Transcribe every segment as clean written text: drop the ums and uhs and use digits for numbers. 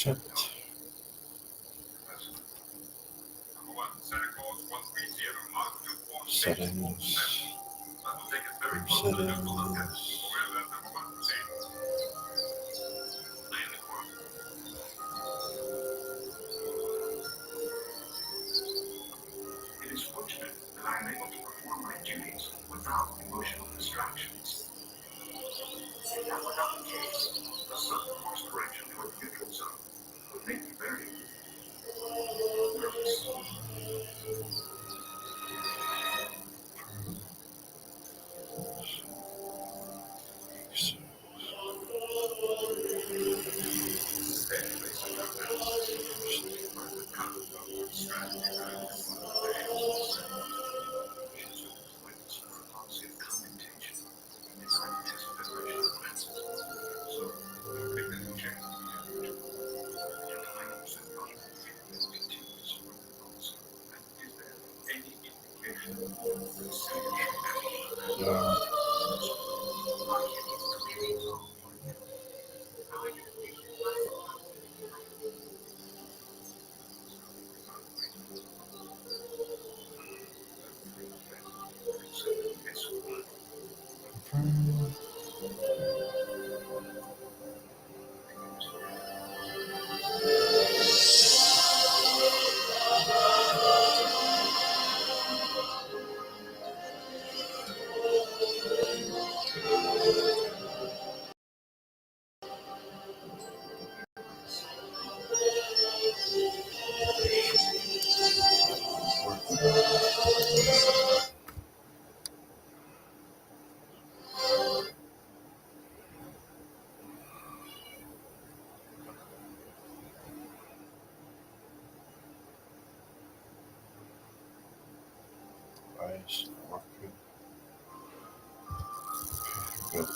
Accept. Settings. Settings. It is fortunate that I am able to perform my duties without emotional distractions. If that were not the case, a sudden course correction toward the neutral zone would make me very nervous. Eyes working. Good.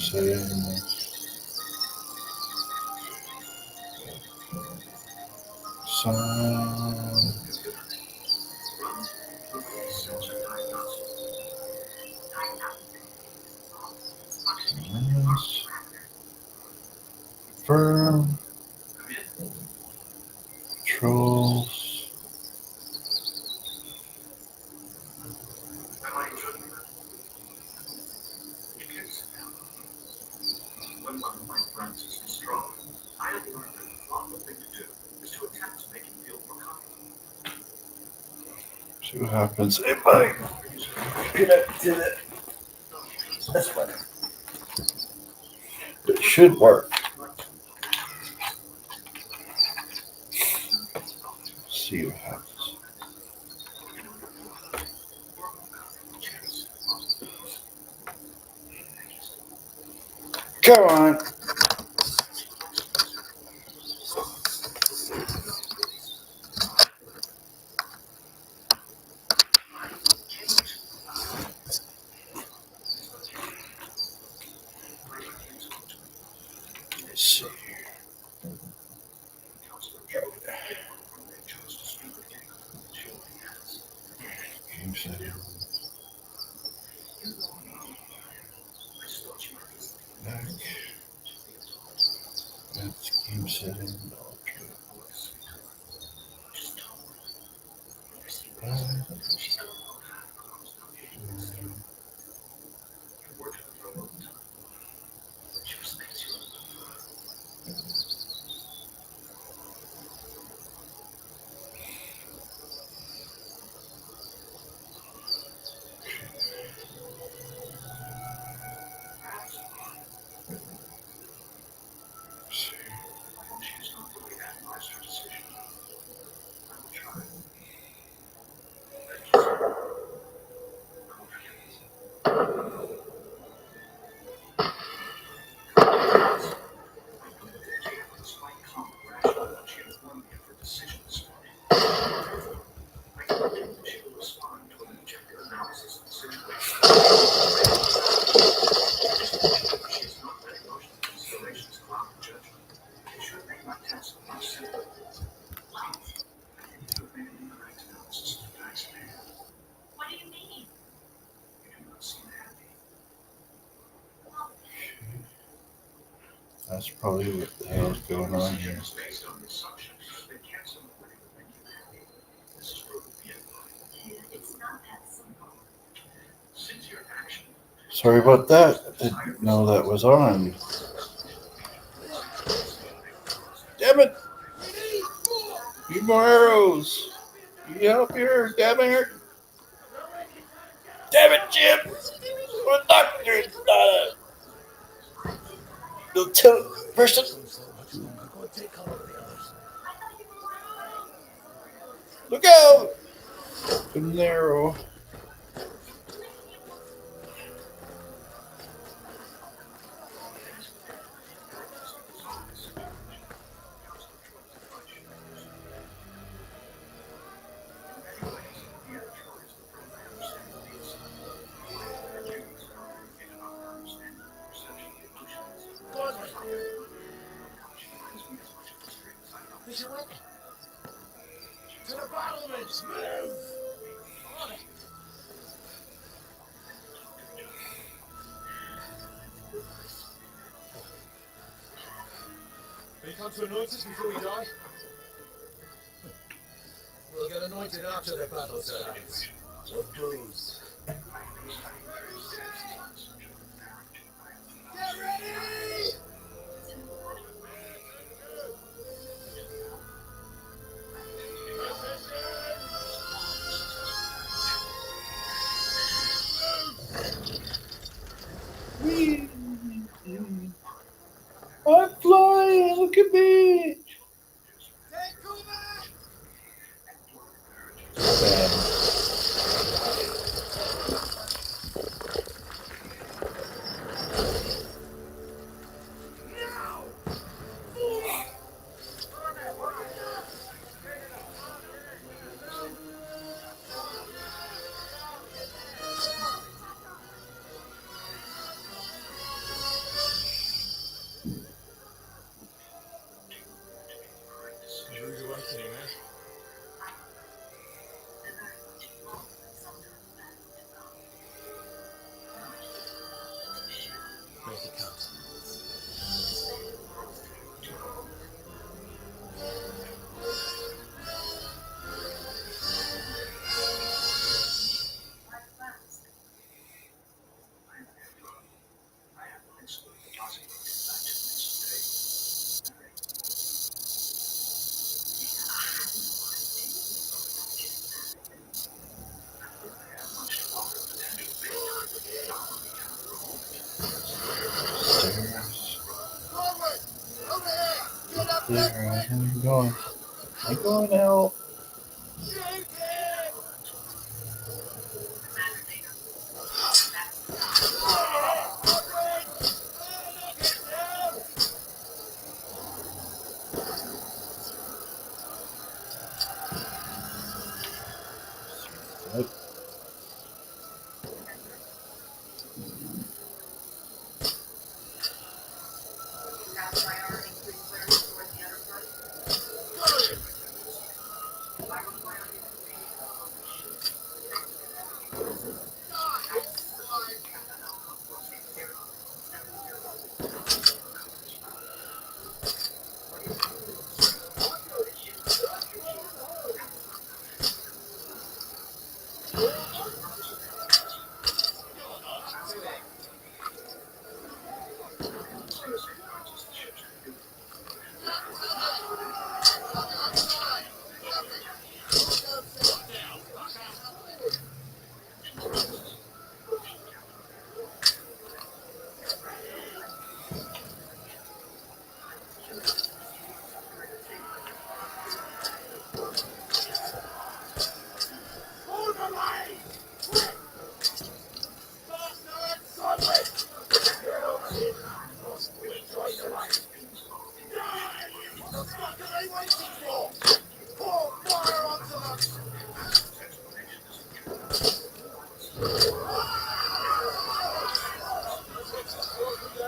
Settings. Sound. Yes. Firm. Controls. When one of my friends is distraught, I have learned that the thoughtful thing to do is to attempt to make him feel more comfortable. See what happens if I connect to it this way. It should work. See what happens. Come on. Let's see here. Game setting. Back. That's game setting. Okay. Back. That's probably what the hell's going on here. It's based on the assumption that cancer will make you happy. This is proven to be a lie. It's not that simple. Since your action, Sorry about that. I didn't know that was on. Damn it! Need more arrows. You help here, damn it! Damn it, Jim! What a doctor is not a lieutenant person. Look out! An arrow. To the battlements, move! Have you come to anoint us before we die? We'll get anointed after the battle ends. With booze. Get ready! I'm flying, look at me! Take cover! Bam. Rude awakening, eh? Make it count. Stairs. Forward! Over here! Get up There, there! I'm going. I'm going to help. Shoot him! Yep.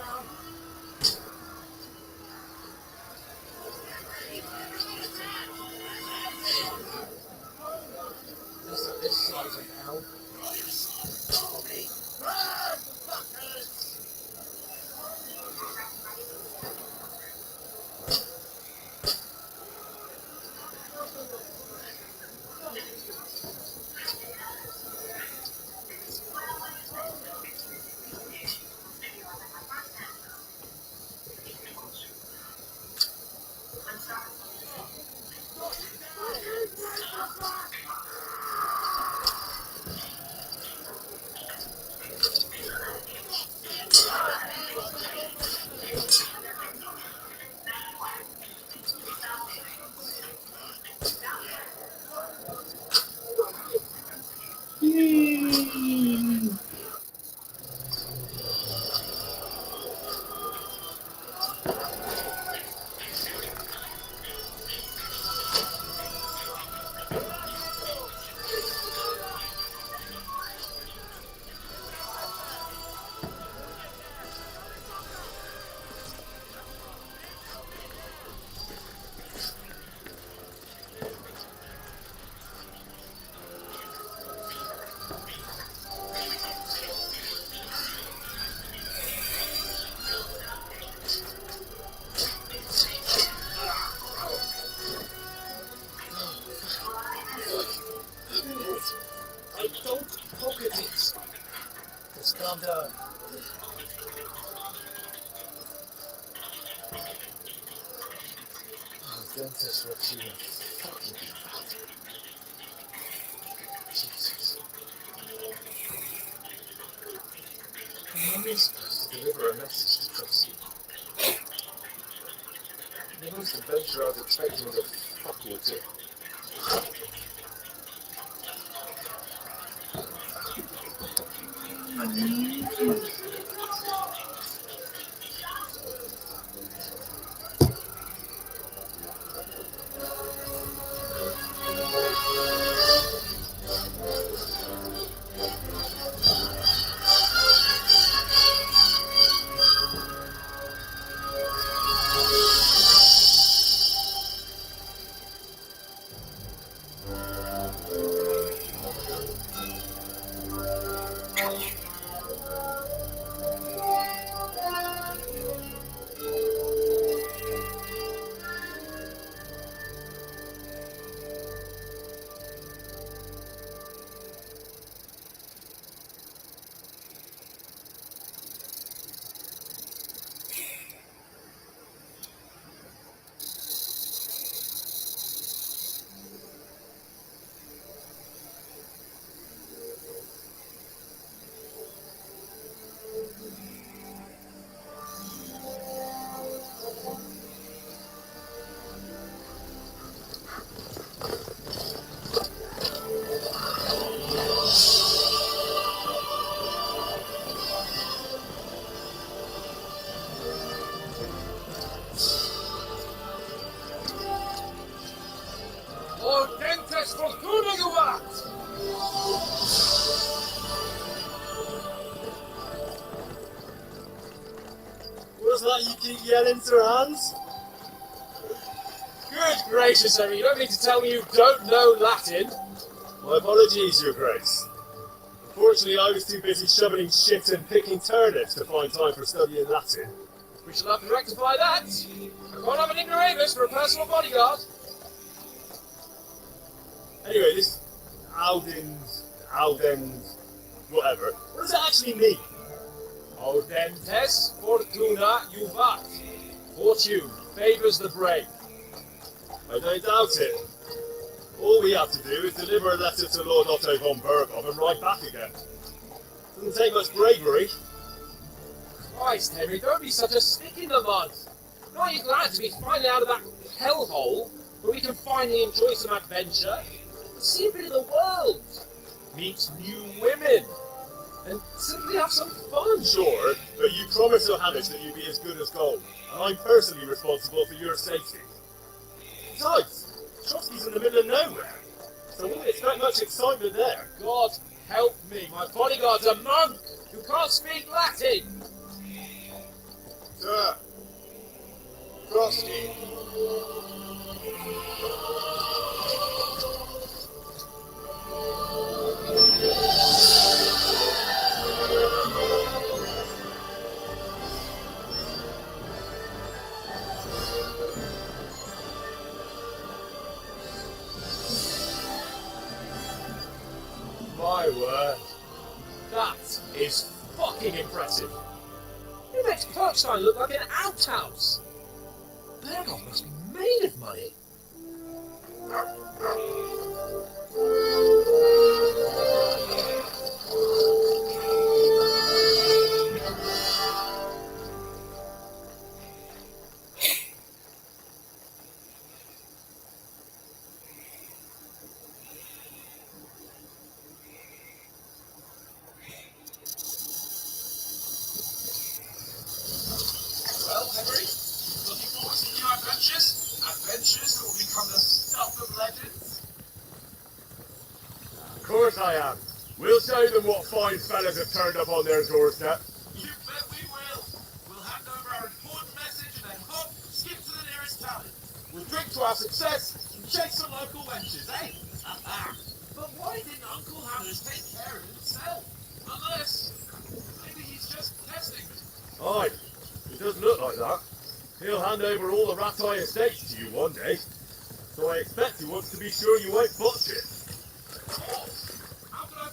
I don't pocket it. Just calm down. Oh, dentist what you fucking fat. Jesus. How am I supposed to deliver a message to trust you? The most adventure I was expecting was a fuck you too. Lord Dentist, for who do you act? What's that you keep yelling, Sir Hans? Good gracious, Harry, you don't mean to tell me you don't know Latin? My apologies, Your Grace. Unfortunately, I was too busy shoveling shit and picking turnips to find time for studying Latin. We shall have to rectify that. I can't have an ignoramus for a personal bodyguard. Anyway, this Aldens, whatever. What does it actually mean? Audentes fortuna juvat. Fortune favours the brave. I don't doubt it. All we have to do is deliver a letter to Lord Otto von Berghoff and ride back again. Doesn't take much bravery. Christ, Henry, don't be such a stick in the mud. Aren't you glad to be finally out of that hellhole where we can finally enjoy some adventure? See a bit of the world, meet new women, and simply have some fun. Sure, but you promised Johannes that you'd be as good as gold, and I'm personally responsible for your safety. Besides, Trotsky's in the middle of nowhere, so I wouldn't expect much excitement there. God help me, my bodyguard's a monk who can't speak Latin. Sir, Trotsky. My word, that is fucking impressive. It makes Kirkstein look like an outhouse. Berghoff must be made of money. Well, Henry, looking forward to new adventures? Adventures that will become the stuff of legends? Of course I am. We'll show them what fine fellas have turned up on their doorstep. You bet we will. We'll hand over our important message and then hop, skip to the nearest tavern. We'll drink to our success and chase some local wenches, eh? But why didn't Uncle Hammers take care of himself? Unless, maybe he's just testing. Aye, it does look like that. He'll hand over all the Ratai estates to you one day. So I expect he wants to be sure you won't botch it. Of course. How could I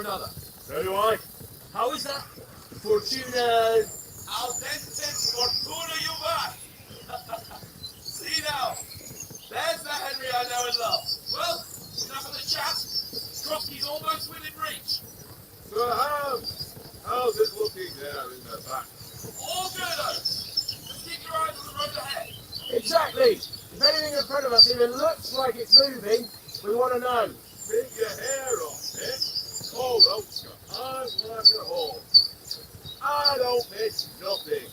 another. So do I. How is that? Fortuna. Audentes fortuna juvat. See now, there's the Henry I know and love. Well, enough of the chat. Trotsky's almost within reach. So how's it looking there in the back? All good, Oates. Just keep your eyes on the road ahead. Exactly. If anything in front of us even looks like it's moving, we want to know. Take your hair off, eh? Cold oats got eyes like a hole. I don't miss nothing.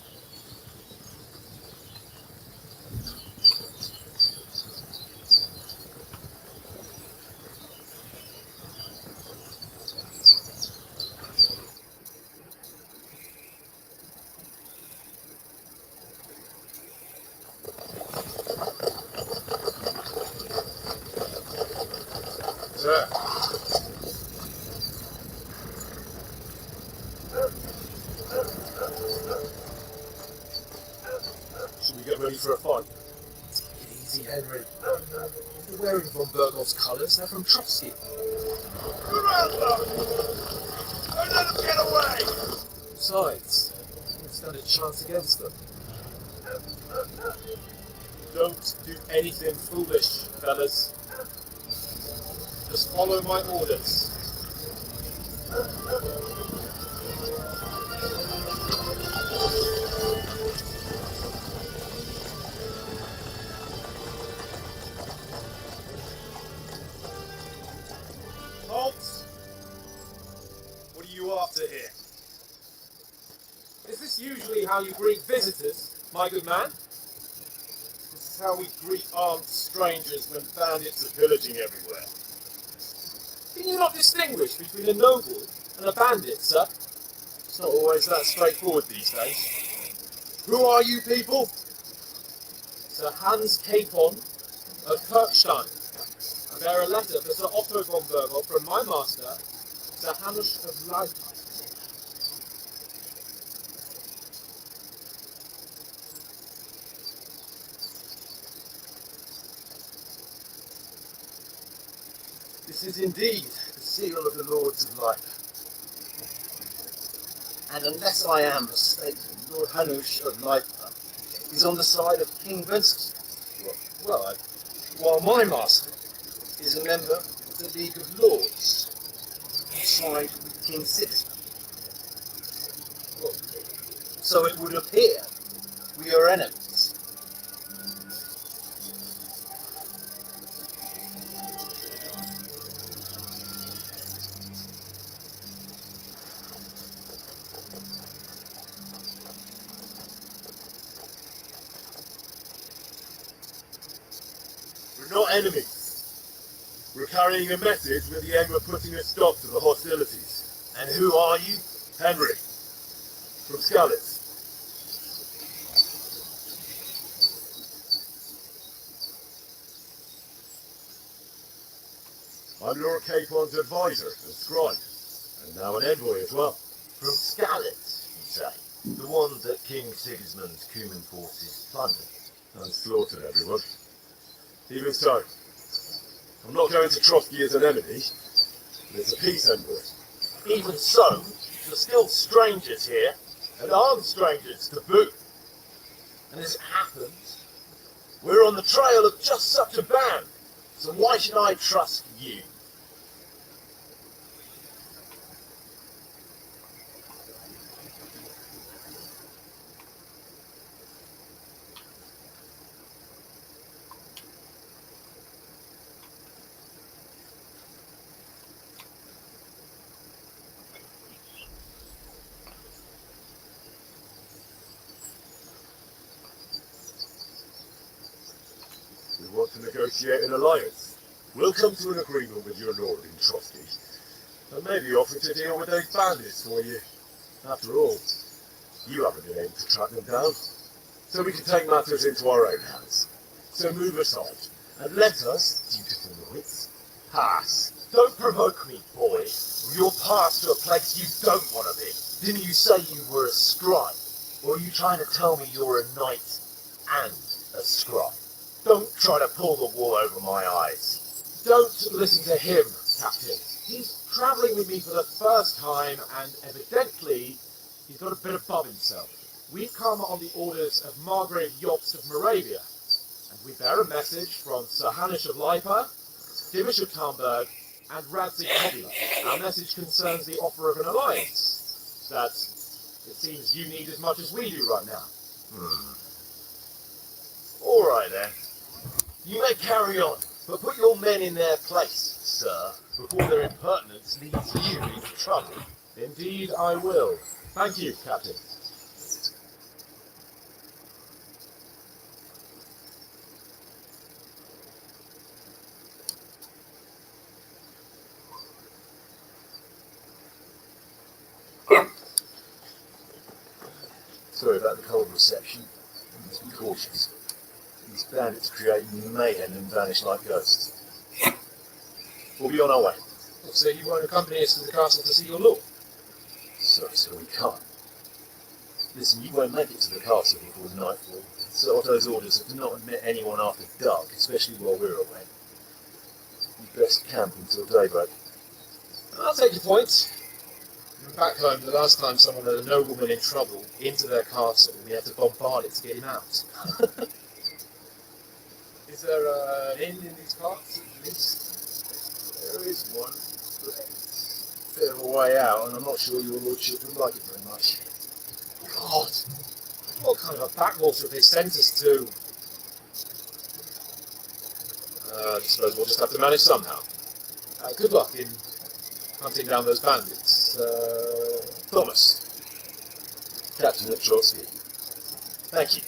Sir. Should we get ready for a fight? Take it easy, Henry. You're wearing von Berghol's colours. They're from Trotsky. Remember! Don't let them get away! Besides, you don't stand a chance against them. Don't do anything foolish, fellas. Just follow my orders. Halt! What are you after here? Is this usually how you greet visitors, my good man? This is how we greet armed strangers when bandits are pillaging everywhere. Can you not distinguish between a noble and a bandit, sir? It's not always that straightforward these days. Who are you people? Sir Hans Capon of Kirkstein. I bear a letter for Sir Otto von Bergholt from my master, Sir Hanush of Leipzig. This is indeed the seal of the Lords of Light. And unless I am mistaken, Lord Hanush of Leipzig is on the side of King Vincent. Well, while my master is a member of the League of Lords, side with King Sigismund. Well, so it would appear we are enemies. We're not enemies. We're carrying a message with the aim of putting a stop to the hostilities. And who are you? Henry, from Skalitz. I'm Lord Capon's advisor and scribe, and now an envoy as well. From Skalitz, you say? The one that King Sigismund's Cuman forces plundered? And slaughtered everyone. Even so, I'm not going to Trotsky as an enemy, but as a peace envoy. Even so, you're still strangers here, and armed strangers to boot. And as it happens, we're on the trail of just such a band, so why should I trust you? We want to negotiate an alliance. We'll come to an agreement with your lord in Trotsky, and maybe offer to deal with those bandits for you. After all, you haven't been able to track them down, so we can take matters into our own hands. So move aside, and let us, dutiful knights, pass. Don't provoke me, boy, or you'll pass to a place you don't want to be. Didn't you say you were a scribe? Or are you trying to tell me you're a knight and a scribe? Don't try to pull the wool over my eyes. Don't listen to him, Captain. He's travelling with me for the first time, and evidently he's got a bit above himself. We've come on the orders of Margrave Jobst of Moravia, and we bear a message from Sir Hanish of Lipa, Dimish of Tarnberg, and Radzig Kobula. Our message concerns the offer of an alliance that it seems you need as much as we do right now. All right then. You may carry on, but put your men in their place, sir, before their impertinence leads you into trouble. Indeed I will. Thank you, Captain. Sorry about the cold reception. You must be cautious. These bandits create mayhem and vanish like ghosts. We'll be on our way. So you won't accompany us to the castle to see your lord? Sorry, sir, we can't. Listen, you won't make it to the castle before nightfall. Sir Otto's orders are to not admit anyone after dark, especially while we're away. You'd best camp until daybreak. I'll take your point. Back home, the last time someone had a nobleman in trouble into their castle, we had to bombard it to get him out. Is there an inn in these parts, at least? There is one, but it's a bit of a way out, and I'm not sure your lordship would like it very much. God! What kind of a backwater have they sent us to? I suppose we'll just have to manage somehow. Good luck in hunting down those bandits. Thomas, Captain of Trotsky, thank you.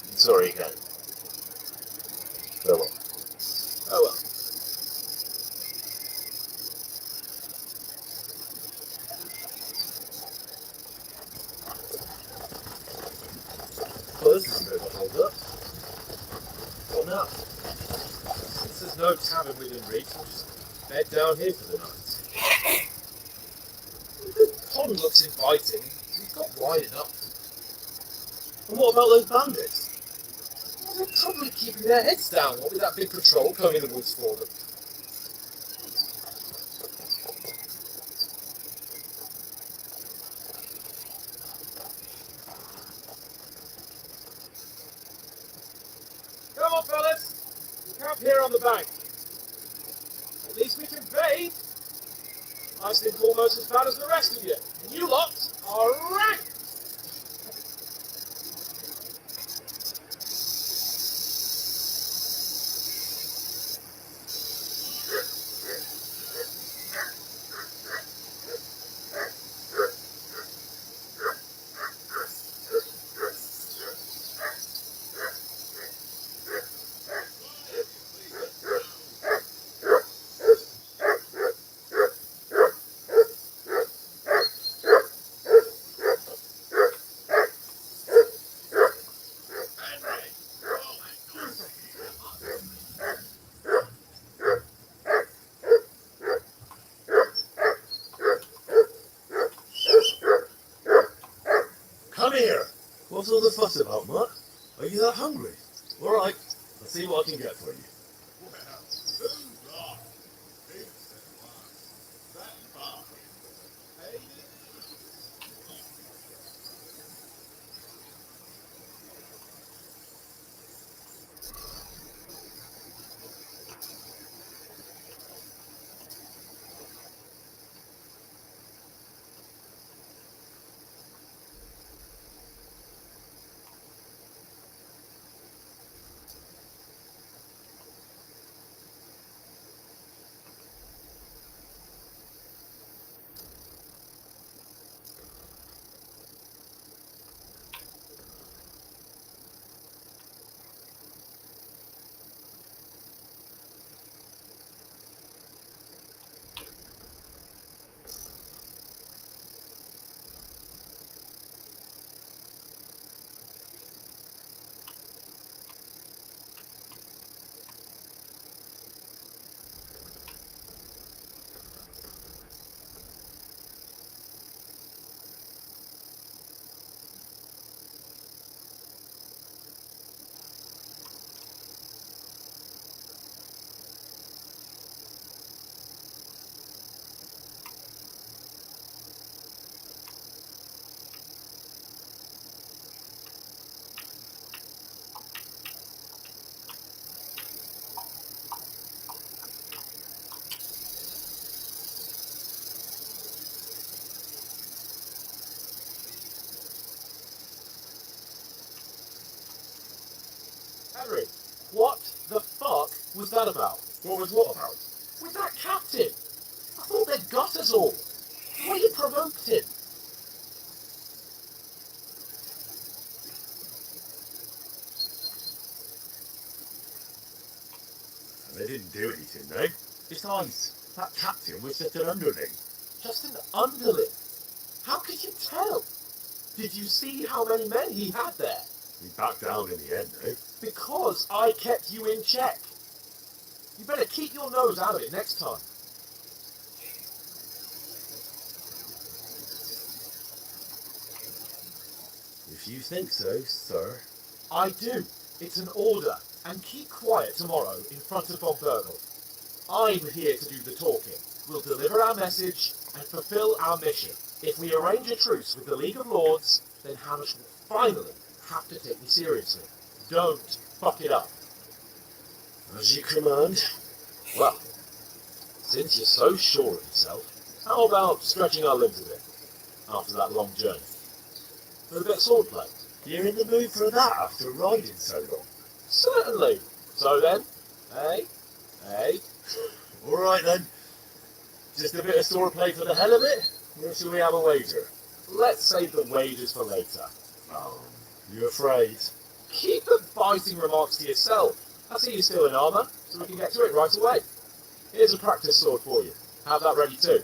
And sorry again. Farewell. Oh well. Well, this is a bit of a hold up. What now? Since there's no tavern within reach, we'll just bed down here for the night. The pond looks inviting. We've got wide enough. And what about those bandits? Well, they're probably keeping their heads down. What with that big patrol coming in the woods for them? Come on, fellas! We'll camp here on the bank. At least we can bathe. I think almost as bad as the rest of you. And you lot are rank! Come here! What's all the fuss about, Mutt? Are you that hungry? All right, I'll see what I can get for you. that about? What was what about? With that captain. I thought they'd got us all. The way you provoked him. They didn't do anything, though. Besides, that captain was just an underling. Just an underling. How could you tell? Did you see how many men he had there? He backed down in the end, though. Because I kept you in check. You better keep your nose out of it next time. If you think so, sir. I do. It's an order. And keep quiet tomorrow in front of Bob Burgle. I'm here to do the talking. We'll deliver our message and fulfill our mission. If we arrange a truce with the League of Lords, then Hamish will finally have to take me seriously. Don't fuck it up. As you command. Well, since you're so sure of yourself, how about stretching our limbs a bit after that long journey? For a bit of swordplay? You're in the mood for that after riding so long? Certainly. So then, All right then. Just a bit of swordplay for the hell of it? Or shall we have a wager? Let's save the wagers for later. Oh, you afraid? Keep the fighting remarks to yourself. I see you're still in armour, so we can get to it right away. Here's a practice sword for you. Have that ready too.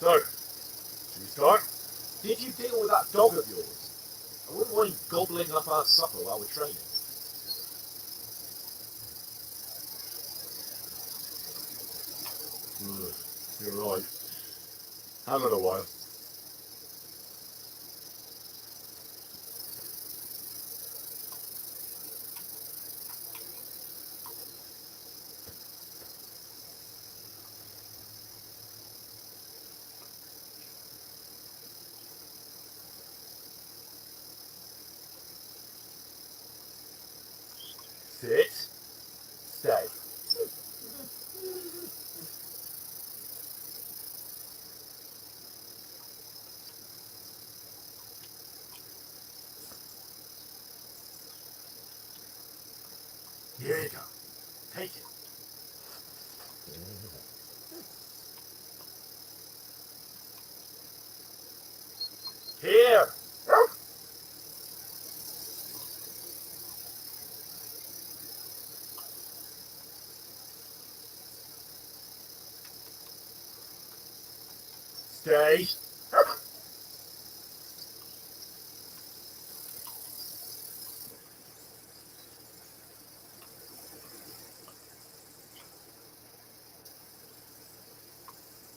So, should we start? Did you deal with that dog of yours? I wouldn't want him gobbling up our supper while we're training. You're right. Have it a while. Sit. Stay. Here you go. Take it. Here! Stay.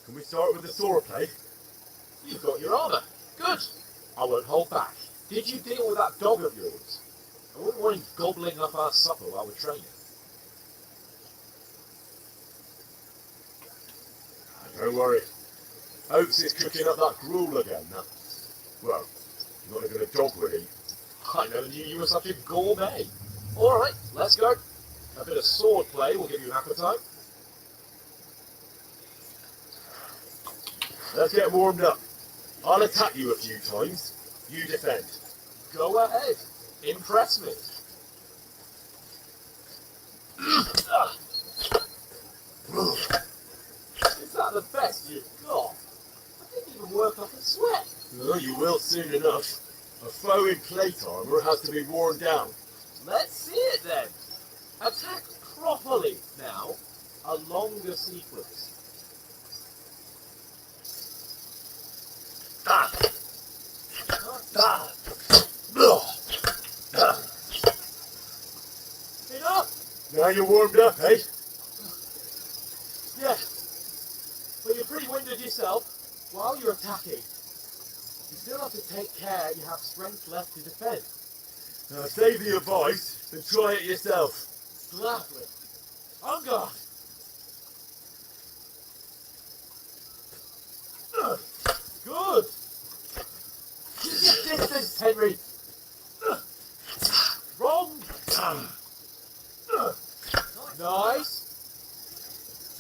Can we start with the swordplay? You've got your armour. Good. I won't hold back. Did you deal with that dog of yours? I wouldn't want him gobbling up our supper while we're training. Don't worry. Oates is cooking up that gruel again now. Well, not even a dog would eat. I never knew you were such a gourmet. All right, let's go. A bit of sword play will give you an appetite. Let's get warmed up. I'll attack you a few times. You defend. Go ahead. Impress me. Is that the best you've got? I didn't even work up a sweat. Well, you will soon enough. A foe in plate armour has to be worn down. Let's see it then. Attack properly now. A longer sequence. Enough! Now you're warmed up, eh? Yeah. Well, you're pretty winded yourself. while you're attacking, you still have to take care you have strength left to defend. Now save the advice and try it yourself. Gladly. On guard. Good. Keep your distance, Henry. Wrong. Nice.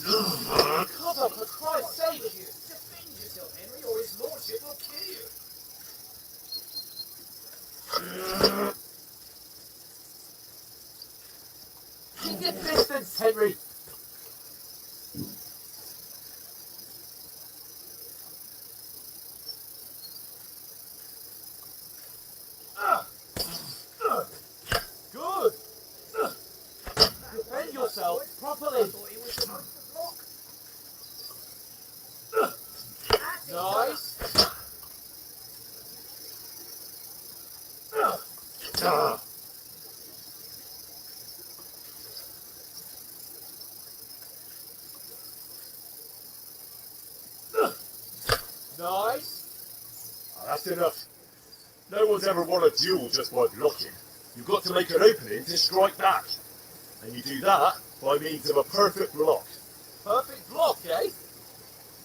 Cover, for Christ's sake. Defend yourself, Henry, or his lordship will kill you. Keep your distance, Henry. Good. Defend yourself properly. Thought he was supposed to block. That's it, Nice. Nice. That's enough. No one's ever won a duel just by blocking. You've got to make an opening to strike back. And you do that by means of a perfect block. Perfect block, eh?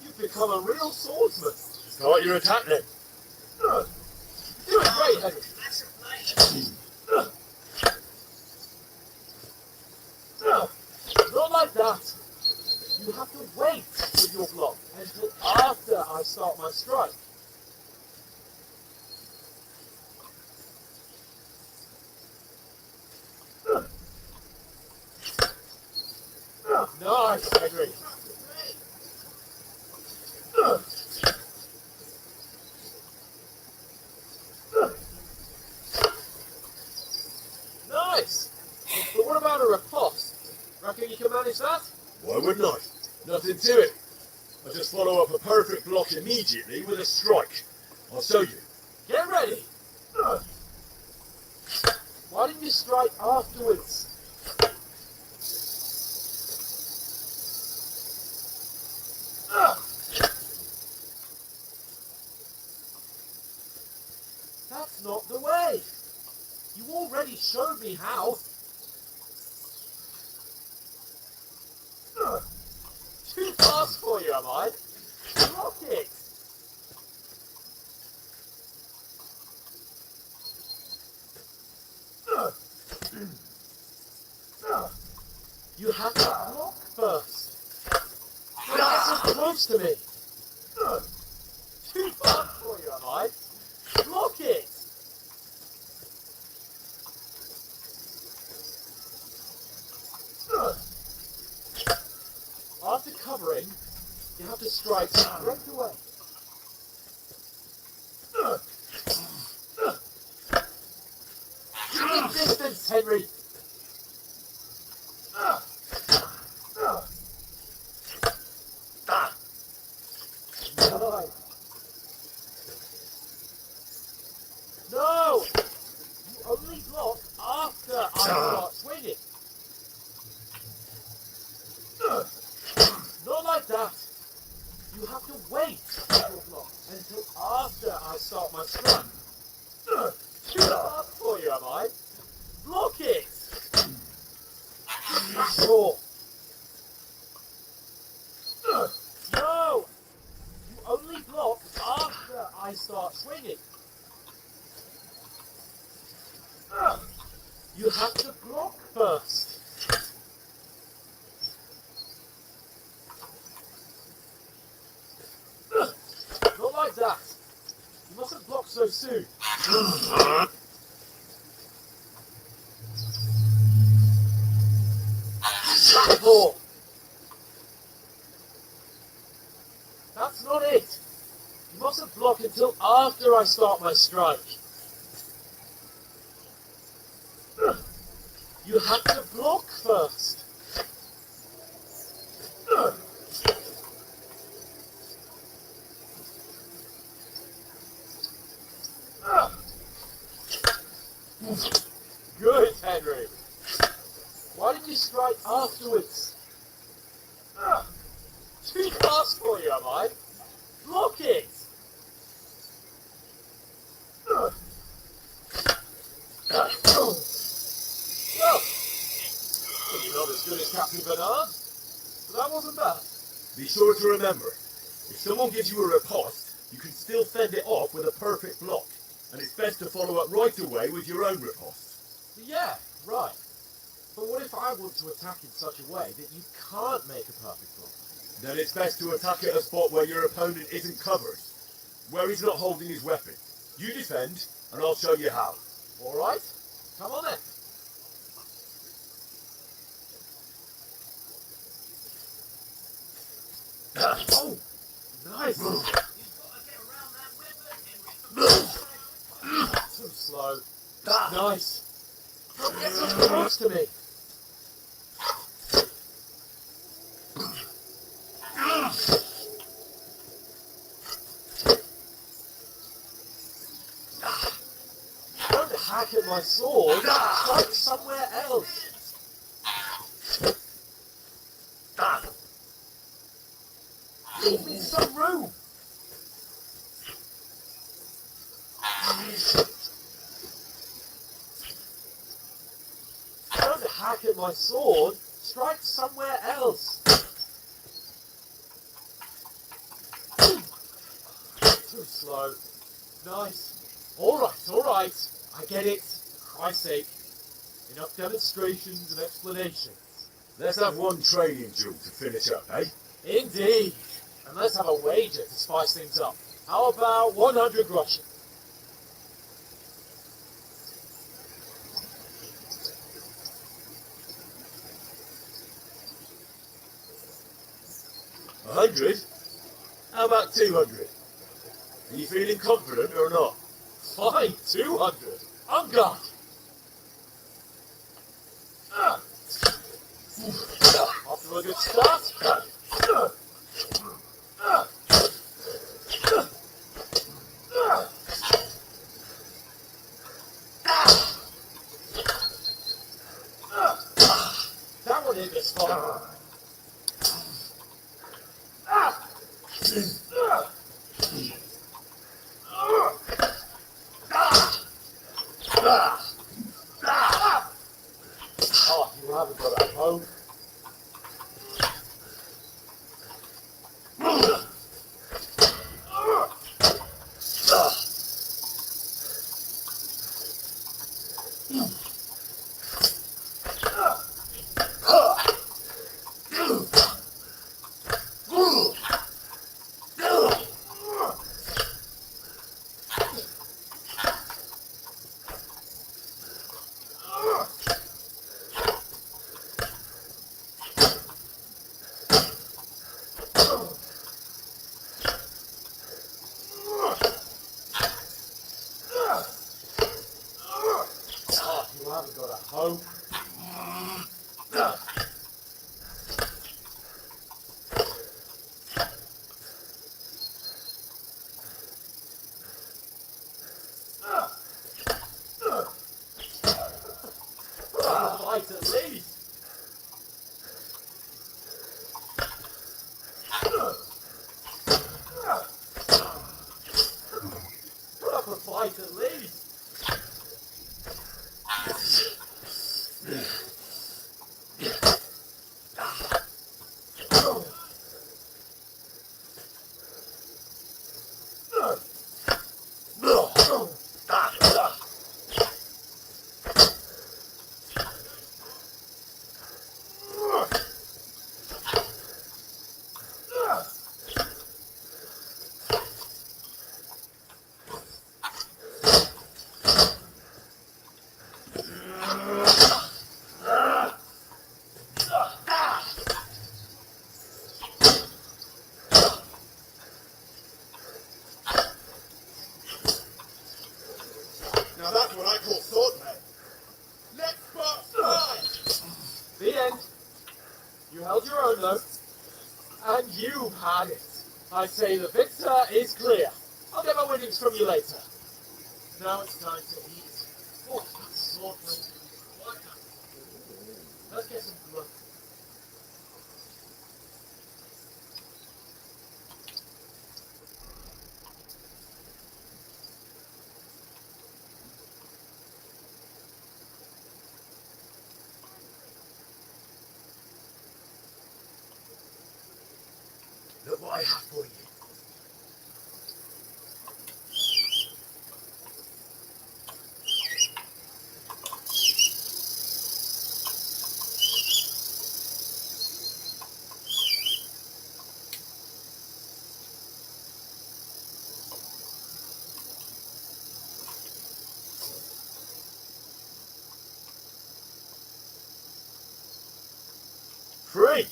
You've become a real swordsman. Start your attack then. Doing great, Henry. Not like that. You have to wait with your block until after I start my strike. Nice, Henry. Nice. But what about a riposte? Reckon you can manage that? Why wouldn't I? Nothing to it. I just follow up a perfect block immediately with a strike. I'll show you. Get ready. Why didn't you strike afterwards? That's not the way. You already showed me how. Too fast for you, am I? Block it. You have to block first. Don't get so close to me. Too fast for you, am I? Block it. After covering, you have to strike straight away. Keep your distance, Henry. No! You only block after I start swinging. Not like that. You have to wait for your block until after I start my strike. Too fast for you, am I? Block it! Sure. No! You only block after I start swinging. You have to block first. Not like that. You mustn't block so soon. Four. That's not it. You mustn't block until after I start my strike. You have to block first. Good, Henry. Why did you strike afterwards? Too fast for you, am I? Lock it! Well, you're not as good as Captain Bernard, but that wasn't bad. Be sure to remember, if someone gives you a riposte, you can still fend it off with a perfect block, and it's best to follow up right away with your own riposte. Yeah, right. But what if I want to attack in such a way that you can't make a perfect block? Then it's best to attack at a spot where your opponent isn't covered, where he's not holding his weapon. You defend, and I'll show you how. All right, come on then. Oh, nice. Too slow. Nice. Don't get so close to me. Don't hack at my sword. Strike somewhere else. Leave me some room. Don't hack at my sword. Strike somewhere else. Too slow. Nice. All right. I get it. For Christ's sake. Enough demonstrations and explanations. Let's have one training duel to finish up, eh? Indeed. And let's have a wager to spice things up. How about 100 groschen? $100? How about 200? Are you feeling confident or not? Fine, 200. On guard. Off to a good start. That one hit this far. Oh, you haven't got that home. You haven't got a home. Fight at least. Put up a fight at least. Now that's what I call swordplay. Let's spark fly! The end. You held your own though. And you had it. I say the victor is clear. I'll get my winnings from you later. Now it's time to eat. Oh, that's swordplay. Let's get some blood. I have for you. Free!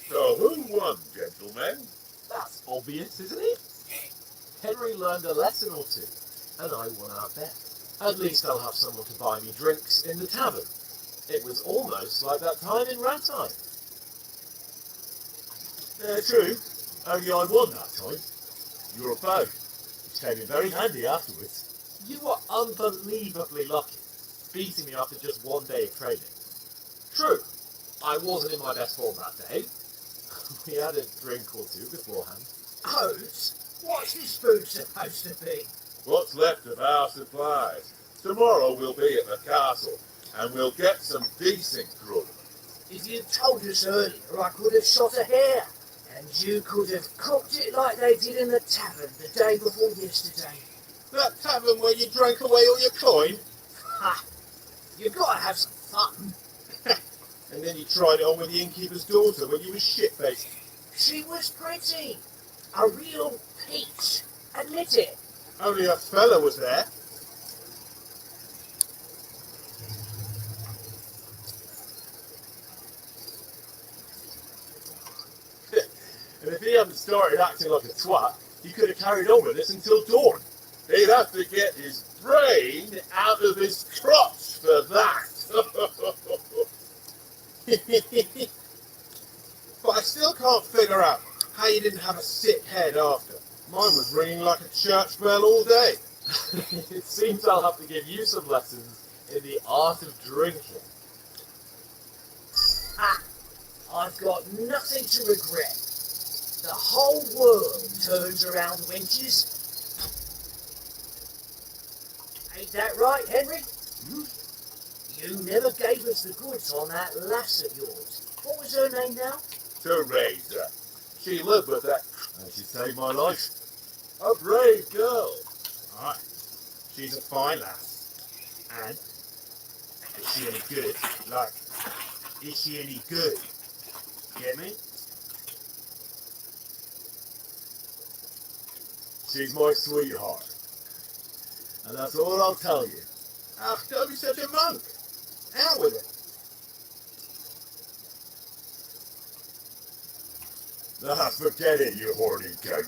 So who won, gentlemen? That's obvious, isn't it? Henry learned a lesson or two, and I won our bet. At least I'll have someone to buy me drinks in the tavern. It was almost like that time in Ratime. True. Only I won that time. You're a bow, which came in very handy afterwards. You were unbelievably lucky, beating me after just one day of training. True, I wasn't in my best form that day. We had a drink or two beforehand. Oats? What's this food supposed to be? What's left of our supplies. Tomorrow we'll be at the castle, and we'll get some decent grub. If you'd told us earlier, I could have shot a hare. And you could have cooked it like they did in the tavern the day before yesterday. That tavern where you drank away all your coin? Ha! You've got to have some fun. And then you tried it on with the innkeeper's daughter when you were shit-faced. She was pretty. A real peach. Admit it. Only a fella was there. And if he hadn't started acting like a twat, he could have carried on with this until dawn. He'd have to get his brain out of his crotch for that. But I still can't figure out how you didn't have a sick head after. Mine was ringing like a church bell all day. It seems I'll have to give you some lessons in the art of drinking. Ah, I've got nothing to regret. The whole world turns around wenches. Ain't that right, Henry? You never gave us the goods on that lass of yours. What was her name now? Teresa. She lived with that, and she saved my life. A brave girl. Aye, she's a fine lass. And is she any good? Like, is she any good? Get me? She's my sweetheart. And that's all I'll tell you. Ah, don't be such a monk. Out with it. Ah, forget it, you horny goat.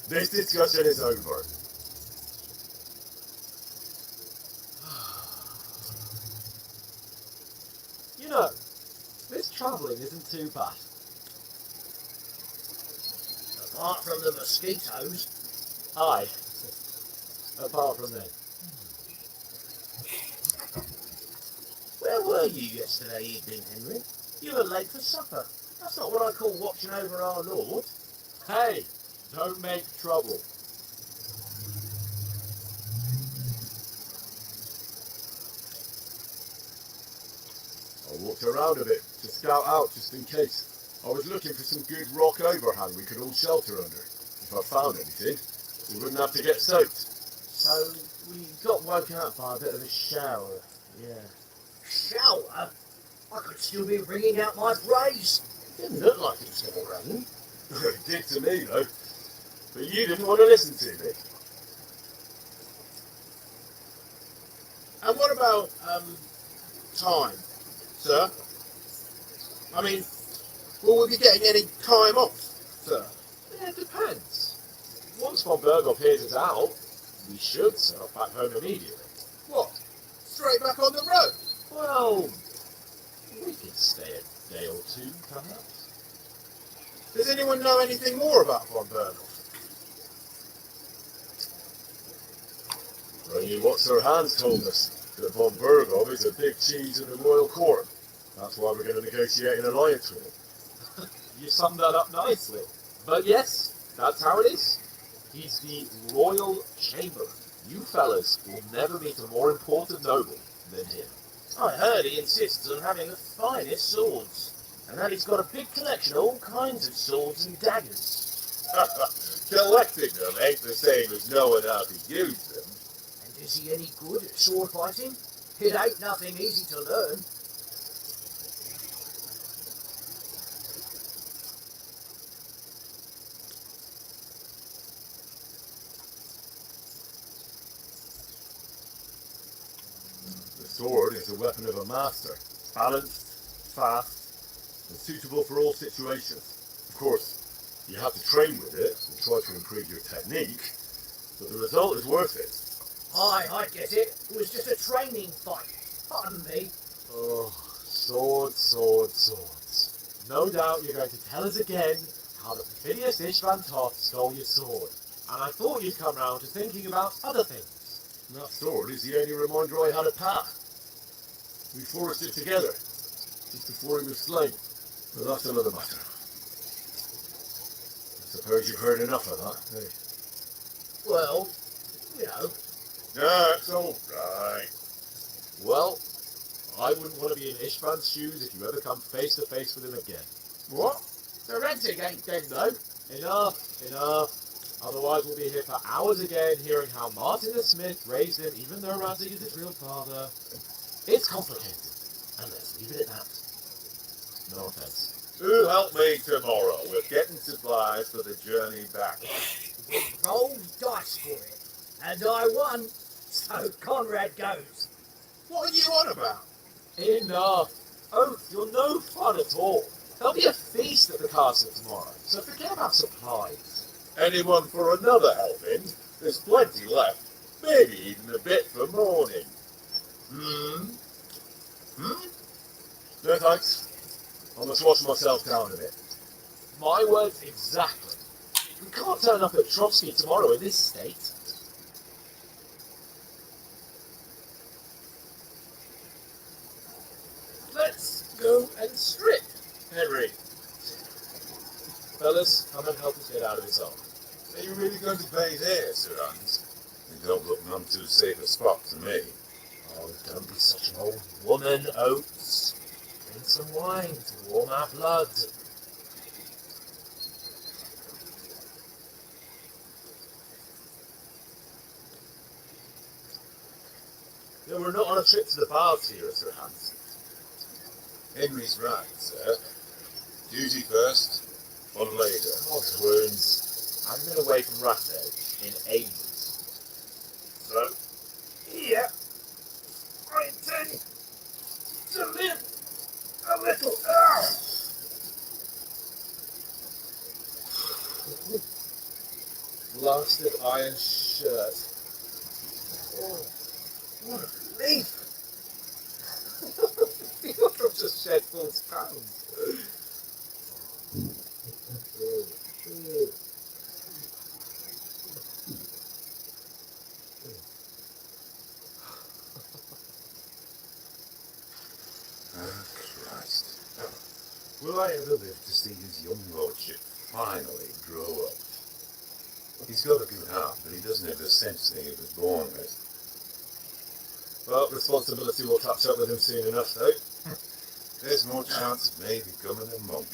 This discussion is over. You know, this travelling isn't too bad. Apart from the mosquitoes. Aye, apart from them. Where were you yesterday evening, Henry? You were late for supper. That's not what I call watching over our Lord. Hey, don't make trouble. I walked around a bit to scout out just in case. I was looking for some good rock overhang we could all shelter under. If I found anything, we wouldn't have to get soaked. So, we got woken up by a bit of a shower, yeah. Shower? I could still be wringing out my brace. Didn't look like it was going to rain. It did to me, though. But you didn't want to listen to me. And what about, time, sir? I mean, will we be getting any time off, sir? Yeah, it depends. Once von Berghoff hears us out, we should set off back home immediately. What? Straight back on the road? Well, we could stay a day or two, perhaps. Does anyone know anything more about von Berghoff? Only what Sir Hans told us, that von Burgov is a big cheese in the royal court. That's why we're going to negotiate an alliance with him. You summed that up nicely. But yes, that's how it is. He's the Royal Chamberlain. You fellas will never meet a more important noble than him. I heard he insists on having the finest swords, and that he's got a big collection of all kinds of swords and daggers. Collecting them ain't the same as knowing how to use them. And is he any good at sword fighting? It ain't nothing easy to learn. The sword is a weapon of a master, balanced, fast, and suitable for all situations. Of course, you have to train with it and try to improve your technique, but the result is worth it. I get it. It was just a training fight. Pardon me. Oh, swords, swords, swords. No doubt you're going to tell us again how the perfidious Ishvan Toth stole your sword. And I thought you'd come round to thinking about other things. That sword is the only reminder I had of Pa. We forged it together, just before he was slain. But that's another matter. I suppose you've heard enough of that, eh? Well, you know. That's all right. Well, I wouldn't want to be in Ishvan's shoes if you ever come face to face with him again. What? The renting ain't dead, though. Enough, enough. Otherwise we'll be here for hours again hearing how Martin the Smith raised him even though Razzie is his real father. It's complicated, and let's leave it at that. No offense. Who'll help me tomorrow with getting supplies for the journey back? We rolled dice for it, and I won, so Conrad goes. What are you on about? Enough. Oh, you're no fun at all. There'll be a feast at the castle tomorrow, so forget about supplies. Anyone for another helping? There's plenty left. Maybe even a bit for morning. No thanks. I must wash myself down a bit. My words exactly. We can't turn up at Trotsky tomorrow in this state. Let's go and strip, Henry. Fellas, come and help us get out of this hole. Are you really going to bathe here, Sir Hans? You don't look none too safe a spot to me. Oh, don't be such an old woman, Oates. Drink some wine to warm our blood. Yeah, we're not on a trip to the baths here, Sir Hans. Henry's right, sir. Duty first, fun later. Odds wounds. I haven't been away from Rathedge in ages. So, Yeah, I intend to live a little. Blasted iron shirt. Oh, what a relief. You're just shed 40 pounds. Christ. Will I ever live to see his young lordship finally grow up? He's got a good heart, but he doesn't have the sense that he was born with. Well, responsibility will catch up with him soon enough, though. There's more chance of me becoming a monk.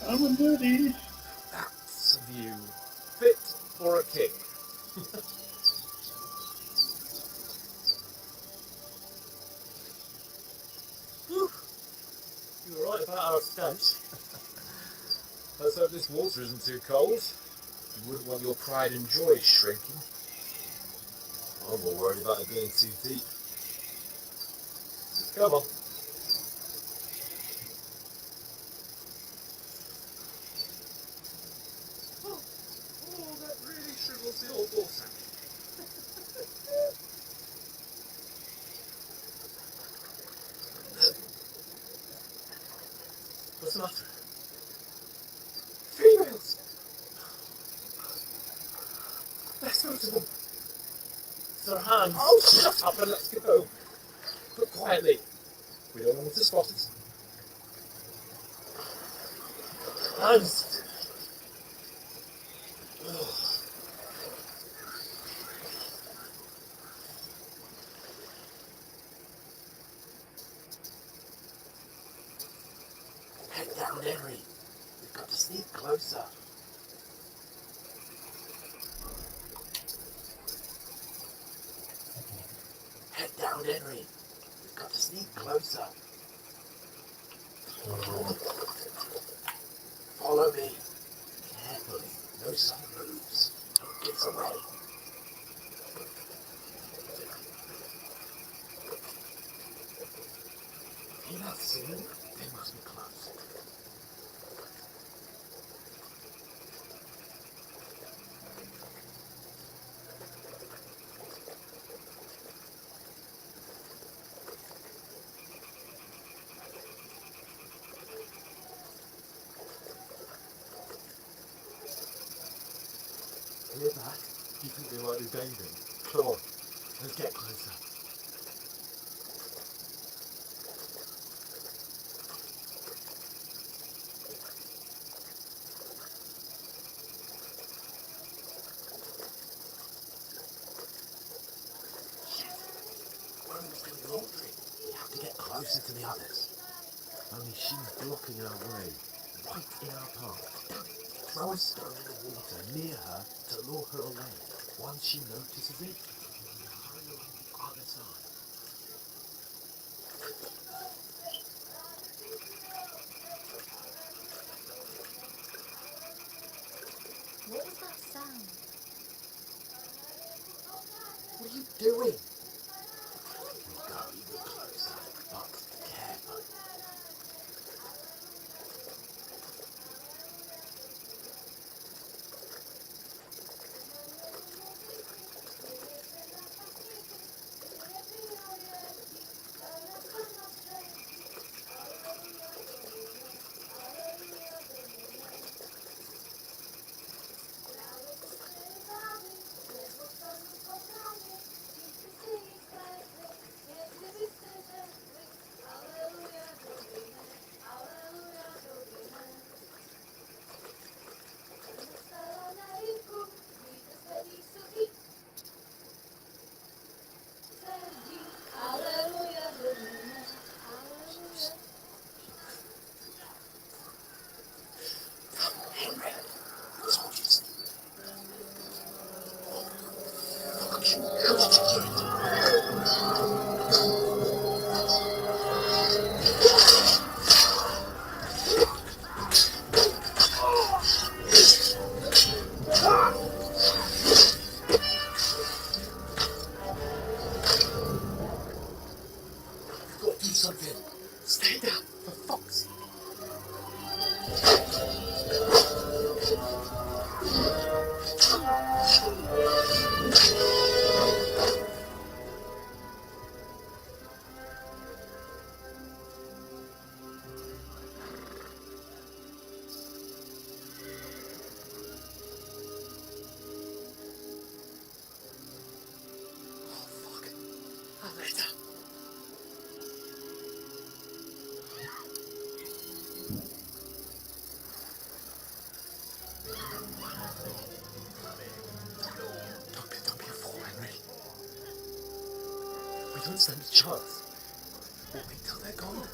I'm a buddy. That's a view fit for a king. Whew. You were right about our stench. Let's hope this water isn't too cold. You wouldn't want your pride and joy shrinking. I'm more worried about it being too deep. Come on. Oh, that really shrivels the old ball sack. What's the matter? their hands. Oh, shut up and let's go. But quietly. We don't want them to spot us. Hands. Head down, Henry. We've got to sneak closer. Head down, Henry. We've got to sneak closer. Follow me. Carefully. No sudden moves. Don't get away. Hear that singing? They must be close. Hear that? You think they might be bathing? Come on, let's get closer. One of them's doing laundry. We have to get closer to the others. Only she's blocking our way, right in our path. Throw a stone in the water near her to lure her away. Once she notices it, hurry along the other side. What was that sound? What are you doing? We'll go even closer, but carefully. Henry, I told you to. How did you do it? We've got to do something. Stay down, for fuck's sake. Don't be a fool, Henry. We don't stand a chance. We'll wait till they're gone.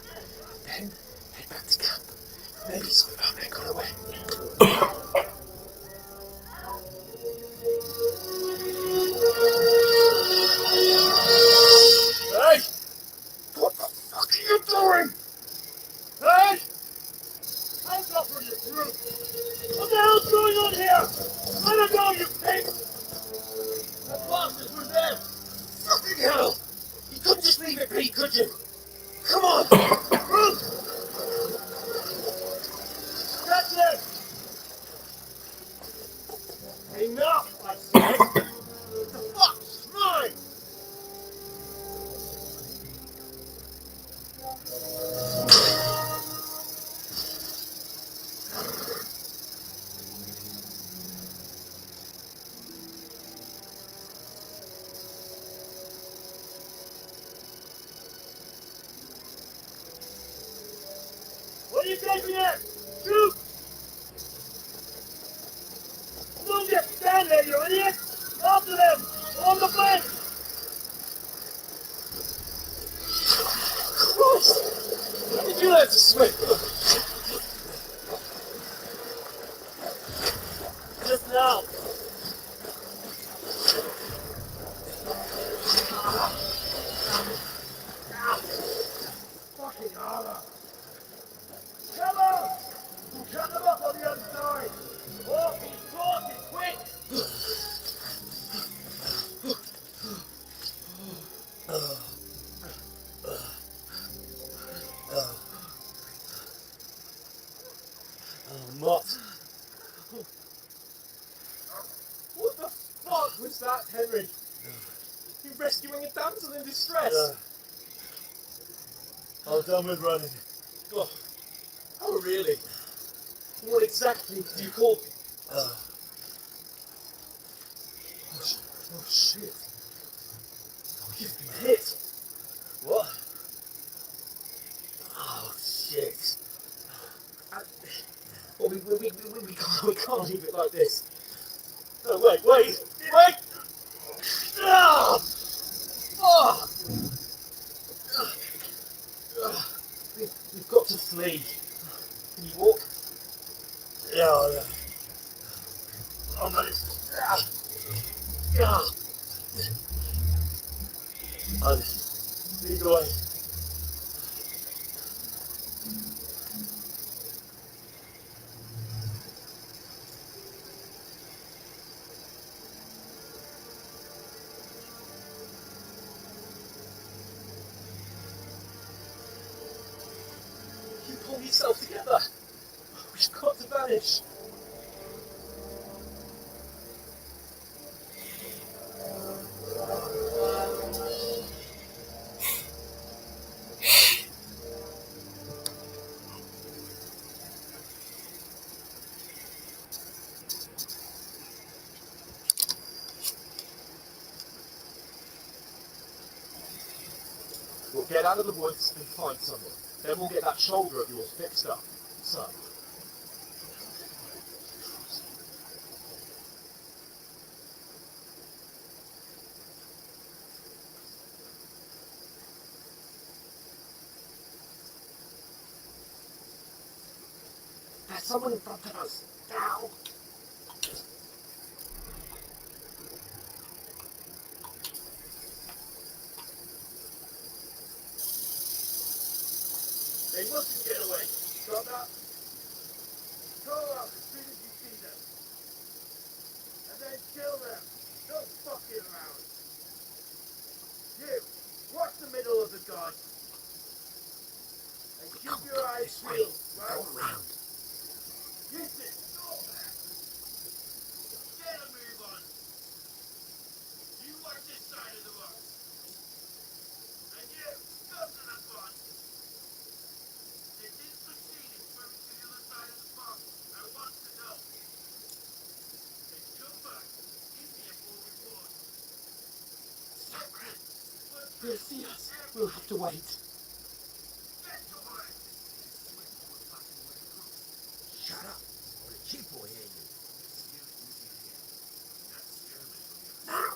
Then head back to camp. Maybe some of our men got away. Hey! What the fuck are you doing? Hey! Hands up for you brute! What the hell's going on here? Let her go, you pig! The bastards were there! Fucking hell! You couldn't just leave it be, could you? Come on! Move! That's it! Enough, I said! The fuck's mine! What are you taking at? Shoot! Don't just stand there, you idiot! After them! On the flank! Christ! How did you learn to swim? Just now! Fucking horror! Come on! We'll cut them up on the other side! Walking, talking, quick! Oh, Mott. What the fuck was that, Henry? You rescuing a damsel in distress? I'm done with running. Oh, oh, really? What exactly do you call me? Uh, Oh, shit. Oh, you've been hit. what? Oh, shit. Well, we can't leave it like this. No, wait! Ah! Ah! We've got to flee. Can you walk? Yeah. Oh, no. Ah! Lead the way. You pull yourself together. We've got to vanish. We'll get out of the woods and find someone. Then we'll get that shoulder of yours fixed up. So. There's someone in front of us. Now. They mustn't get away. Got that? Call up as soon as you see them. And then kill them. No fucking around. You, watch the middle of the gun. And keep your eyes peeled, right? Go around. Houston, go there. Get a move on. You watch this side of the box. And you, go to the front. If this machine is moving to the other side of the box, I want to know. Then come back. Give me a full report. Sacred. They'll see us. We'll have to wait. Get to work. Shut up, or the chief will hear you. Now.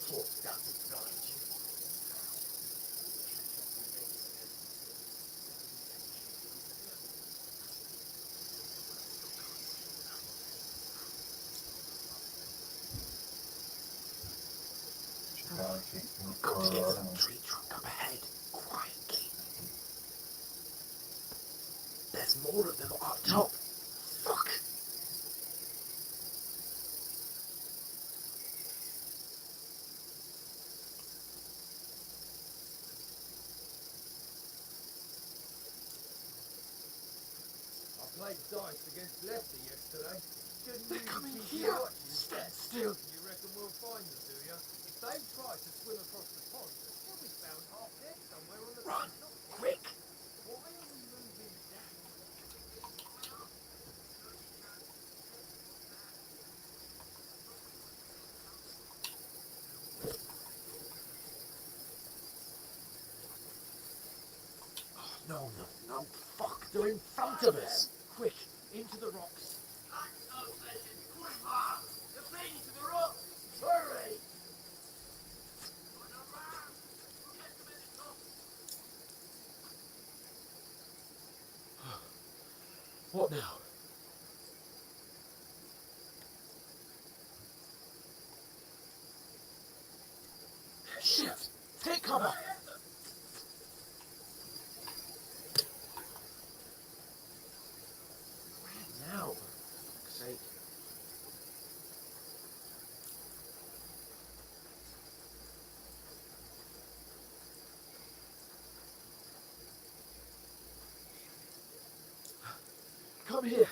Talk doesn't guide you. Got to get to the tree trunk up ahead. Quietly. There's more of them up top. Fuck. I played dice against Lefty yesterday. They're coming here. Stand still. You reckon we'll find them, do you? If they try to swim across the pond, they'll be found half dead somewhere on the Run. beach. Quick. Why are we moving down? No, fuck, they're in front of us. Quick, into the rocks. They're fleeing to the rocks! Hurry! What now? Shit! Take cover! Where now? For fuck's sake. Come here.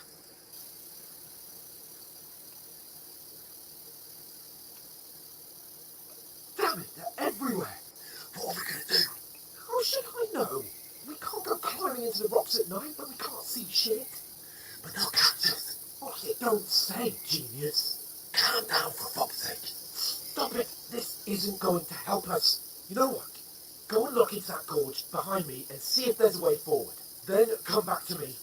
Damn it, they're everywhere. What are we gonna do? How should I know? We can't go climbing into the rocks at night, but we can't see shit. But they'll catch us. Oh, you don't say, genius. Calm down, for fuck's sake. Stop it. This isn't going to help us. You know what? Go and look into that gorge behind me and see if there's a way forward. Then come back to me.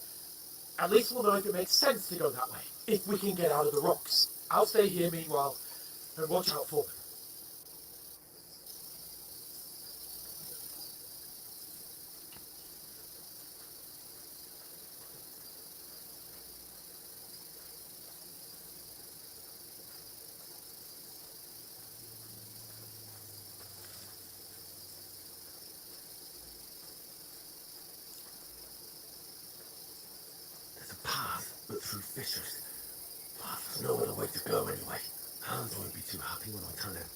At least we'll know if it makes sense to go that way. If we can get out of the rocks. I'll stay here meanwhile and watch out for them. There's a path, but through fissures. There's no other way to go anyway. Hans won't be too happy when I tell him.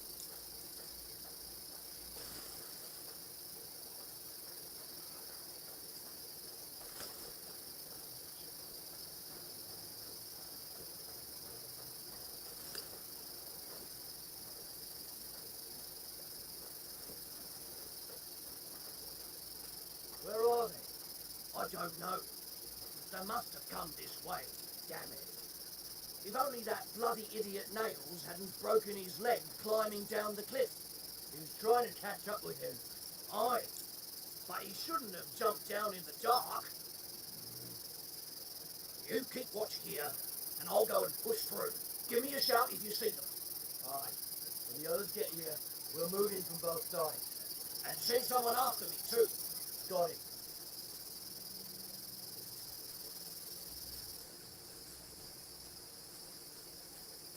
Where are they? I don't know. They must have come this way. Damn it. If only that bloody idiot Nails hadn't broken his leg climbing down the cliff. He was trying to catch up with him. Aye. But he shouldn't have jumped down in the dark. You keep watch here, and I'll go and push through. Give me a shout if you see them. Aye. When the others get here, we'll move in from both sides. And send someone after me, too. Got it.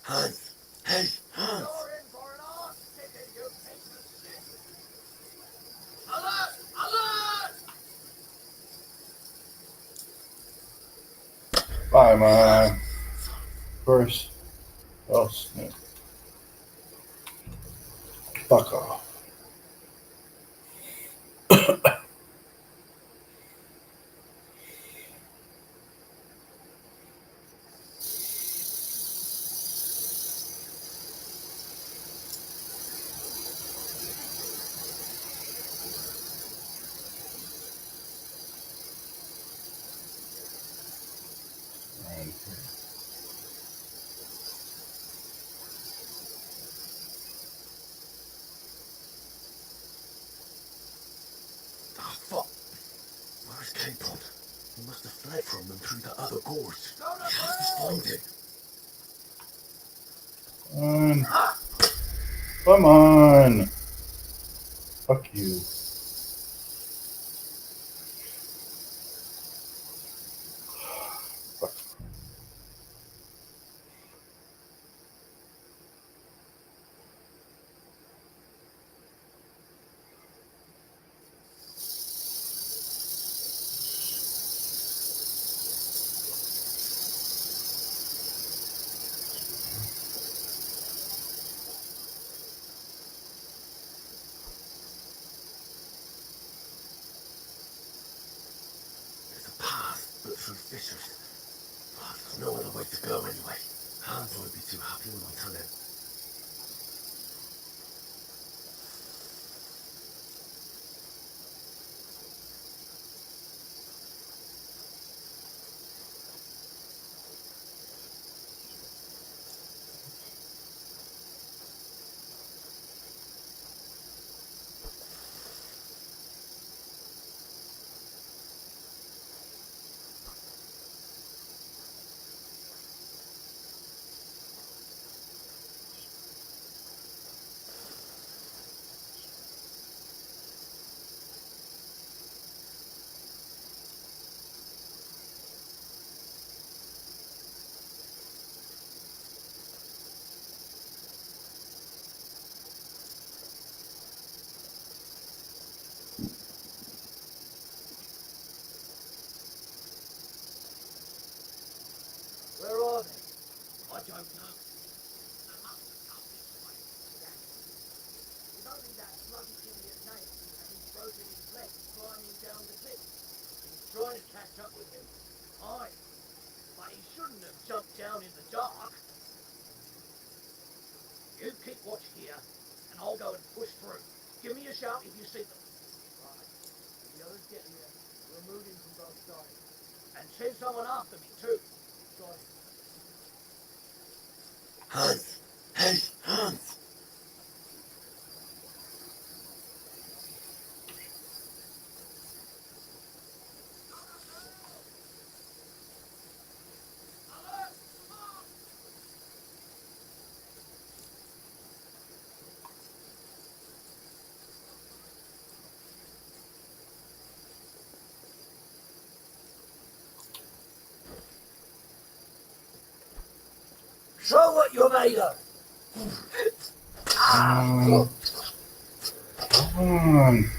Hans! Hey, Hans! You're in for an arse kicking, you piece of shit! Alert! Alert! Bye, man. First. Oh, snap. Fuck off. Ah, fuck. Where's Capon? He must have fled from them through the other gorge. We have to find him. Come on. Fuck you. There's a path, but through fissures. There's no other way to go anyway. Hans won't be too happy when I tell him. broken his leg climbing down the cliff. He was trying to catch up with him. Aye, but he shouldn't have jumped down in the dark. You keep watch here, and I'll go and push through. Give me a shout if you see them. Right. When the others get here, we'll move in from both sides. And send someone after me, too. Got it. Hans! Hey, Hans! Show what you're made of. Come on.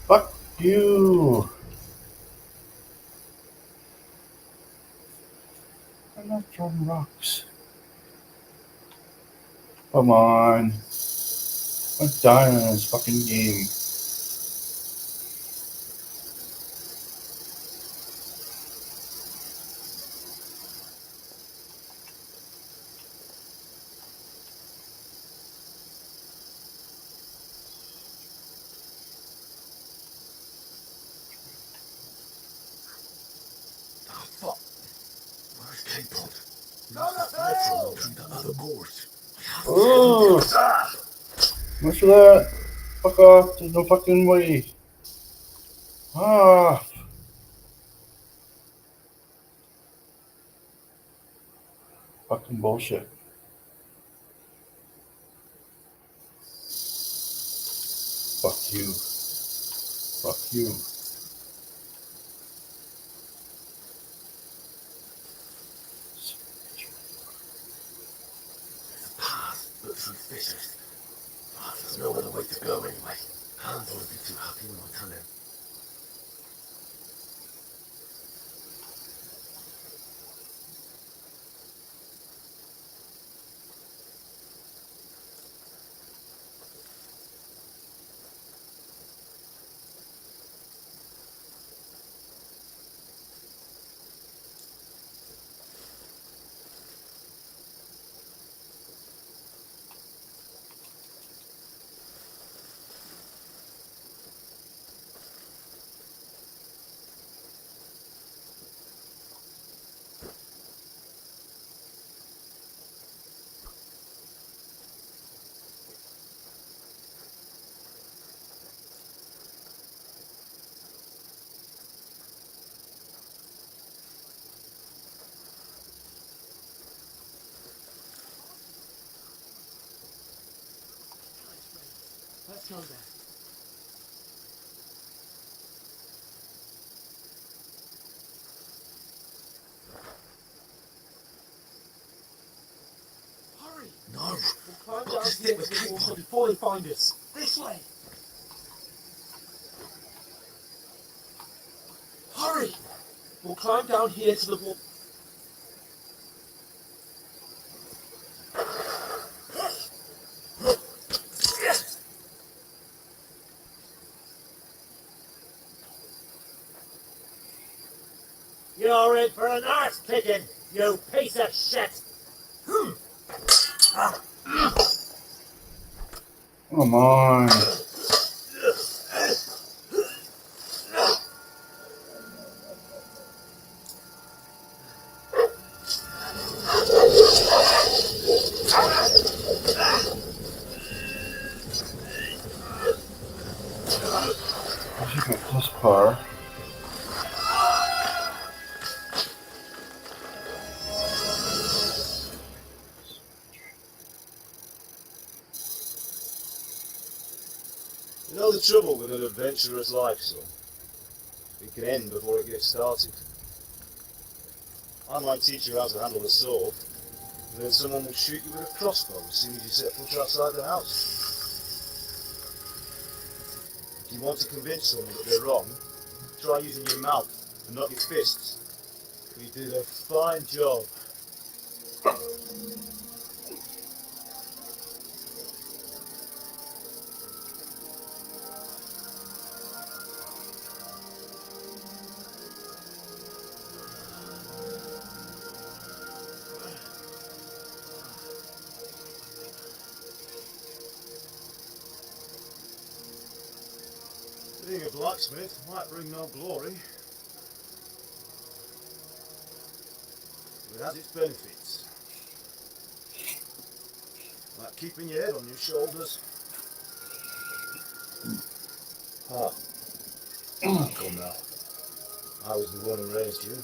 Fuck you. I'm not throwing rocks. Come on. I'm dying in this fucking game. Oh, fuck. Where's K-Pod? Go to hell! Through the other doors. Ooh. Much of that. Fuck off. There's no fucking way. Ah. Fucking bullshit. Fuck you. Fuck you. Path, but through fissures. Oh, there's no other way to go anyway. Hans won't be too happy when I tell him. Let's go there. Hurry! No! We'll climb But down just to stick the with water K-Pod. before they find us. This way! Hurry! We'll climb down here to the water. You're in for an arse kicking, you piece of shit! Come on. I should get this far. You know the trouble with an adventurous life, son? It can end before it gets started. I might teach you how to handle a sword, and then someone will shoot you with a crossbow as soon as you set foot outside the house. If you want to convince someone that they're wrong, try using your mouth and not your fists. You did a fine job. Being a blacksmith might bring no glory, but it has its benefits. Like keeping your head on your shoulders. Come now. I was the one who raised you.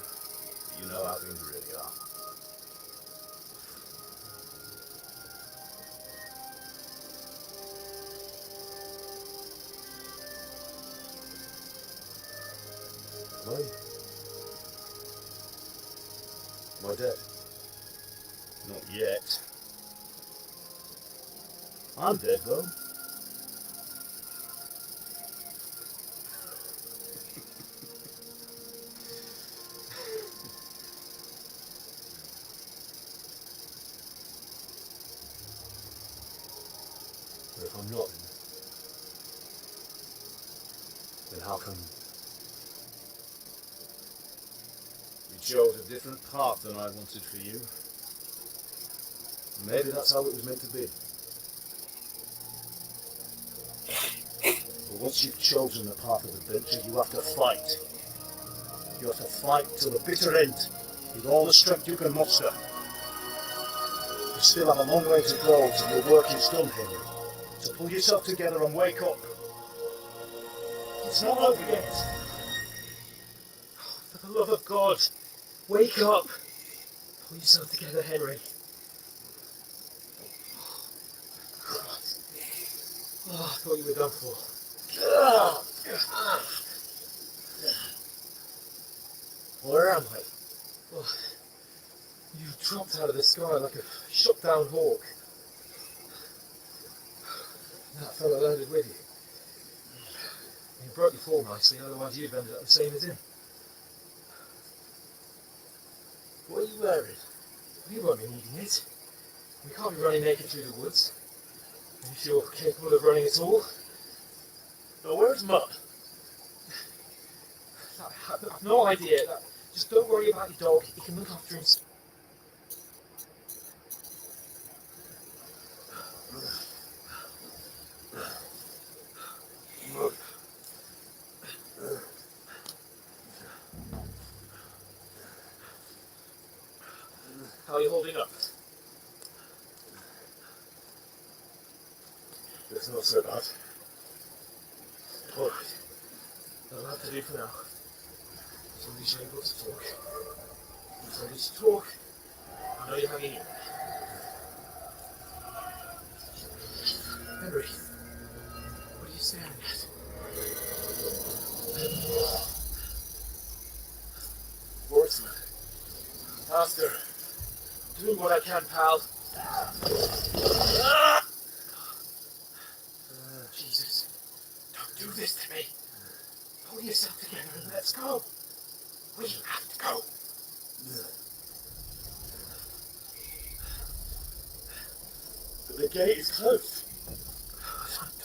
You know how things really are. Why? Am I dead? Not yet. I'm dead though. But if I'm not, then how come you chose a different path than I wanted for you? Maybe that's how it was meant to be. But once you've chosen the path of adventure, you have to fight. You have to fight till the bitter end, with all the strength you can muster. You still have a long way to go till your work is done, Henry. So pull yourself together and wake up. It's not over yet. For the love of God, wake up! Pull yourself together, Henry. Christ. Oh, I thought you were done for. Where am I? Oh, you dropped out of the sky like a shot down hawk. That fellow landed with you. You broke your fall nicely, otherwise you'd have ended up the same as him. What are you wearing? You won't be needing it. We can't be running naked through the woods. If you're capable of running at all. Now where's Mud? I've no idea. Just don't worry about your dog. He can look after himself. How are you holding up? It's not so bad. Alright. That'll have to do for now. Somebody's able to talk. Somebody's to talk. I know you're hanging in. Henry, what are you staring at? Wordsman. Master. Doing what I can, pal. Jesus. Don't do this to me. Pull yourself together and let's go. We have to go. But the gate is closed.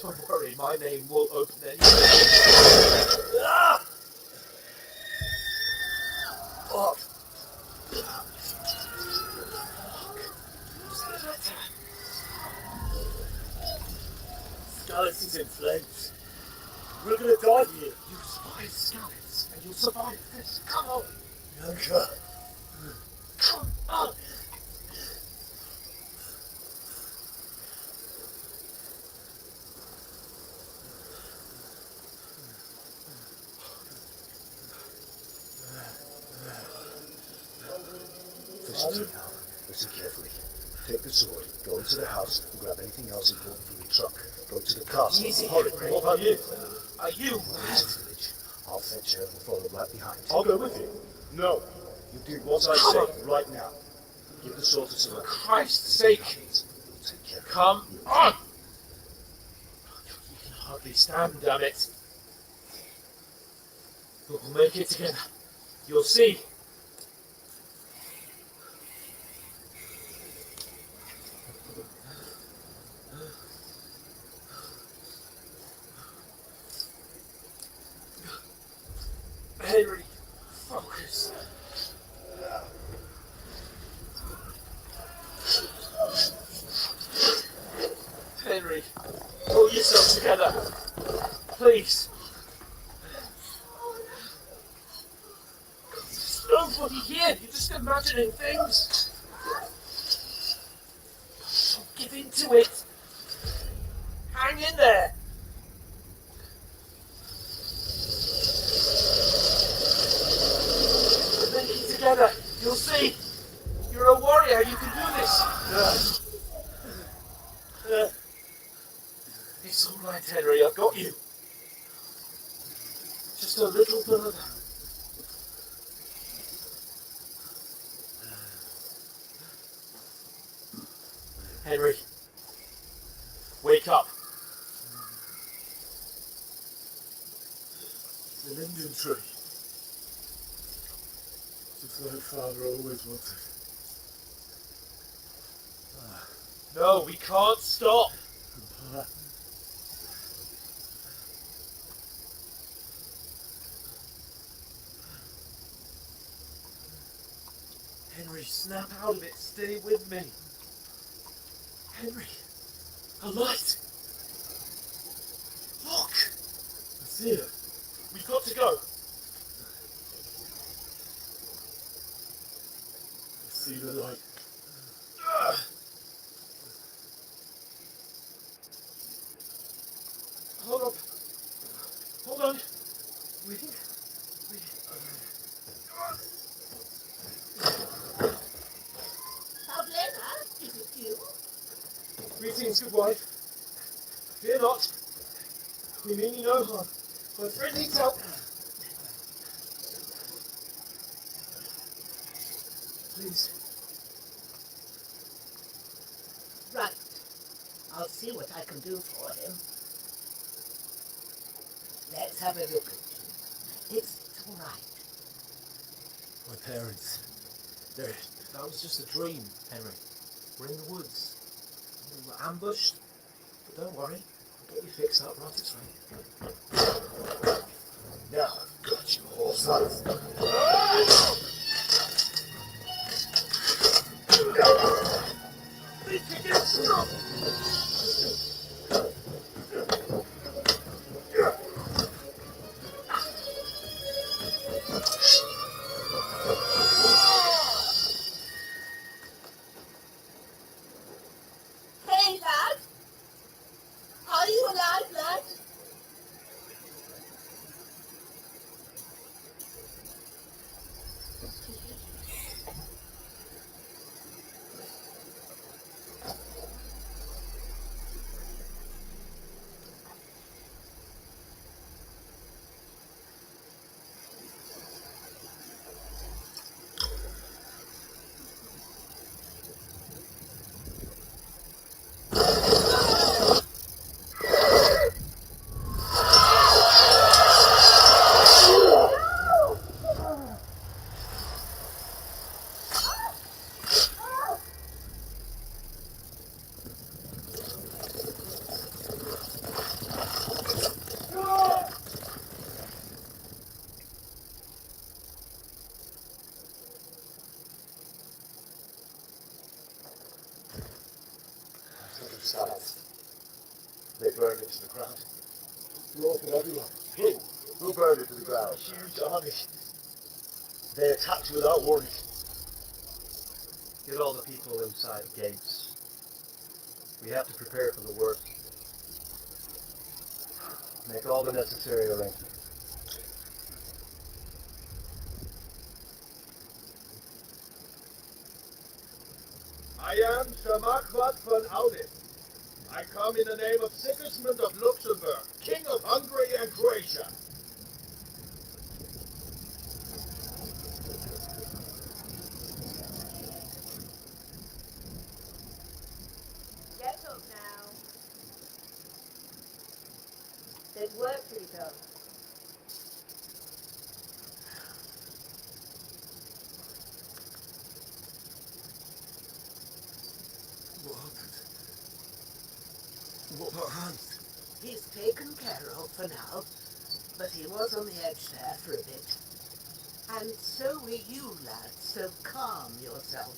Don't worry, my name will open it. Fuck. Skeleton's in flames. We're gonna die here. You survive scouts, and you'll survive this. Come on. Yanka. Come on. Listen now. Listen carefully. Take the sword, go into the house, and grab anything else important from your truck. Go to the castle. Easy. Hurry. What about you? Are you Go to the village. I'll fetch her and follow right behind. I'll go with you. No. You do what I say right now. Give the sword to someone. For Christ's sake. Take care. Come on! You can hardly stand, damn it. But we'll make it together. You'll see. Henry, focus. Henry, pull yourself together. Please. nobody here. You're just imagining things. Don't give in to it. Hang in there. We're linking together. You'll see. You're a warrior. You can do this. It's all right, Henry. I've got you. Just a little further. Henry, wake up. The linden tree. Just like Father always wanted. No, we can't stop. Henry, snap out of it. Stay with me. Henry, a light. Look. I see it. We've got to go. I see the light. Hold on. Hold on. Pavlena, is it you? Greetings, good wife. Fear not. We mean you no harm. My friend needs help. Please. Right. I'll see what I can do for him. Let's have a look. It's all right. My parents. That was just a dream, Henry. We're in the woods. We were ambushed. But don't worry. I'll get you fixed up right this way. Now I've got you all sons. Hey, lad! Are you alive, lad? They burned it to the ground. Slaughtered everyone. Who burned it to the ground? Huge army. They attacked without warning. Get all the people inside the gates. We have to prepare for the worst. Make all the necessary arrangements. I am Sir Marquardt von Audit. I come in the name of Sigismund of Luxembourg, King of Hungary and Croatia. Get up now. There's work to be done. What happened? What about Hans? He's taken care of for now, but he was on the edge there for a bit. And so were you, lad, so calm yourself.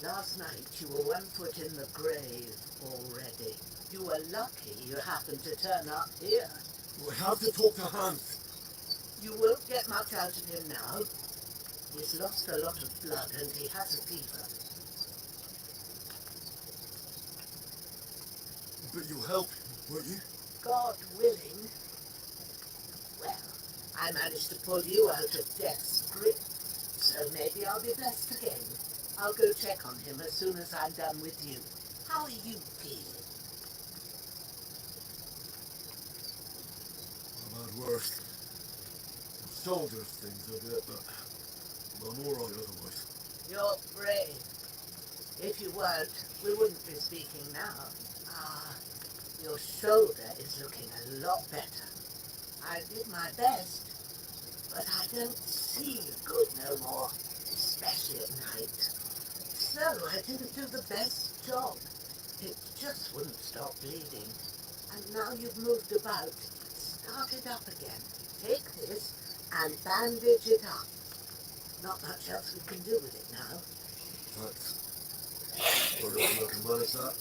Last night you were 1 foot in the grave already. You were lucky you happened to turn up here. We have to talk to Hans. You won't get much out of him now. He's lost a lot of blood and he has a fever. But you'll help him, won't you? God willing. Well, I managed to pull you out of death's grip, so maybe I'll be blessed again. I'll go check on him as soon as I'm done with you. How are you feeling? I've had worse. My shoulders things a bit, but I'm alright otherwise. You're brave. If you weren't, we wouldn't be speaking now. Ah, your shoulder is looking a lot better. I did my best, but I don't see good no more, especially at night. So I didn't do the best job. It just wouldn't stop bleeding. And now you've moved about, start it up again. Take this and bandage it up. Not much else we can do with it now. Thanks. I reckon I can manage that.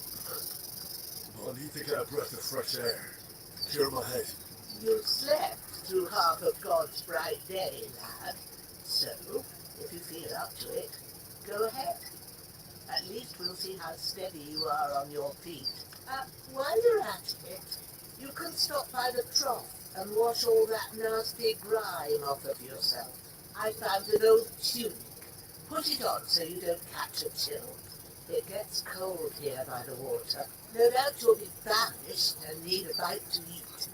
But I need to get a breath of fresh air to cure my head. You slept through half of God's bright day, lad. So, if you feel up to it, go ahead. At least we'll see how steady you are on your feet. While you're at it, you can stop by the trough and wash all that nasty grime off of yourself. I found an old tunic. Put it on so you don't catch a chill. It gets cold here by the water. No doubt you'll be famished and need a bite to eat.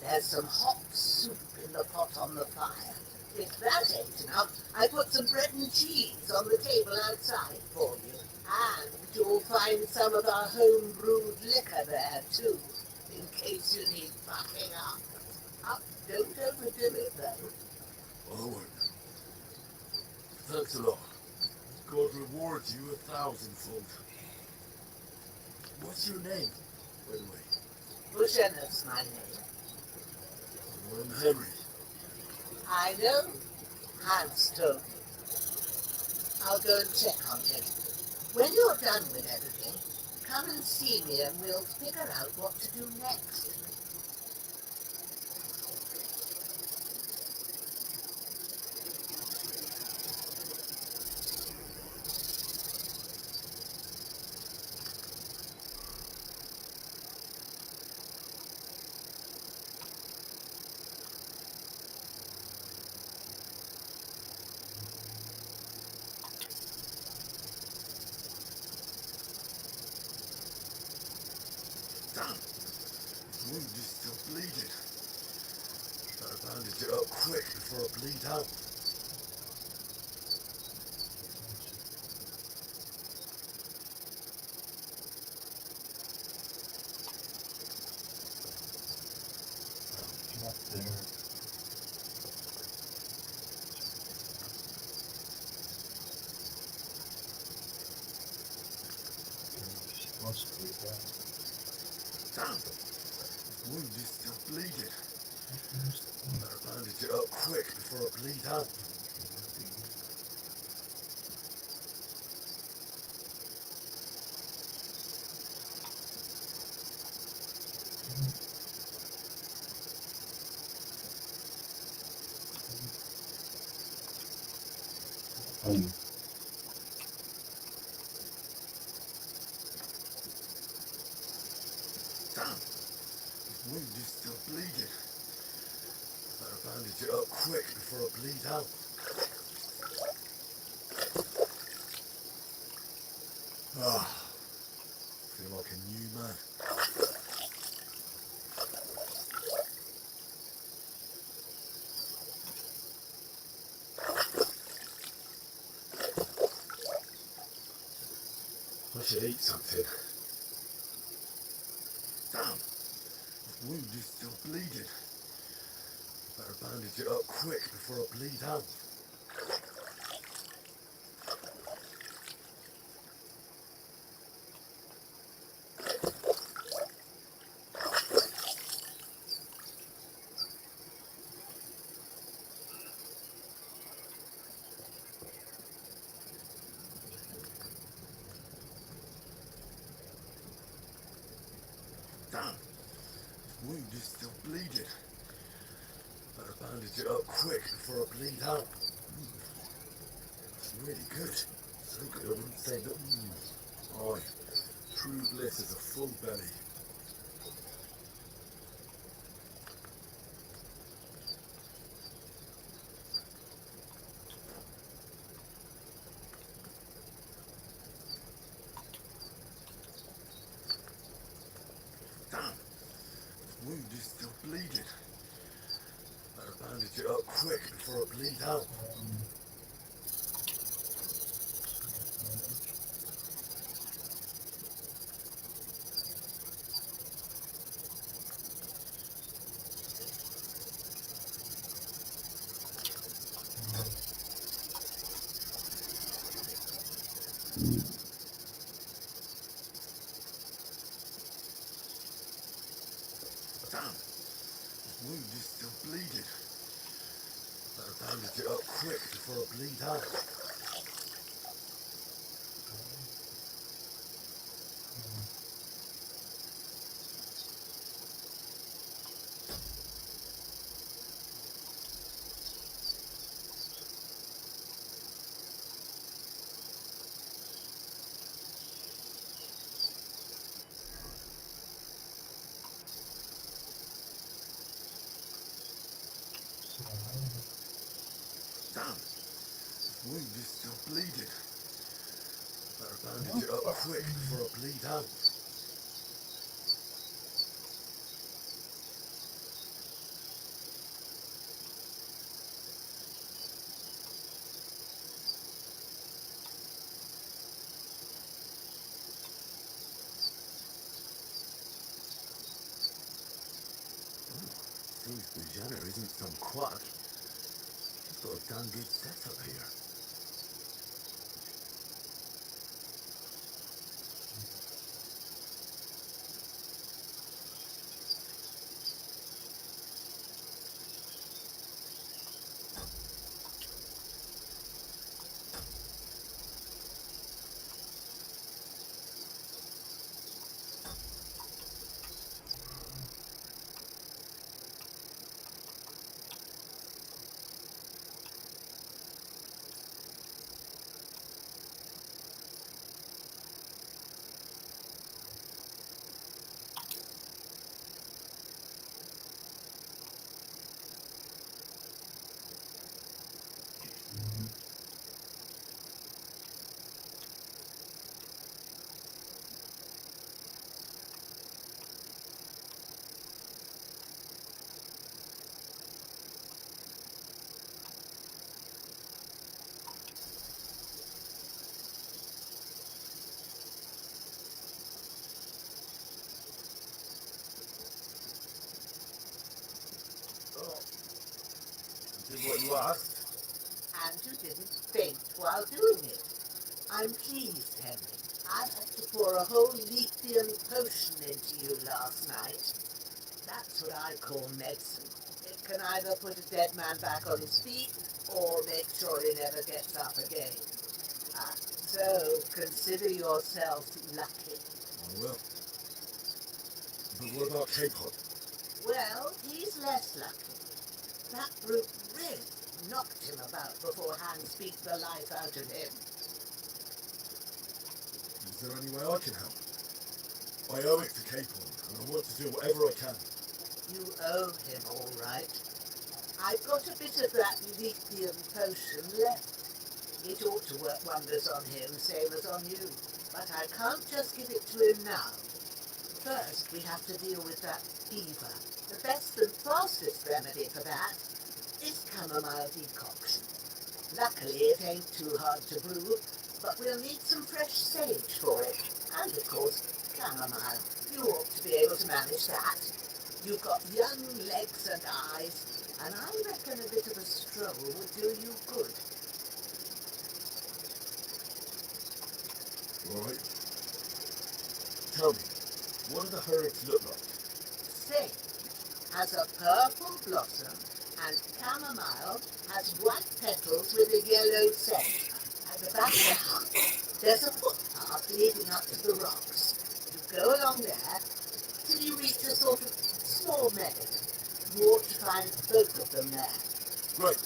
There's some hot soup in the pot on the fire. If that ain't enough, I put some bread and cheese on the table outside for you. And you'll find some of our home-brewed liquor there, too, in case you need bucking up. Don't overdo it, though. I won't. Thanks a lot. God rewards you 1,000-fold. What's your name, by the way? Bushenna's my name. I'm Henry. I know. Hans told me. I'll go and check on him. When you're done with everything, come and see me and we'll figure out what to do next. Damn! His wound is still bleeding. Better bandage it up quick before I bleed out. Get up there. You're supposed to be there. Damn! His wound is still bleeding. Better bandage it up quick before I bleed out. Fine. Damn! His wound is still bleeding. Better bandage it up quick before I bleed out. Ah, feel like a new man. I should eat something. Damn! His wound is still bleeding. Better bandage it up quick before I bleed out. Damn! His wound is still bleeding. Better bandage it up quick before I bleed out. really good. So good I wouldn't say that. Aye, true bliss is a full belly. Damn, this wound is still bleeding. Better bandage it up quick before it bleeds out. Damn, this wound is still bleeding. Better bandage it up quick before it bleeds out. Damn, this wound is still bleeding. Better bandage it up quick before it bleeds out. Seems Bujana isn't some quack. He's got a damn good setup here. Did what you asked? And you didn't faint while doing it. I'm pleased, Henry. I had to pour a whole lithium potion into you last night. That's what I call medicine. It can either put a dead man back on his feet or make sure he never gets up again. So consider yourself lucky. I will. But what about K-pop? Well, he's less lucky. That brute really knocked him about before Hans beat the life out of him. Is there any way I can help? I owe it to Capon, and I want to do whatever I can. You owe him, all right. I've got a bit of that lithium potion left. It ought to work wonders on him, same as on you. But I can't just give it to him now. First, we have to deal with that fever. The best and fastest remedy for that is chamomile decoction. Luckily, it ain't too hard to brew, but we'll need some fresh sage for it. And, of course, chamomile. You ought to be able to manage that. You've got young legs and eyes, and I reckon a bit of a stroll would do you good. Right. Tell me, what do the herbs look like? Sage has a purple blossom, and chamomile has white petals with a yellow scent. At the back of the house, there's a footpath leading up to the rocks. You go along there till you reach a sort of small meadow. You ought to find both of them there. Right.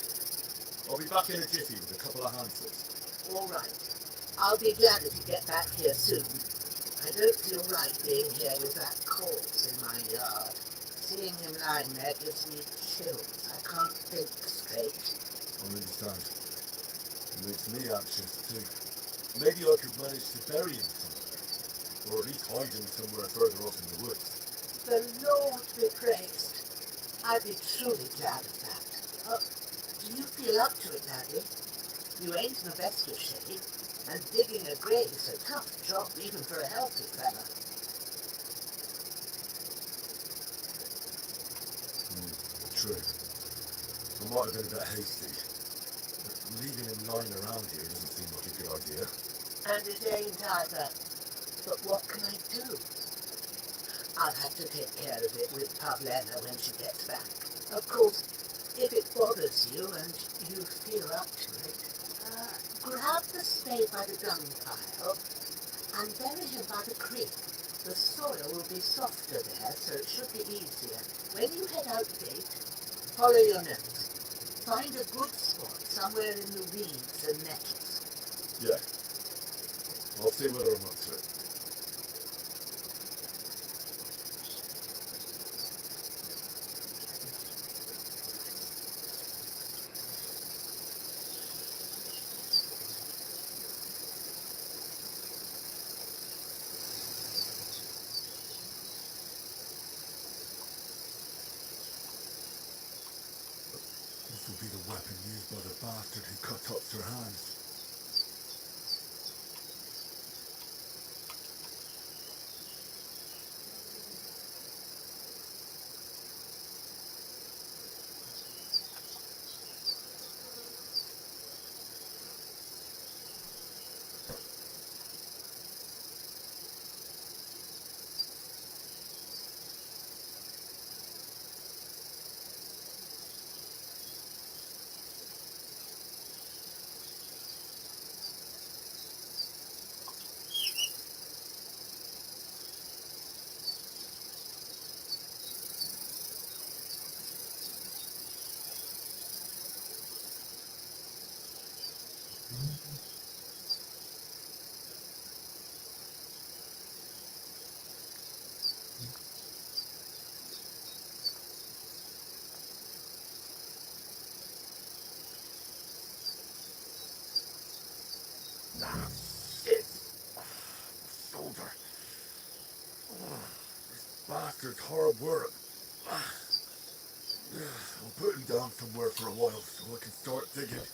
I'll be back in a jiffy with a couple of handfuls. All right. I'll be glad if you get back here soon. I don't feel right being here with that corpse in my yard. Seeing him lying there gives me chills. I can't think straight. I understand. It makes me anxious too. Maybe I could manage to bury him somewhere. Or at least hide him somewhere further off in the woods. The Lord be praised. I'd be truly glad of that. Do you feel up to it, laddie? You ain't in the best of shape, and digging a grave's a tough job even for a healthy fella. True. I might have been a bit hasty. But leaving him lying around here doesn't seem like a good idea. And it ain't either. But what can I do? I'll have to take care of it with Pavlena when she gets back. Of course, if it bothers you and you feel up to it, grab the spade by the dung pile and bury him by the creek. The soil will be softer there, so it should be easier. When you head out the gate, follow your nose. Find a good spot somewhere in the reeds and nettles. Yeah. I'll see whether I'm up to it. This will be the weapon used by the bastard who cut up her hands. Shit! Shoulder. This bastard's hard work. I'll put him down somewhere for a while so I can start digging.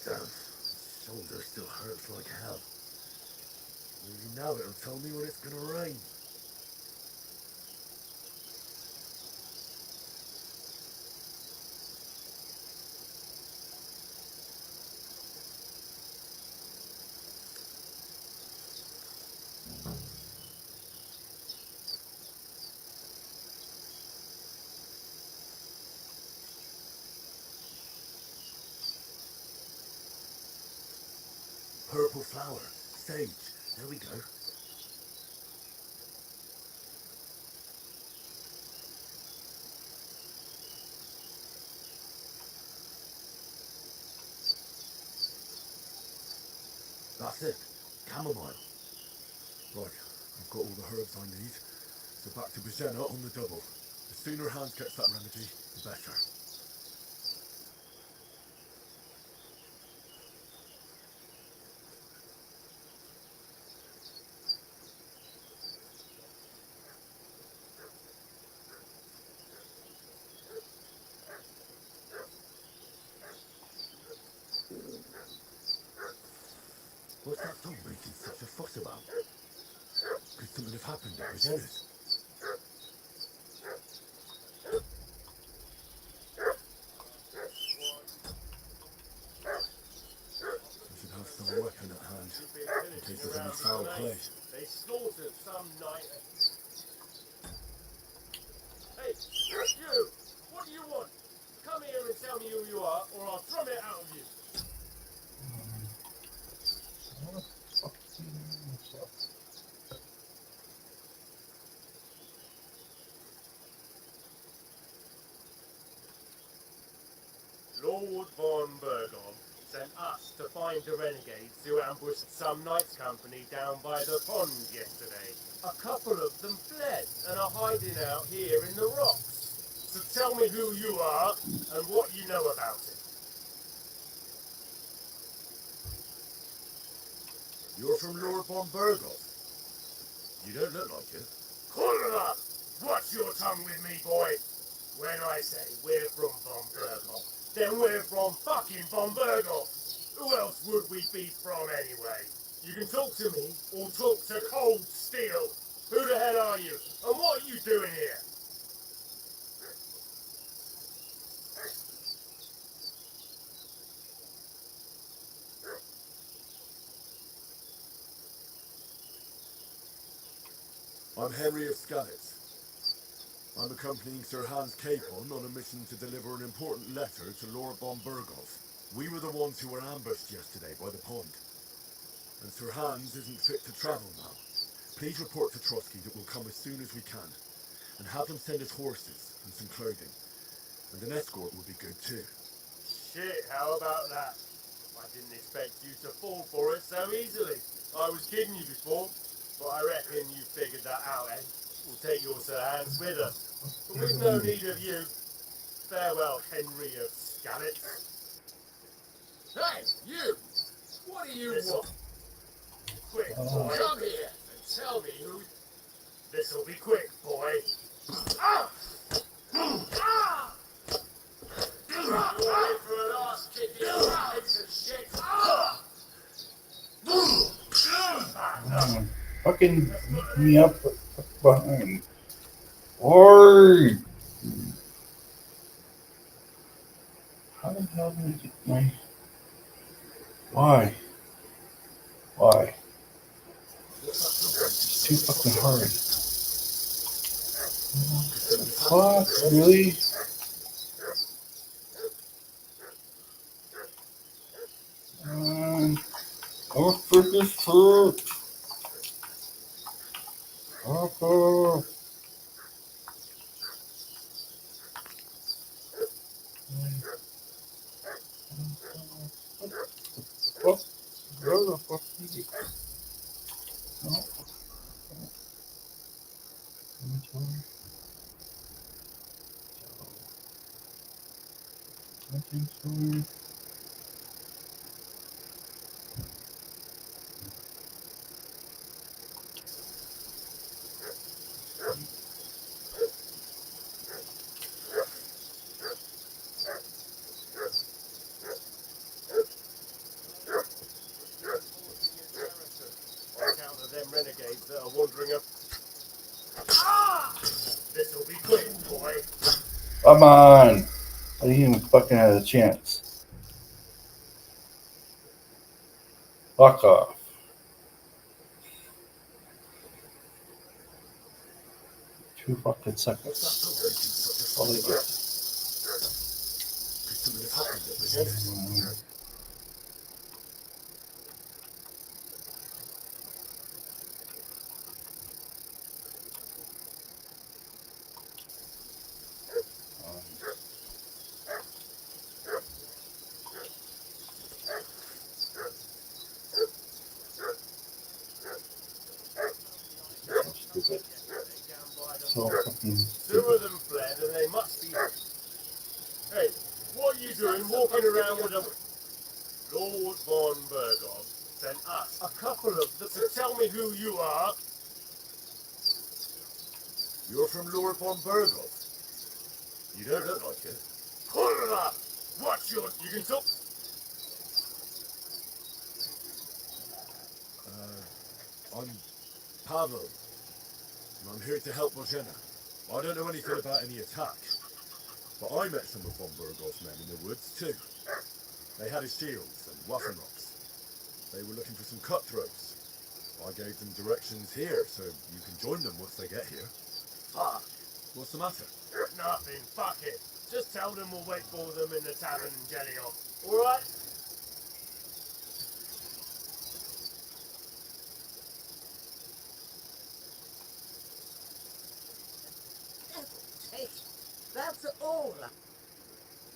Damn, shoulder still hurts like hell. Maybe now it'll tell me when it's gonna rain. Purple flower, sage, there we go. That's it, chamomile. Right, I've got all the herbs I need, so back to Bajena on the double. The sooner Hans gets that remedy, the better. What's that dog making such a fuss about? Could something have happened at Bajena's? I should have some weapon at hand, in case there's any foul play. They slaughtered some night. Hey, you! What do you want? Come here and tell me who you are, or I'll drum it out of you. Lord von Burgon sent us to find the renegades who ambushed some knights company down by the pond yesterday. A couple of them fled and are hiding out here in the rocks. So tell me who you are and what you know about it. You're from Lord von Burgon. You don't look like it. Kurva! Watch your tongue with me, boy! When I say we're from von Burgon, then we're from fucking von Burgon! Who else would we be from anyway? You can talk to me, or talk to Cold Steel! Who the hell are you, and what are you doing here? I'm Henry of Skalitz. I'm accompanying Sir Hans Capon on a mission to deliver an important letter to Lord von Burgov. We were the ones who were ambushed yesterday by the pond. And Sir Hans isn't fit to travel now. Please report to Trotsky that we'll come as soon as we can. And have them send us horses and some clothing. And an escort would be good too. Shit, how about that? I didn't expect you to fall for it so easily. I was kidding you before, but I reckon you figured that out, eh? We'll take your Sir Hans with us. But we've no need of you. Farewell, Henry of Skalitz. Hey, you! What do you want? Quick, boy. Come here and tell me who... This'll be quick, boy. Ah! fucking beat me up behind. Why? How the hell did I get my... Why? Why? It's too fucking hard. Fuck, really? I'm a freaking foot. Oh, fuck. Where the fuck is it? No. Inventory. On account of them renegades that are wandering up. Ah! This'll be quick, boy. Come on. I didn't even fucking have a chance. Fuck off. 2 fucking seconds. That's all I get. Could something have happened that was in it? Stupid. So fucking Two stupid. of them fled and they must be... Hey, what are you doing walking around with a... Lord von Bergov sent us a couple of them to tell me who you are. You're from Lord von Bergov. You don't look like it. Pull it up! What's your... You can talk... I'm Pavel, and I'm here to help Bozhena. I don't know anything about any attack, but I met some of von Bergov's men in the woods too. They had his shields and Waffenrocks. They were looking for some cutthroats. I gave them directions here, so you can join them once they get here. Fuck. What's the matter? Nothing. Fuck it. Just tell them we'll wait for them in the tavern in Gelion. Alright? Devil take it. That's all.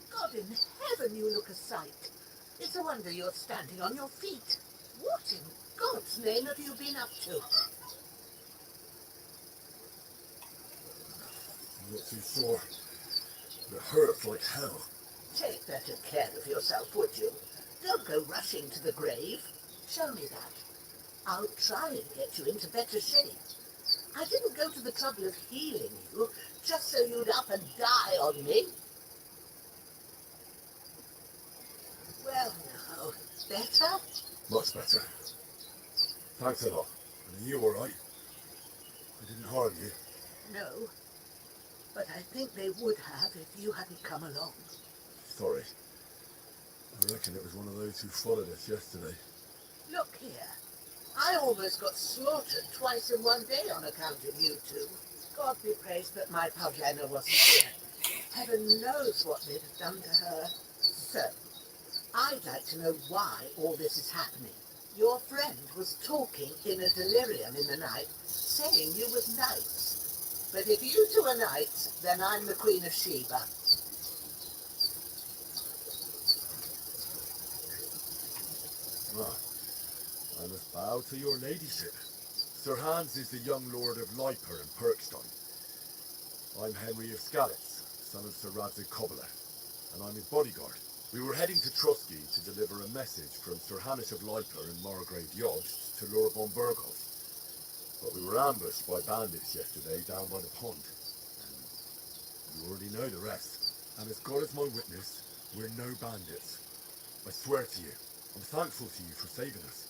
God in heaven, you look a sight. It's a wonder you're standing on your feet. What in God's name have you been up to? I'm not too sure. It hurts like hell. Take better care of yourself, would you? Don't go rushing to the grave. Show me that. I'll try and get you into better shape. I didn't go to the trouble of healing you just so you'd up and die on me. Well, now, better? Much better. Thanks a lot. And are you alright? I didn't harm you. No, but I think they would have if you hadn't come along. Sorry. I reckon it was one of those who followed us yesterday. Look here. I almost got slaughtered twice in one day on account of you two. God be praised that my Pavlena wasn't here. Heaven knows what they'd have done to her. So, I'd like to know why all this is happening. Your friend was talking in a delirium in the night, saying you was knights. But if you two are knights, then I'm the Queen of Sheba. Ah, I must bow to your ladyship. Sir Hans is the young lord of Leiper and Perkstein. I'm Henry of Skalitz, son of Sir Radzig Kobyla, and I'm his bodyguard. We were heading to Trusky to deliver a message from Sir Hanish of Leiper and Margrave Jobst to Lord von Bergov. But we were ambushed by bandits yesterday down by the pond. And you already know the rest. And as God is my witness, we're no bandits. I swear to you, I'm thankful to you for saving us.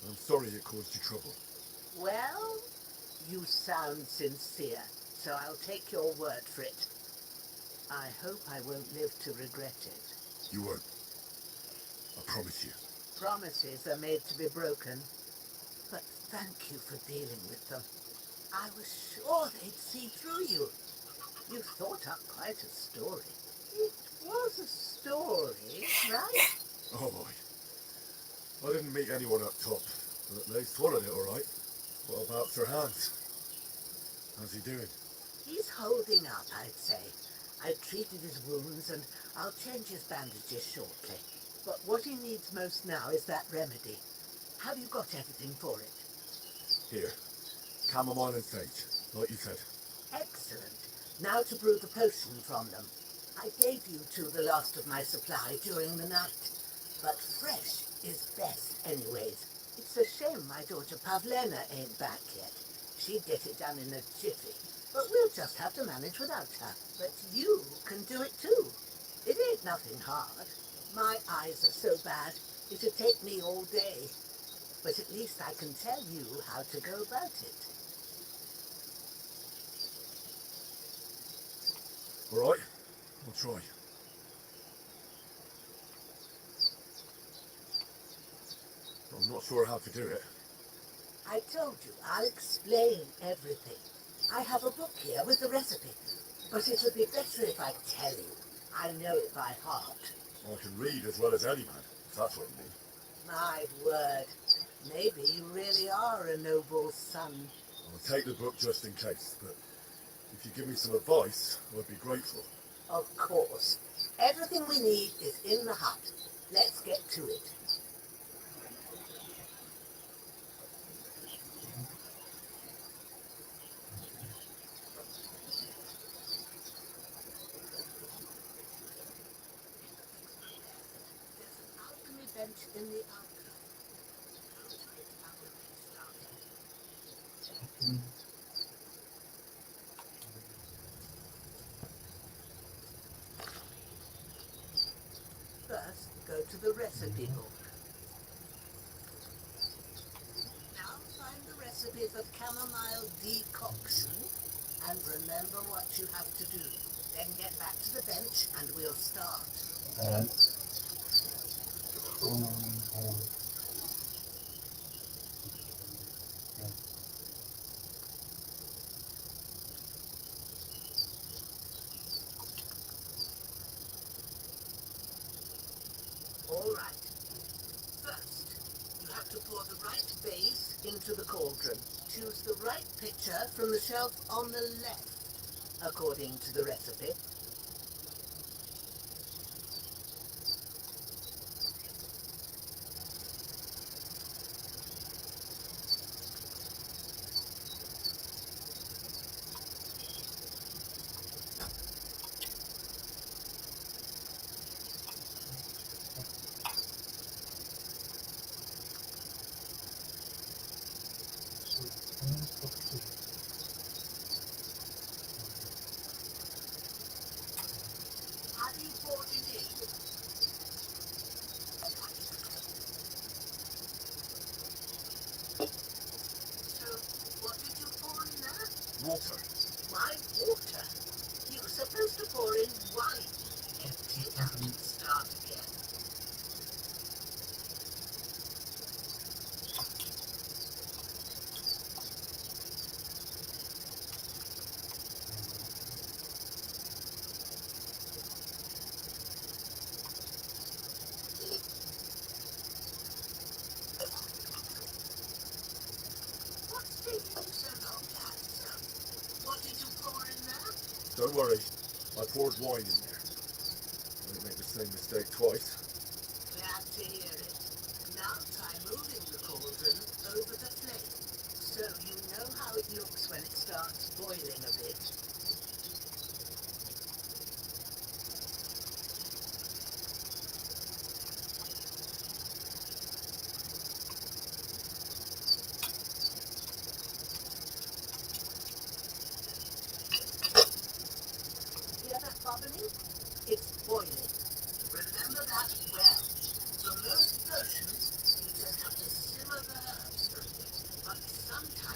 I'm sorry it caused you trouble. Well, you sound sincere, so I'll take your word for it. I hope I won't live to regret it. You won't. I promise you. Promises are made to be broken, but thank you for dealing with them. I was sure they'd see through you. You thought up quite a story. It was a story, right? Oh boy. I didn't meet anyone up top, but they swallowed it all right. What about Sir Hans? How's he doing? He's holding up, I'd say. I've treated his wounds and I'll change his bandages shortly. But what he needs most now is that remedy. Have you got everything for it? Here. Chamomile and sage, like you said. Excellent. Now to brew the potion from them. I gave you two the last of my supply during the night. But fresh is best anyways. It's a shame my daughter Pavlena ain't back yet. She'd get it done in a jiffy. But we'll just have to manage without her. But you can do it too. It ain't nothing hard. My eyes are so bad, it'd take me all day. But at least I can tell you how to go about it. All right, I'll try. I'm not sure how to do it. I told you, I'll explain everything. I have a book here with the recipe, but it'll be better if I tell you. I know it by heart. I can read as well as any man, if that's what you mean. My word, maybe you really are a noble son. I'll take the book just in case, but if you give me some advice, I'd be grateful. Of course. Everything we need is in the hut. Let's get to it. There's an alchemy bench in the alcove. Go to it and we'll get started. First, go to the recipe book. Now find the recipe for chamomile decoction and remember what you have to do. Then get back to the bench and we'll start. And All right. First, you have to pour the right base into the cauldron. Choose the right pitcher from the shelf on the left, according to the recipe. Have you poured it in? So, what did you pour in there? Water. Why water? You were supposed to pour in wine. Empty it out and start again. What's taking you so long to have some? What did you pour in there? Don't worry, I poured wine in there. I didn't make the same mistake twice. Glad to hear it. Now try moving the cauldron over the flame, so you know how it looks when it starts boiling a bit. Hear that bubbling? It's boiling. Remember that well. For most potions, you just have to simmer the herbs for a bit, but sometimes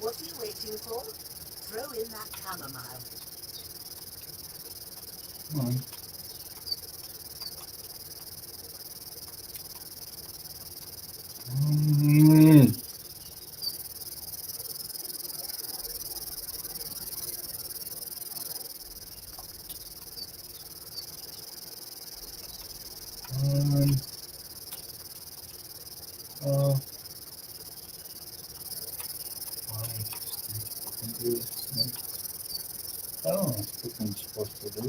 What are you waiting for? Throw in that chamomile. Come on. I don't know what I'm supposed to do.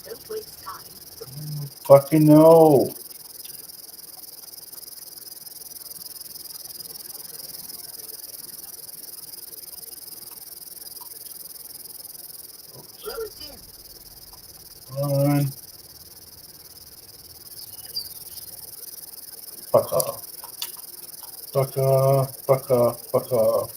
Don't waste time. Fucking no. Throw it in. Come on. Fuck off. Fuck off. Fuck off. Fuck off.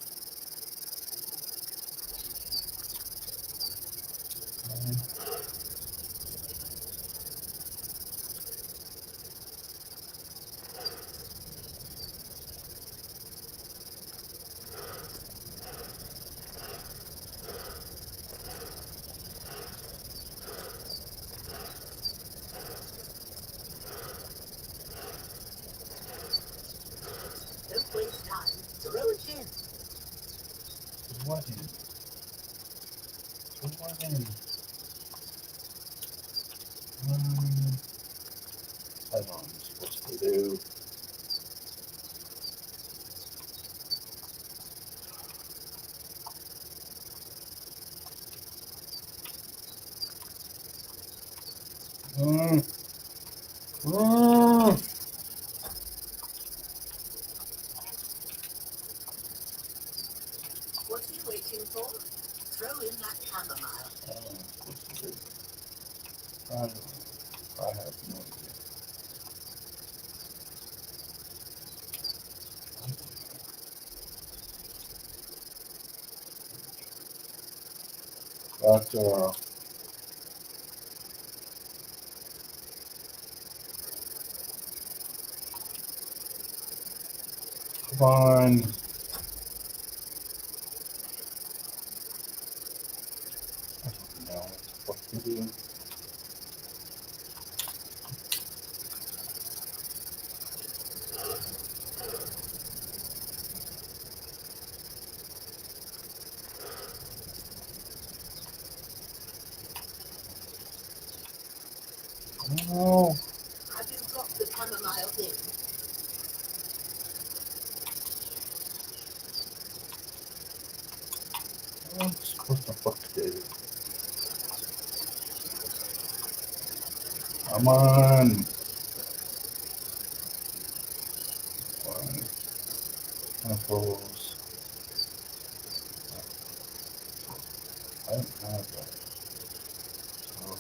Don't waste time. Throw it in. What in? What in? I don't know what I'm supposed to do. Mm. Mm. What are you waiting for? Throw in that chamomile. I don't know what I'm supposed to do. I don't know. I have no idea. But, come on. I don't know what to do. No. Have you dropped the chamomile in? What the fuck do? Come on. Fine. Apples. I don't have that. So,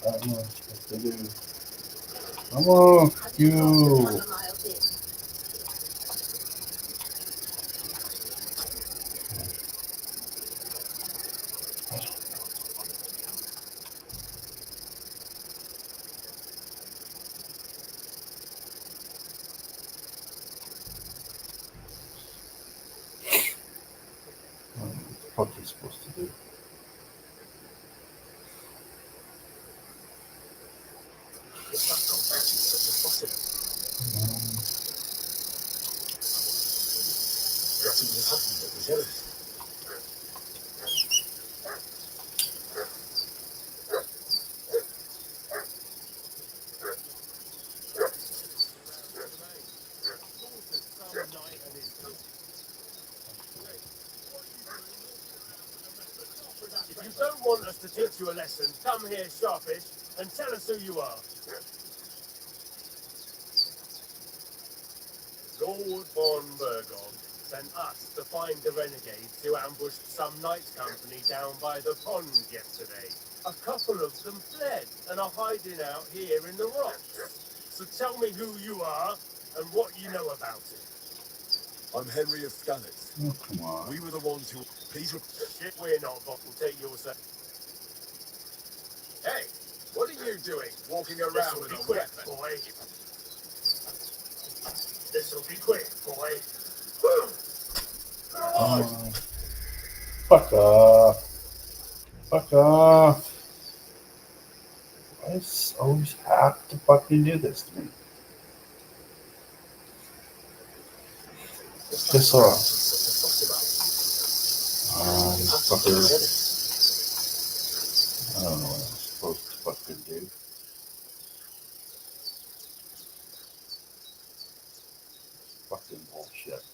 I don't know what I'm supposed to do. Come on, Have you dropped the you. chamomile in? I don't know what the fuck you're supposed to do. What's that confetti such a fuss about? Nothing was happened that was else. If you don't want us to teach you a lesson, come here, sharpish, and tell us who you are. Lord von Burgon sent us to find the renegades who ambushed some knight company down by the pond yesterday. A couple of them fled and are hiding out here in the rocks. So tell me who you are and what you know about it. I'm Henry of Scanners. Oh, come on. We were the ones who... Please... Shit, we're not, but we'll take your say. Hey, what are you doing walking around with a quick, weapon? boy. This'll be quick, boy. Boom! Oh, fuck off. Fuck off. Why does it always have to fucking do this to me? Piss off. Fucker. I don't know what I'm supposed to fucking do. Fucking bullshit.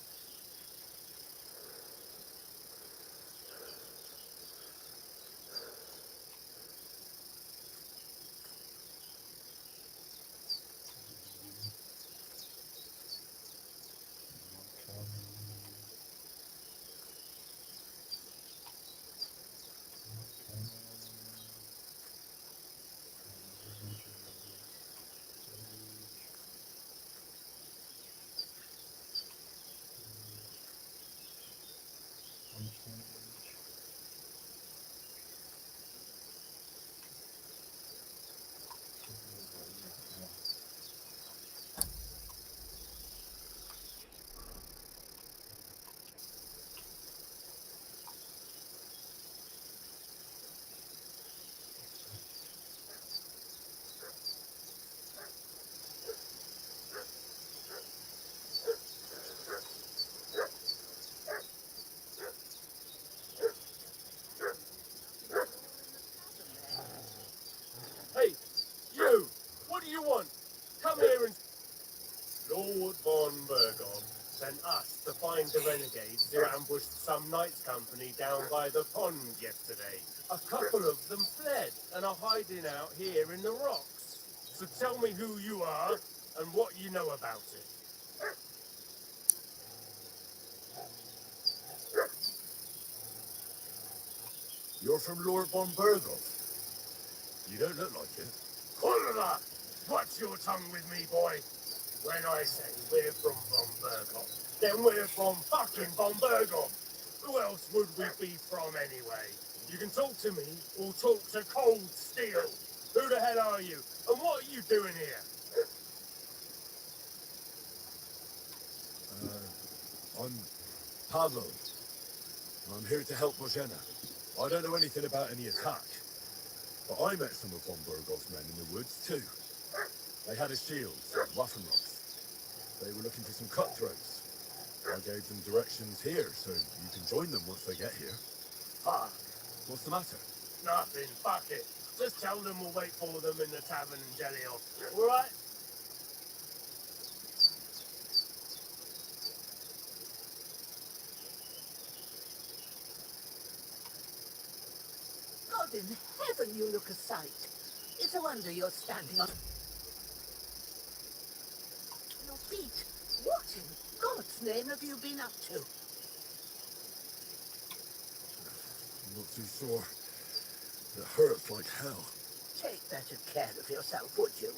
Hey, you! What do you want? Come here and... Lord von Burgov sent us to find the renegades who ambushed some knights company down by the pond yesterday. A couple of them fled and are hiding out here in the rocks. So tell me who you are and what you know about it. You're from Lord von Burgov. You don't look like it. Kulva! Watch your tongue with me, boy. When I say we're from Von Burgov, then we're from fucking Von Burgov. Who else would we be from anyway? You can talk to me or talk to Cold Steel. Who the hell are you? And what are you doing here? I'm Pablo. I'm here to help Bozhena. I don't know anything about any attack, but I met some of von Burgov's men in the woods too. They had his shields and Waffenrocks. They were looking for some cutthroats. I gave them directions here, so you can join them once they get here. Fuck. What's the matter? Nothing. Fuck it. Just tell them we'll wait for them in the tavern in Jelly off. All right? God in heaven, you look a sight. It's a wonder you're standing on your feet. What in God's name have you been up to? I'm not too sure. It hurts like hell. Take better care of yourself, would you?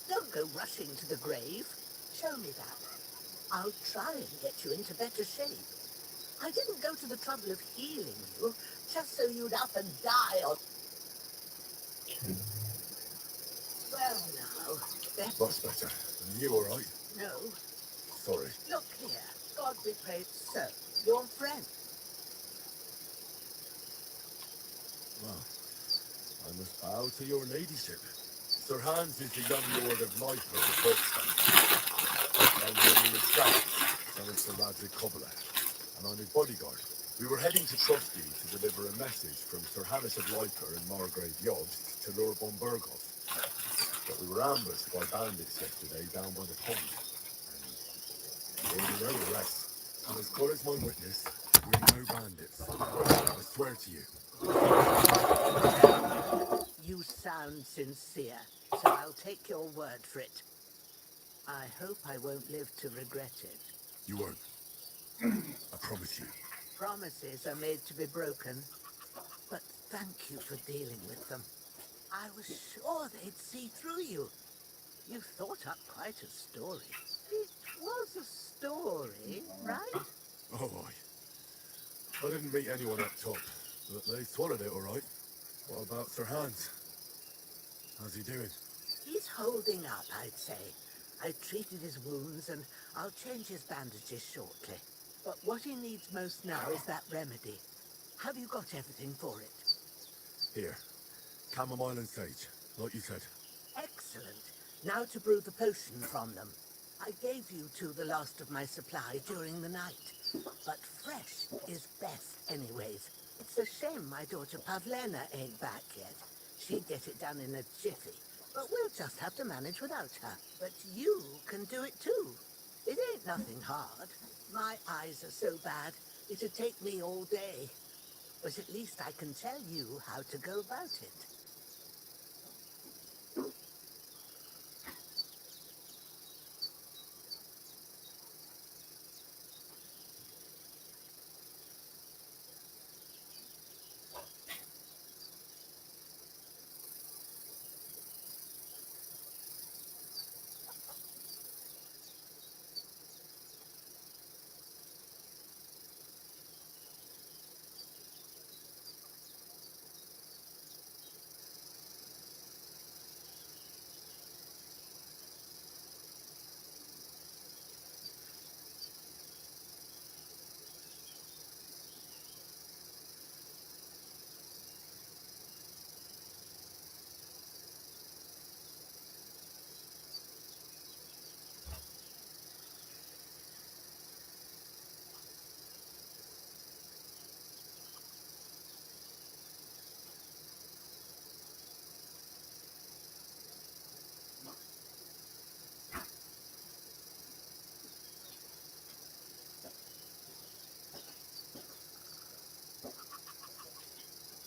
Don't go rushing to the grave. Show me that. I'll try and get you into better shape. I didn't go to the trouble of healing you just so you'd up and die on... Well, now, Much better. And you alright? No. Sorry. Look here. God be praised, sir. Your friend. Well, I must bow to your ladyship. Sir Hans is the young lord of Leiper of Holstein. I'm Henry of Scouts, son of Sir Radric Cobbler, and I'm his bodyguard. We were heading to Trusty to deliver a message from Sir Hannes of Leiper and Margrave Jobst to Lord von Burgov. But we were ambushed by bandits yesterday down by the pond. And you already know the rest. And as God is my witness, we're no bandits. I swear to you. You sound sincere, so I'll take your word for it. I hope I won't live to regret it. You won't. I promise you. Promises are made to be broken, but thank you for dealing with them. I was sure they'd see through you. You thought up quite a story. It was a story, right? Oh, I didn't meet anyone up top, but they swallowed it all right. What about Sir Hans? How's he doing? He's holding up, I'd say. I treated his wounds and I'll change his bandages shortly. But what he needs most now is that remedy. Have you got everything for it? Here. Chamomile and sage, like you said. Excellent. Now to brew the potion from them. I gave you two the last of my supply during the night. But fresh is best anyways. It's a shame my daughter Pavlena ain't back yet. She'd get it done in a jiffy. But we'll just have to manage without her. But you can do it too. It ain't nothing hard. My eyes are so bad, it'd take me all day. But at least I can tell you how to go about it.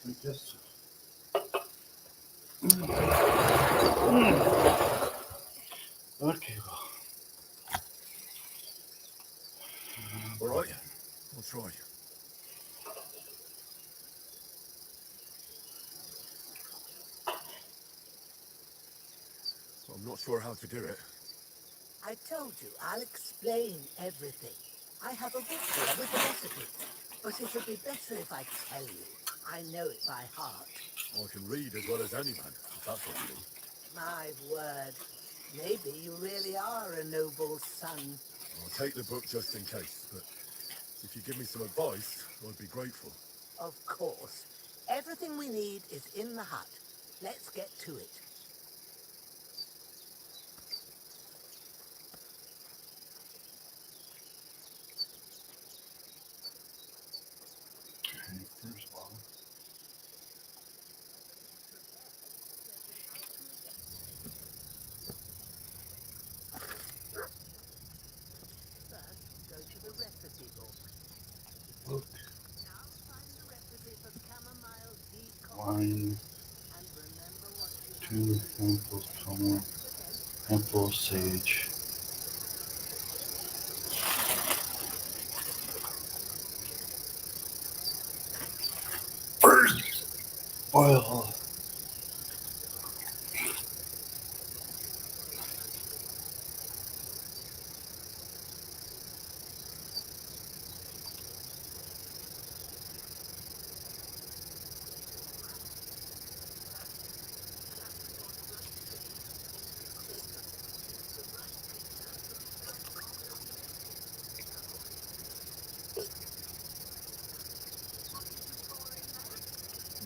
I guess. Okay, well. Alright, I'll try. I'm not sure how to do it. I told you, I'll explain everything. I have a book here with the recipe. But it would be better if I tell you. I know it by heart. I can read as well as any man, if that's what you mean. My word. Maybe you really are a noble son. I'll take the book just in case, but if you give me some advice, I'd be grateful. Of course. Everything we need is in the hut. Let's get to it. Okay, first of all. First, go to the recipe book. Book, Now find the recipe for chamomile decoction. wine, And remember what you have 2 to do. handfuls of chamomile, Don't forget. handful of sage. First, boil.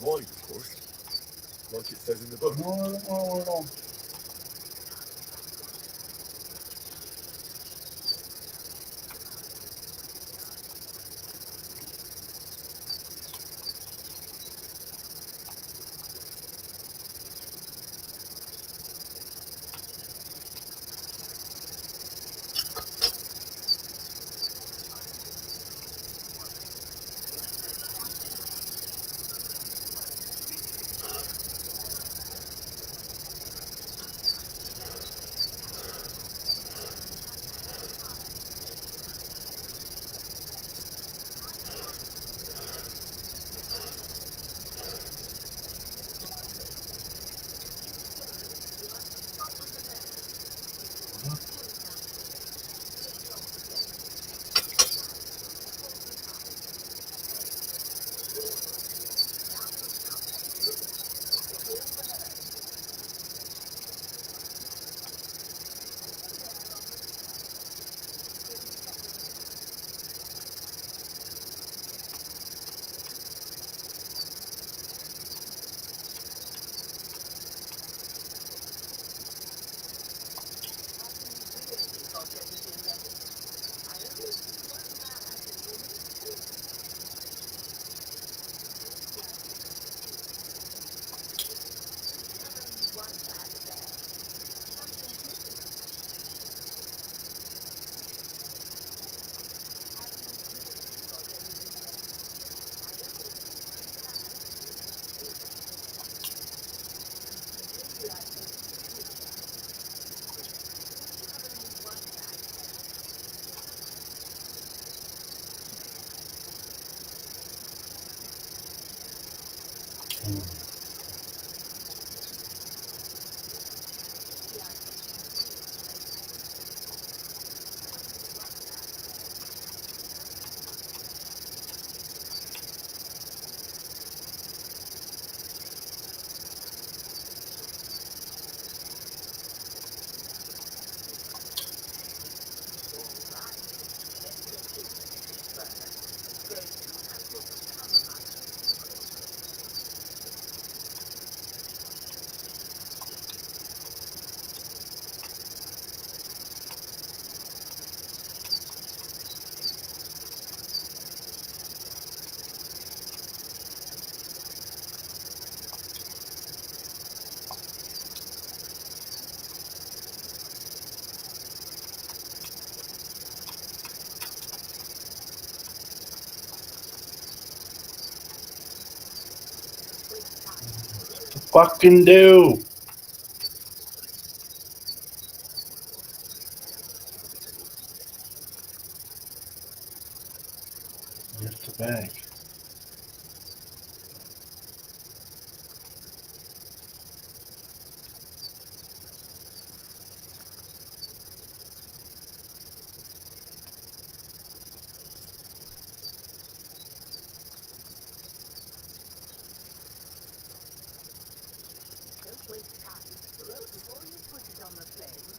Wine, of course. Like it says in the book. No. Fucking do. Where's the bag? Don't waste time. Before you put it on the flame,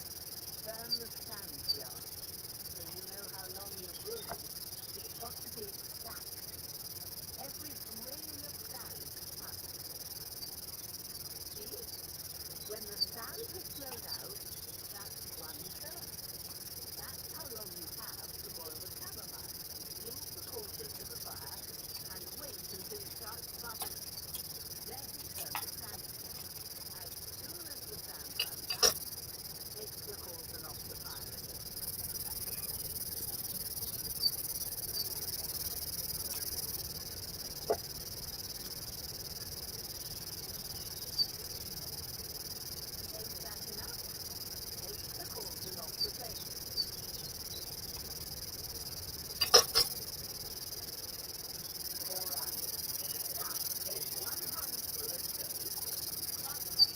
burn the sand jar, so you know how long you've brewed. It's got to be exact. Every grain of sand counts. See? When the sand has flowed out, that's 1/3. That's how long you have to boil the chamomile. Leave the cauldron to the fire and wait until it starts bubbling. Then turn the sand jar. As soon as the sand runs out, take the cauldron off the fire again. Ain't that enough? Take the cauldron off the flame. All right. Now, take 1 handful of stones, crush them. Have you ground?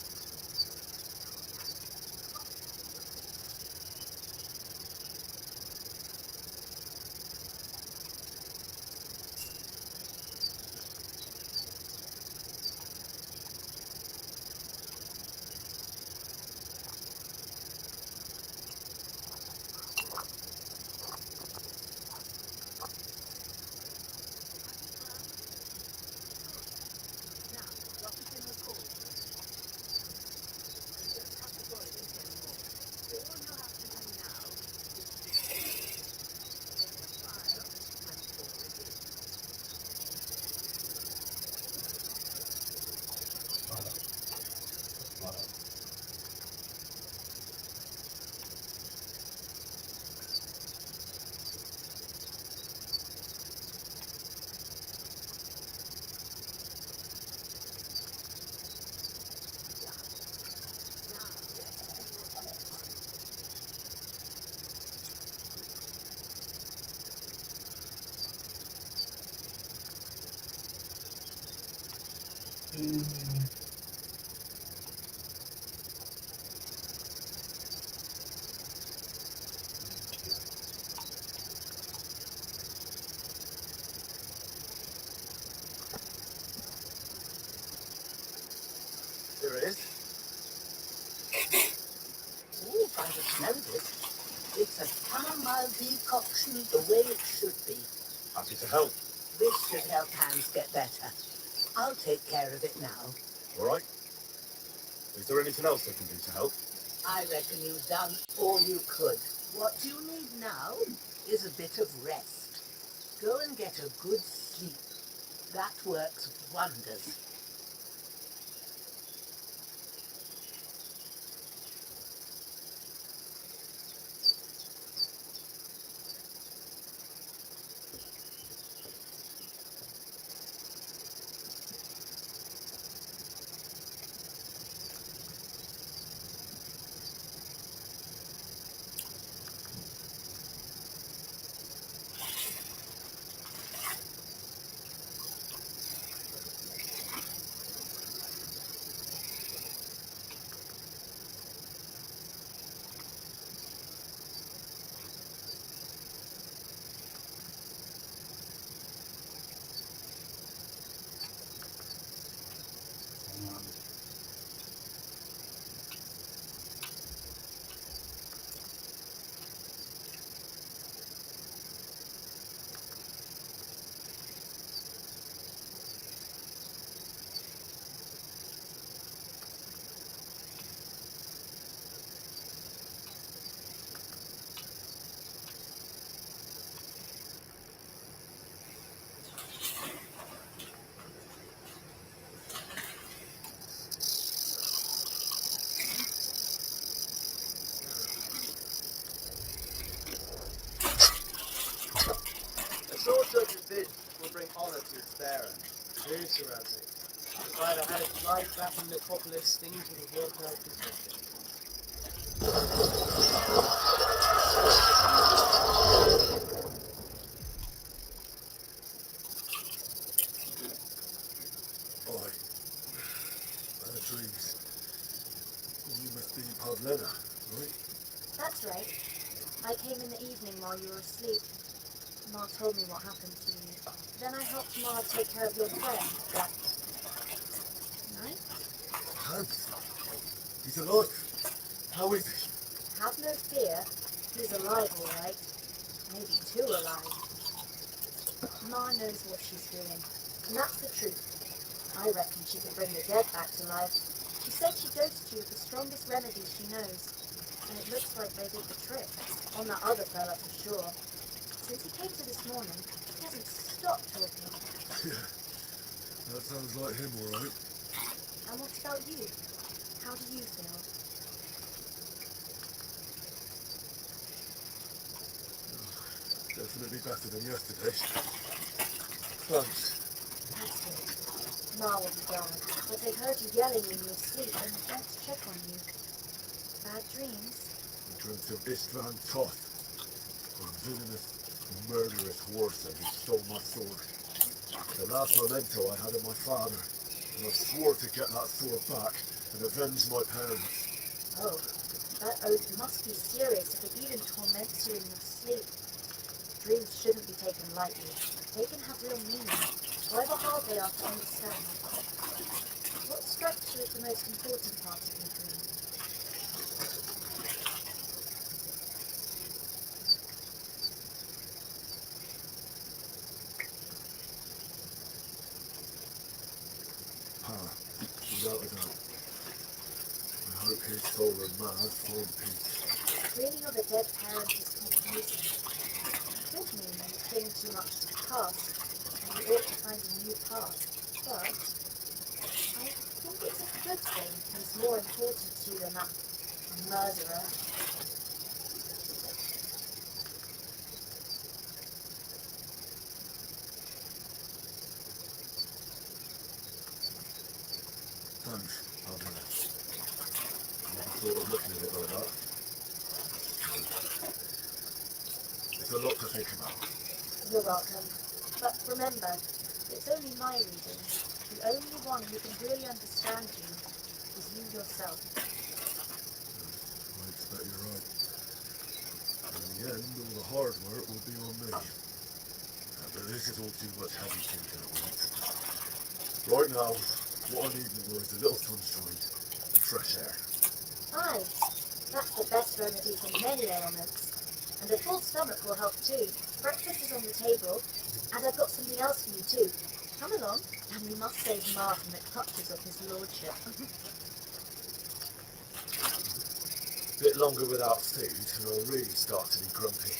Good. Now, drop it in the cauldron. You don't have to boil it anymore. All you have to do now is to stir it. Get a trial and pour it in. Done. Now let's see what you find. Here it is. Oh, by the smell of it, it's a chamomile decoction the way it should be. Happy to help. This should help Hans get better. I'll take care of it now. All right. Is there anything else I can do to help? I reckon you've done all you could. What you need now is a bit of rest. Go and get a good sleep. That works wonders. Such a bid will bring honour to its bearer. True, Sir Isaac. If I'd have had his life back in Necropolis, things would have worked out differently. Oi, bad dreams. You must be Pavlena, right? That's right. I came in the evening while you were asleep. Ma told me what happened to you. Then I helped Ma take care of your friend, Black. Right? Hans. He's alive. How is he? Have no fear. He's alive, all right. Maybe too alive. Ma knows what she's doing, and that's the truth. I reckon she could bring the dead back to life. She said she dosed you with the strongest remedy she knows, and it looks like they did the trick. On that other fella for sure. Since he came to this morning, he hasn't stopped talking. Yeah, that sounds like him, all right. And what about you? How do you feel? Definitely better than yesterday. Thanks. That's good. Ma will be glad, but they heard you yelling in your sleep and went to check on you. Bad dreams? I dreamt of Istvan Toth, a villainous, murderous horseman who stole my sword. The last memento I had of my father, and I swore to get that sword back and avenge my parents. Oh, that oath must be serious if it even torments you in your sleep. Dreams shouldn't be taken lightly. They can have real meaning, however hard they are to understand. What struck you as the most important part of your dream? Pa, without a doubt. I hope his soul and mine find peace. Dreaming of a dead parent is confusing. It could mean you cling too much to the past, and you ought to find a new path. But I think it's a good thing he's more important to you than that murderer. Thanks, Pavlena. Never thought of looking at it like that. It's a lot to think about. You're welcome. But remember, it's only my reading. The only one who can really understand you is you yourself. I expect you're right. In the end, all the hard work will be on me. But this is all too much heavy thinking at once. Right now, what I need more is a little sunshine and fresh air. Aye, that's the best remedy for many ailments. And a full stomach will help too. Breakfast is on the table, and I've got something else for you too. Come along, and we must save Ma from the clutches of his lordship. Bit longer without food, and I'll really start to be grumpy.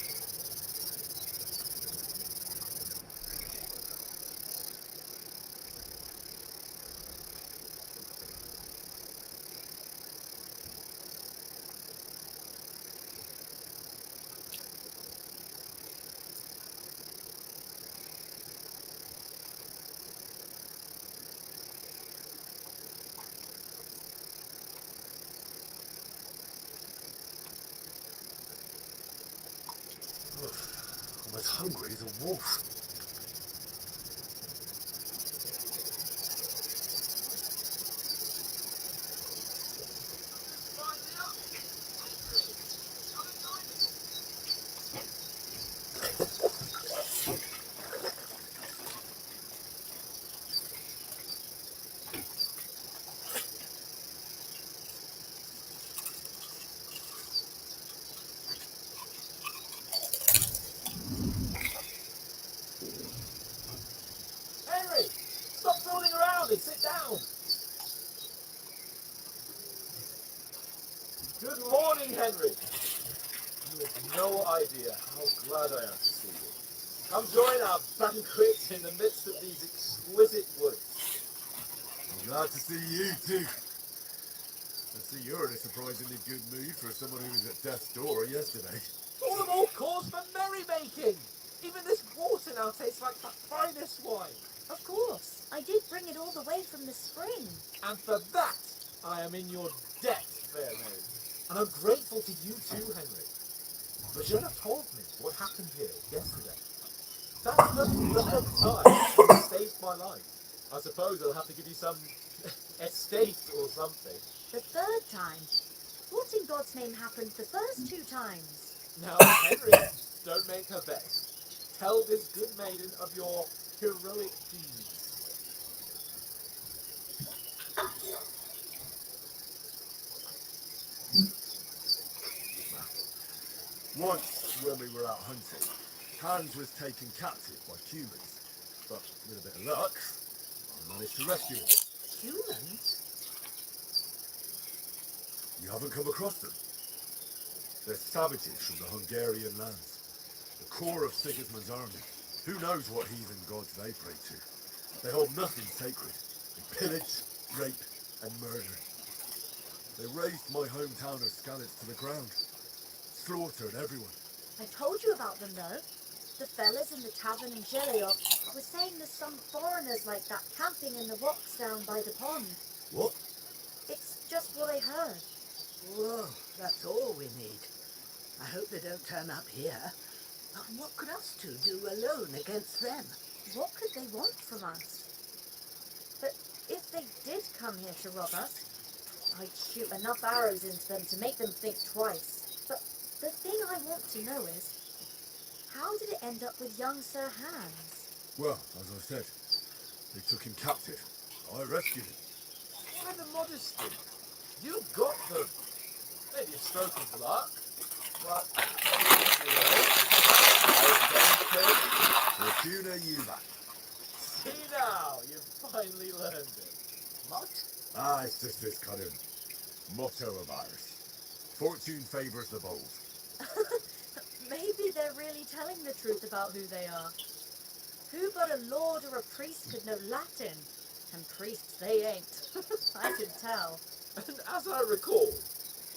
I'm as hungry as a wolf. Henry! Stop fooling around and sit down! Good morning, Henry! You have no idea how glad I am to see you. Come join our banquet in the midst of these exquisite woods. I'm glad to see you too. I see you're in a surprisingly good mood for someone who was at death's door yesterday. All the more cause for merrymaking! Even this water it now tastes like the finest wine. Of course. I did bring it all the way from the spring. And for that, I am in your debt, fair maid. And I'm grateful to you too, Henry. Virginia told me what happened here yesterday. That's the third time you saved my life. I suppose I'll have to give you some estate or something. The third time. What in God's name happened the first 2 times? Now, Henry, don't make her beg. Tell this good maiden of your heroic deeds. Once, when we were out hunting, Hans was taken captive by humans. But with a bit of luck, I managed to rescue him. Humans? You haven't come across them? They're savages from the Hungarian lands. The core of Sigismund's army. Who knows what heathen gods they pray to? They hold nothing sacred. They pillage, rape, and murder. They razed my hometown of Skalitz to the ground. Slaughtered everyone. I told you about them though. The fellas in the tavern in Geliot were saying there's some foreigners like that camping in the rocks down by the pond. What? It's just what I heard. Whoa, that's all we need. I hope they don't turn up here. But what could us two do alone against them? What could they want from us? But if they did come here to rob us, I'd shoot enough arrows into them to make them think twice. But the thing I want to know is, how did it end up with young Sir Hans? Well, as I said, they took him captive. I rescued him. Why the modesty? You got them. Maybe a stroke of luck, but Fortuna Jula. see now, you've finally learned it. What? Ah, it's just this kind of motto of ours. Fortune favours the bold. Maybe they're really telling the truth about who they are. Who but a lord or a priest could know Latin? And priests they ain't. I can tell. And as I recall,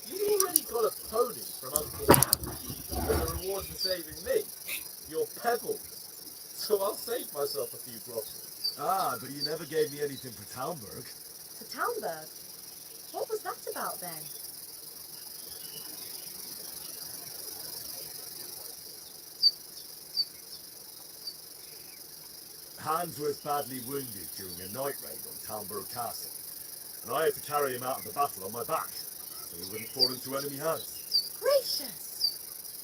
you already got a pony from Uncle Sam as a reward for saving me. Your pebbles. So I'll save myself a few groschen. Ah, but you never gave me anything for Talmberg. For Talmberg? What was that about then? Hans was badly wounded during a night raid on Talmberg Castle, and I had to carry him out of the battle on my back, so he wouldn't fall into enemy hands. Gracious!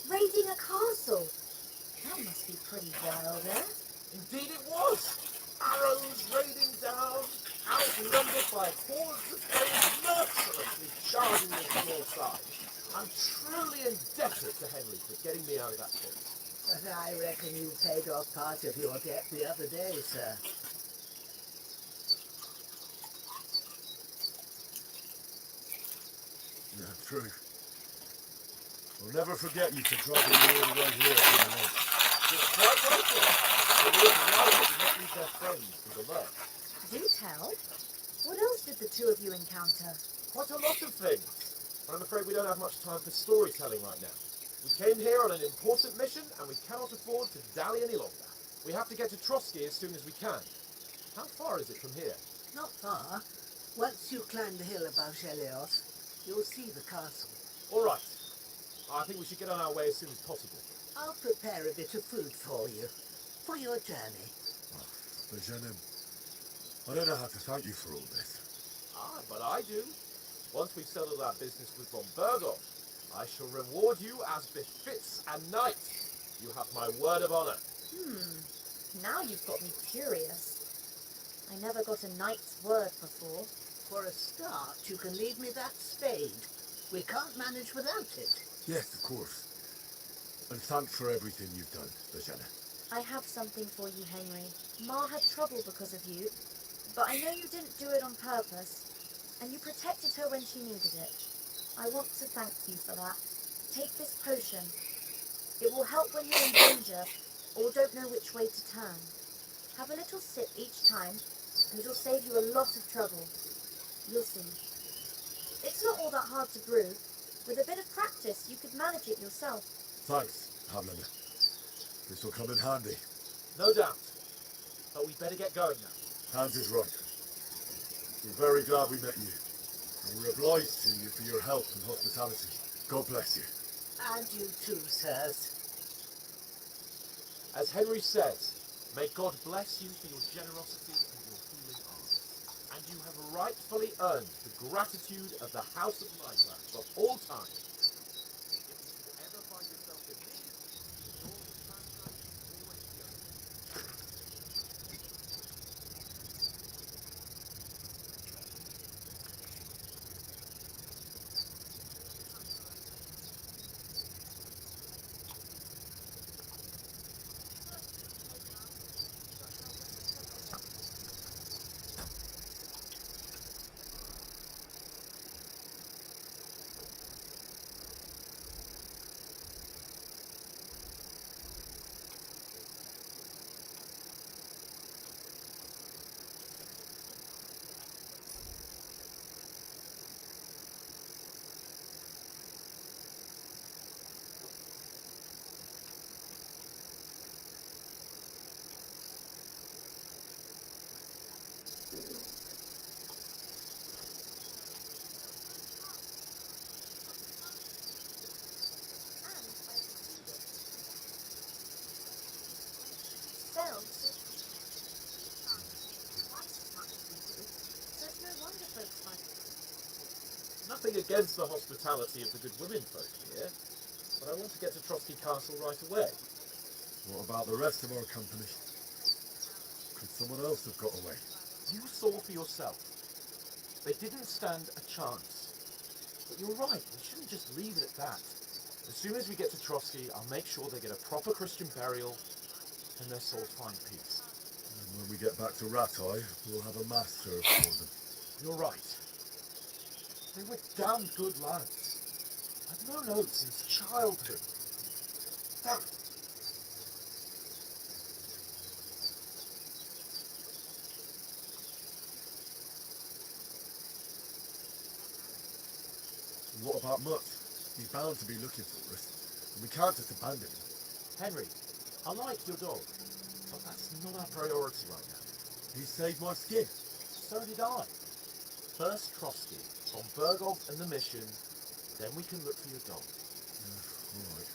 Raiding a castle? That must be pretty wild, eh? Indeed it was. Arrows raining down, outnumbered by hordes of foes mercilessly charging this small side. I'm truly indebted to Henry for getting me out of that pit. But I reckon you paid off part of your debt the other day, sir. Yeah, true. I'll never forget you for dropping me all the way here for the night. It's quite likely. The real riders did not leave their friends for the love. Do tell. What else did the two of you encounter? Quite a lot of things. But I'm afraid we don't have much time for storytelling right now. We came here on an important mission, and we cannot afford to dally any longer. We have to get to Trotsky as soon as we can. How far is it from here? Not far. Once you climb the hill above Gelios, you'll see the castle. All right. I think we should get on our way as soon as possible. I'll prepare a bit of food for you, for your journey. But Jeanne, I don't know how to thank you for all this. Ah, but I do. Once we've settled our business with von Berghoff, I shall reward you as befits a knight. You have my word of honor. Now you've got me curious. I never got a knight's word before. For a start, you can leave me that spade. We can't manage without it. Yes, of course. And thanks for everything you've done, Virginia. I have something for you, Henry. Ma had trouble because of you, but I know you didn't do it on purpose, and you protected her when she needed it. I want to thank you for that. Take this potion. It will help when you're in danger or don't know which way to turn. Have a little sip each time, and it'll save you a lot of trouble. You'll see. It's not all that hard to brew. With a bit of practice, you could manage it yourself. Thanks, Hamlin. This will come in handy. No doubt. But we'd better get going now. Hans is right. We're very glad we met you, and we're obliged to you for your help and hospitality. God bless you. And you too, sirs. As Henry says, may God bless you for your generosity and your healing arts. And you have rightfully earned the gratitude of the House of Nightland for all time. If you should ever find yourself in need, the doors of Transland will always be open. And I succeeded. Sounds so twice as much as we do, so it's no wonder folks find it. Nothing against the hospitality of the good women folk here, but I want to get to Trotsky Castle right away. What about the rest of our company? Could someone else have got away? You saw for yourself. They didn't stand a chance. But you're right, we shouldn't just leave it at that. As soon as we get to Trotsky, I'll make sure they get a proper Christian burial and their souls find peace. And when we get back to Ratai, we'll have a mass served for them. You're right. They were damn good lads. I've known Oak since childhood. Damn. And what about Mutt? He's bound to be looking for us, and we can't just abandon him. Henry, I like your dog, but that's not our priority right now. He saved my skin. So did I. First Trotsky, on Bergov and the mission, then we can look for your dog. All right.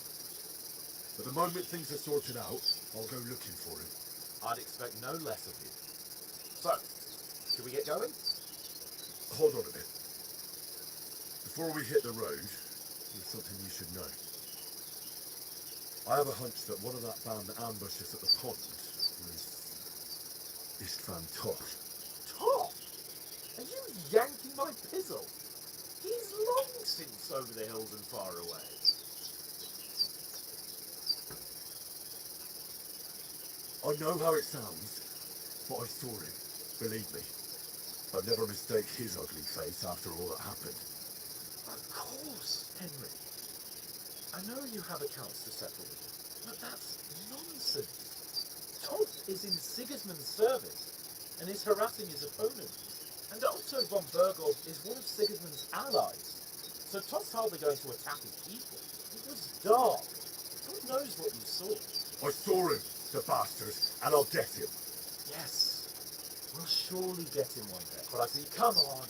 But the moment things are sorted out, I'll go looking for him. I'd expect no less of you. So, should we get going? Hold on a bit. Before we hit the road, there's something you should know. I have a hunch that one of that band that ambushed us at the pond was Istvan Top. Top? Are you yanking my pizzle? He's long since over the hills and far away. I know how it sounds, but I saw him. Believe me. I'd never mistake his ugly face after all that happened. Of course, Henry. I know you have accounts to settle with, but that's nonsense. Toth is in Sigismund's service and is harassing his opponent. And Otto von Bergov is one of Sigismund's allies. So Toth's hardly going to attack his people. It was dark. God knows what you saw. I saw him, the bastard, and I'll get him. Yes, we'll surely get him one day. But I say, come on.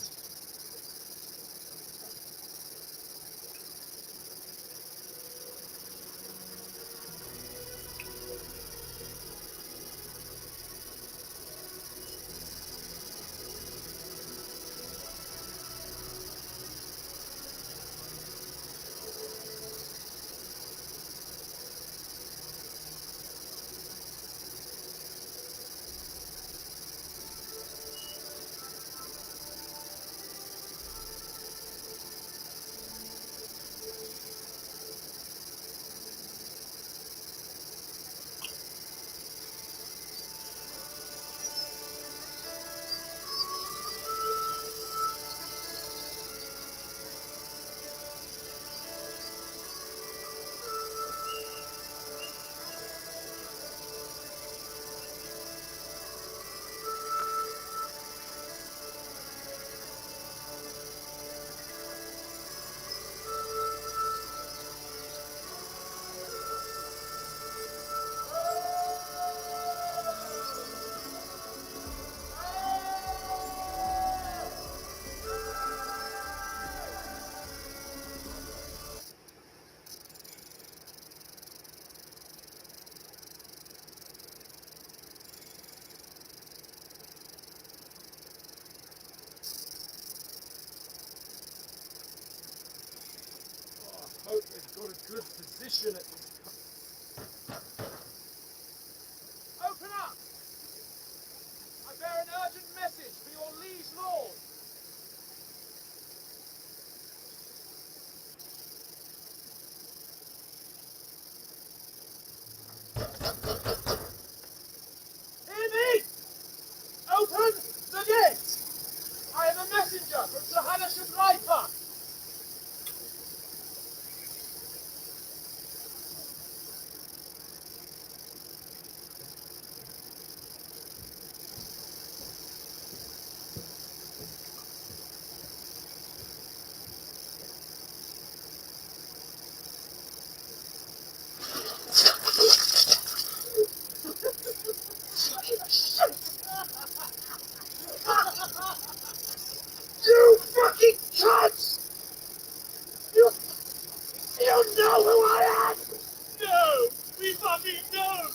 Don't!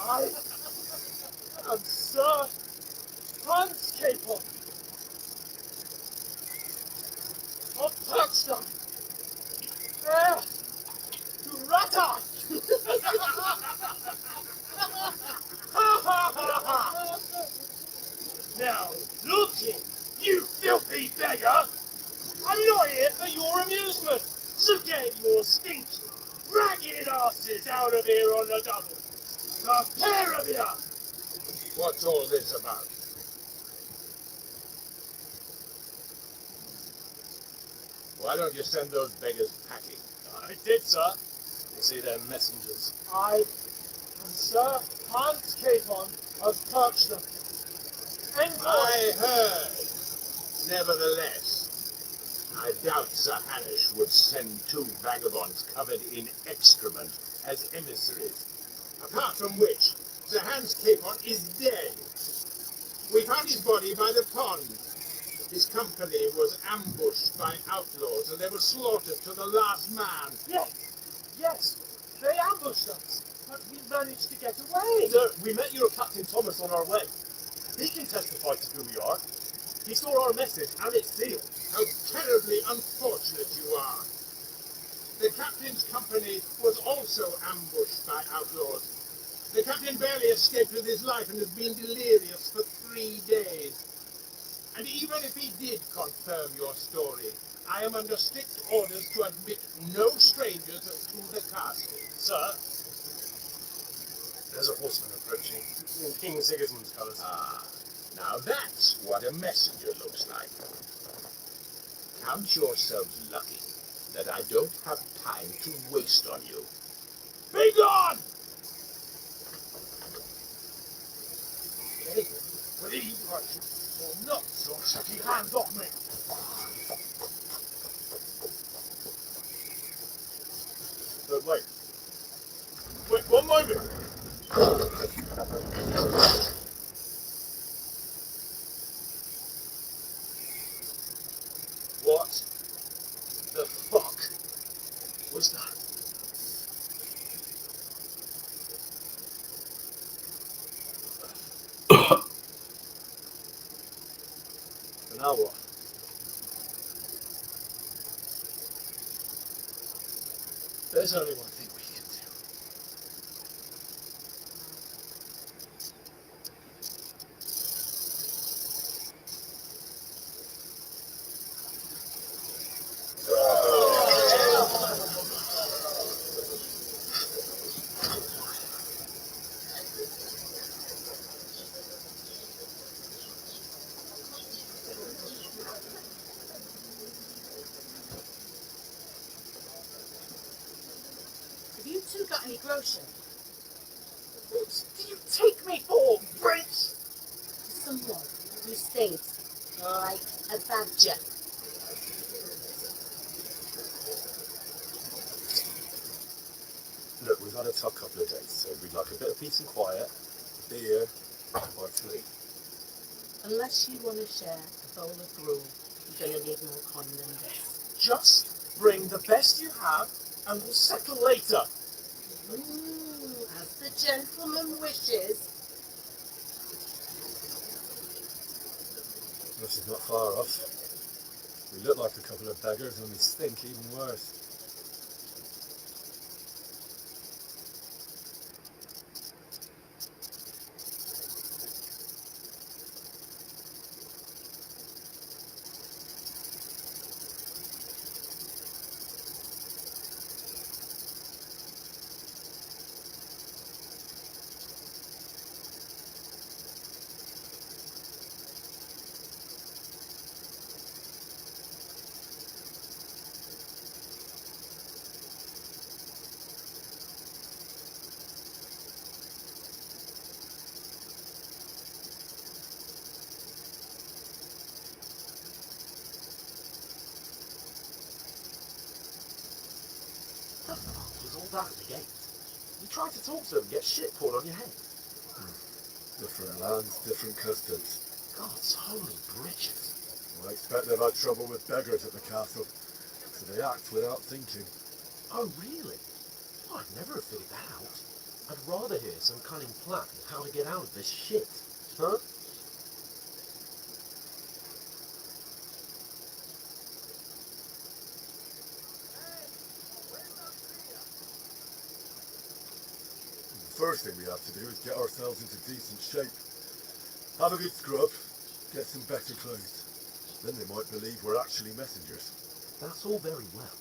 I am Sir Hans Capon of Touchstone. Heir to Rata! Now, look here, you filthy beggar! I'm not here for your amusement, so get your stinky, ragged asses out of here on the double. The pair of you! What's all this about? Why don't you send those beggars packing? I did, sir. You see, they're messengers. I am Sir Hans Capon of Touchstone. I heard. Nevertheless, I doubt Sir Hanish would send two vagabonds covered in excrement as emissaries. Apart from which, Sir Hans Capon is dead. We found his body by the pond. His company was ambushed by outlaws and they were slaughtered to the last man. Yes, they ambushed us, but we managed to get away. Sir, we met your Captain Thomas on our way. He can testify to who we are. He saw our message and it's sealed. How terribly unfortunate you are. The captain's company was also ambushed by outlaws. The captain barely escaped with his life and has been delirious for 3 days. And even if he did confirm your story, I am under strict orders to admit no strangers to the castle. Sir, there's a horseman approaching in King Sigismund's colours. Ah, now that's what a messenger looks like. Count yourselves lucky that I don't have time to waste on you. Be gone! Please, Russian, will not so shaky hands off me. But wait. Wait, one moment. What the fuck was that? And now what? There's only one thing we can do. Have you two got any grocery? What do you take me for, Prince? Someone who stings like a badger. Look, we've had a tough couple of days, so we'd like a bit of peace and quiet, beer, or 3. Unless you want to share a bowl of gruel, you're going to need more common than this. Just bring the best you have, and we'll settle later. As the gentleman wishes. This is not far off. We look like a couple of beggars and we stink even worse. Was all that at the gate? You tried to talk to them, get shit poured on your head. Different lands, different customs. God's holy britches. I expect they've had trouble with beggars at the castle, so they act without thinking. Oh, really? I'd never have figured that out. I'd rather hear some cunning plan how to get out of this shit. Huh? The first thing we have to do is get ourselves into decent shape. Have a good scrub, get some better clothes. Then they might believe we're actually messengers. That's all very well,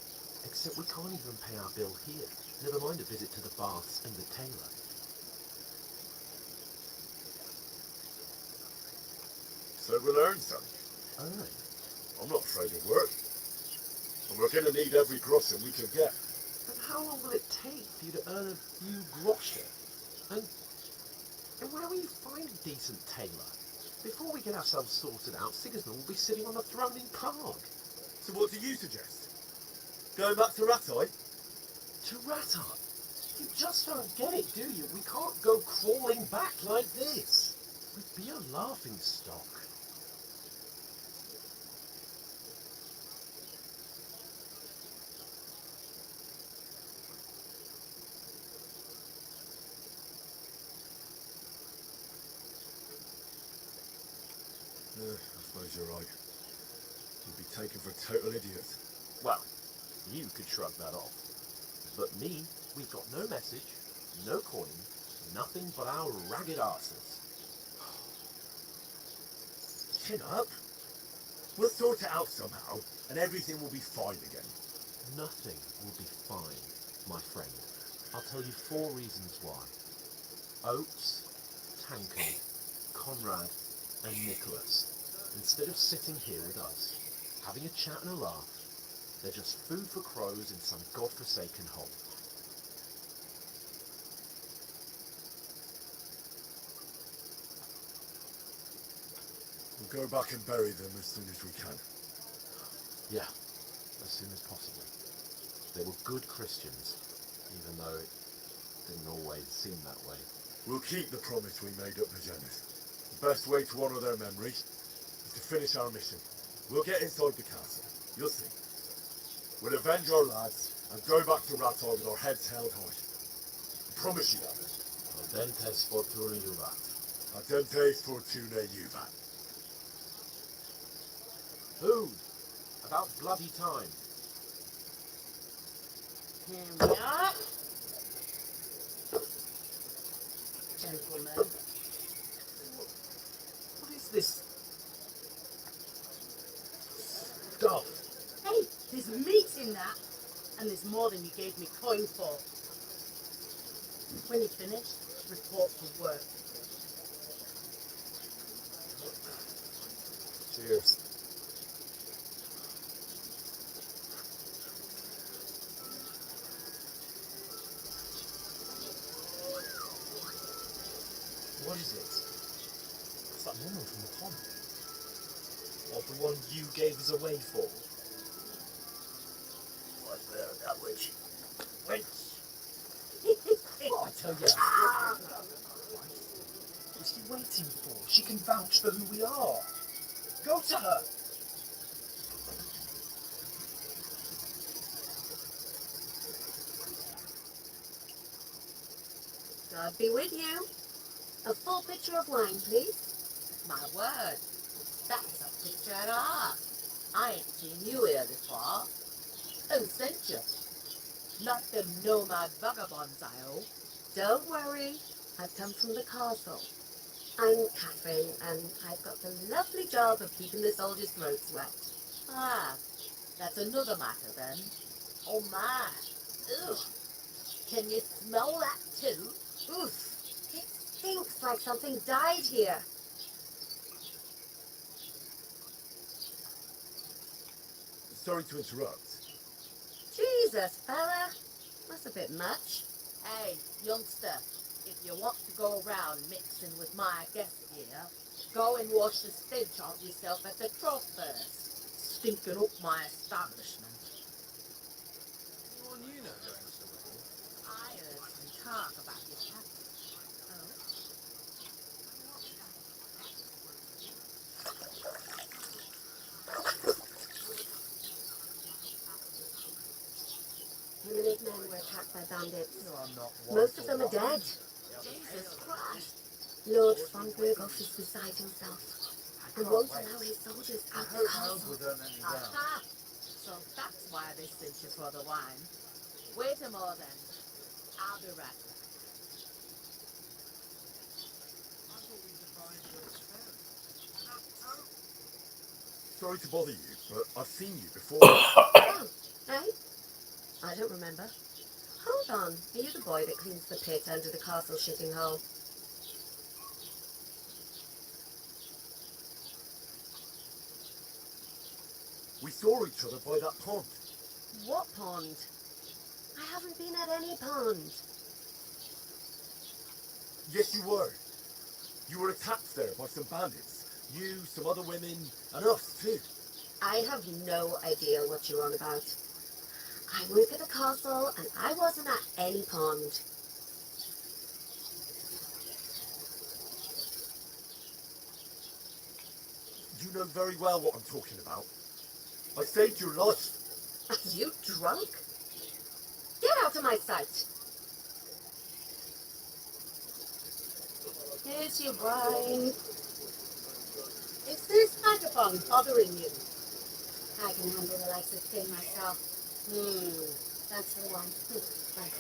except we can't even pay our bill here. Never mind a visit to the baths and the tailor. So we'll earn some. Earn? I'm not afraid of work. And we're going to need every groschen we can get. And how long will it take for you to earn a few groschen? And where will you find a decent tailor? Before we get ourselves sorted out, Sigismund will be sitting on the throne in Prague. So what do you suggest? Going back to Ratai? To Ratar? You just don't get it, do you? We can't go crawling back like this. We'd be a laughing stock. I suppose you're right. You'd be taken for total idiots. Well, you could shrug that off. But me, we've got no message, no coin, nothing but our ragged arses. Chin up. We'll sort it out somehow, and everything will be fine again. Nothing will be fine, my friend. I'll tell you 4 reasons why. Oates, Tankard, Conrad, and Nicholas, instead of sitting here with us, having a chat and a laugh, they're just food for crows in some godforsaken hole. We'll go back and bury them as soon as we can. Yeah, as soon as possible. They were good Christians, even though it didn't always seem that way. We'll keep the promise we made up to Janus. The best way to honour their memory is to finish our mission. We'll get inside the castle. You'll see. We'll avenge our lads and go back to Ratai with our heads held high. I promise you that. Audentes fortuna juvat. Audentes fortuna juvat. Food! About bloody time. Here we are. Gentlemen. What is this stuff? Hey, there's meat in that. And there's more than you gave me coin for. When you finish, report for work. Cheers. What is it? It's that woman from the pond. Or the one you gave us away for. What will that witch? Witch! Well, I tell you. What's she waiting for? She can vouch for who we are. Go to her. God be with you. A full pitcher of wine, please. My word, that's a picture of art. I ain't seen you here before. Who sent you? Not them nomad vagabonds, I hope. Don't worry. I've come from the castle. I'm Catherine, and I've got the lovely job of keeping the soldiers' throats wet. Ah, that's another matter then. Oh my. Ugh. Can you smell that too? Oof. It stinks like something died here. Sorry to interrupt. Jesus, fella. That's a bit much. Hey, youngster, if you want to go around mixing with my guests here, go and wash the stench off yourself at the trough first. Stinking up my establishment. Anyone you know going to the wedding? I heard some talk about your captain. Oh? When the big men were attacked by bandits. No, I'm not one Most for of them are one. dead. Jesus Christ. Lord von Berghoff is beside himself and won't allow his soldiers I out the heard Hells castle. were done any well. Aha! So that's why they sent you for the wine. Wait a more then. I'll be right back. I thought we defined what's fair. Sorry to bother you, but I've seen you before. Oh, eh? I don't remember. Hold on. Are you the boy that cleans the pit under the castle shitting hole? We saw each other by that pond. What pond? I haven't been at any pond. Yes, you were. You were attacked there by some bandits. You, some other women, and us too. I have no idea what you're on about. I work at the castle and I wasn't at any pond. You know very well what I'm talking about. I saved your life. Are you drunk? Get out of my sight. Here's your wine. Is this vagabond bothering you? I can handle the likes of thing myself. Thanks for the wine. Thanks.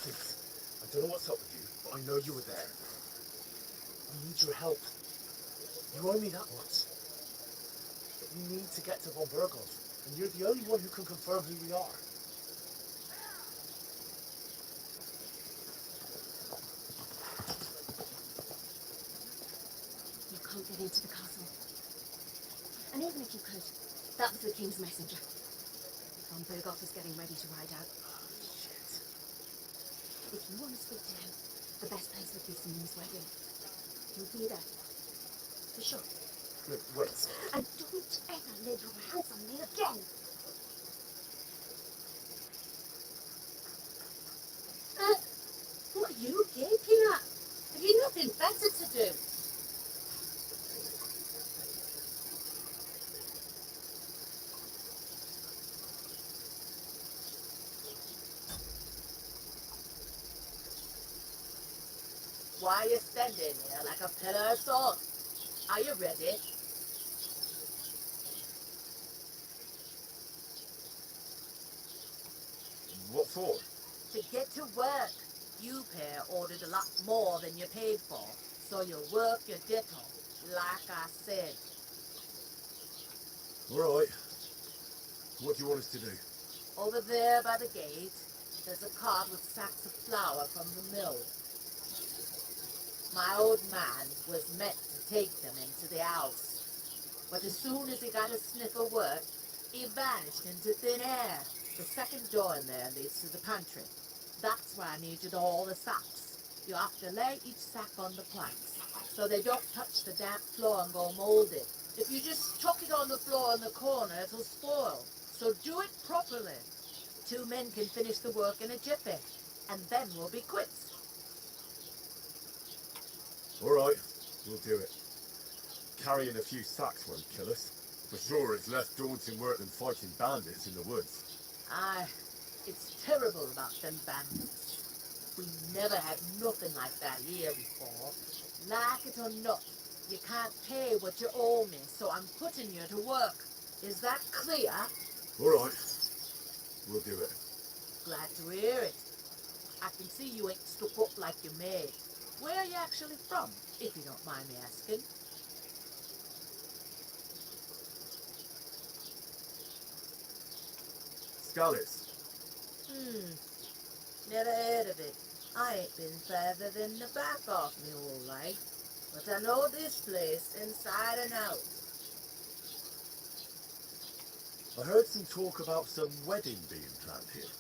Please, I don't know what's up with you, but I know you were there. I need your help. You owe me that much. But we need to get to Von Berghoff, and you're the only one who can confirm who we are. You can't get into the castle. And even if you could, that was the king's messenger. Von Berghoff is getting ready to ride out. Shit. If you want to speak to him, the best place would be Simone's wedding. He'll be there. For sure. Wait. And don't ever lay your hands on me again. What are you gaping at? Have you nothing better to do? Why are you standing here like a pillar of salt? Are you ready? What for? To get to work. You pair ordered a lot more than you paid for, so you work your dick off, like I said. All right. What do you want us to do? Over there by the gate, there's a cart with sacks of flour from the mill. My old man was meant to take them into the house, but as soon as he got a sniff of work, he vanished into thin air. The second door in there leads to the pantry. That's where I need you to haul the sacks. You have to lay each sack on the planks, so they don't touch the damp floor and go moldy. If you just chuck it on the floor in the corner, it'll spoil. So do it properly. 2 men can finish the work in a jiffy, and then we'll be quits. All right, we'll do it. Carrying a few sacks won't kill us. For sure, it's less daunting work than fighting bandits in the woods. Aye, it's terrible about them bandits. We never had nothing like that here before. Like it or not, you can't pay what you owe me, so I'm putting you to work. Is that clear? All right, we'll do it. Glad to hear it. I can see you ain't stuck up like your maid. Where are you actually from, if you don't mind me asking? Scallis. Never heard of it. I ain't been further than the back off me all life, but I know this place inside and out. I heard some talk about some wedding being planned here.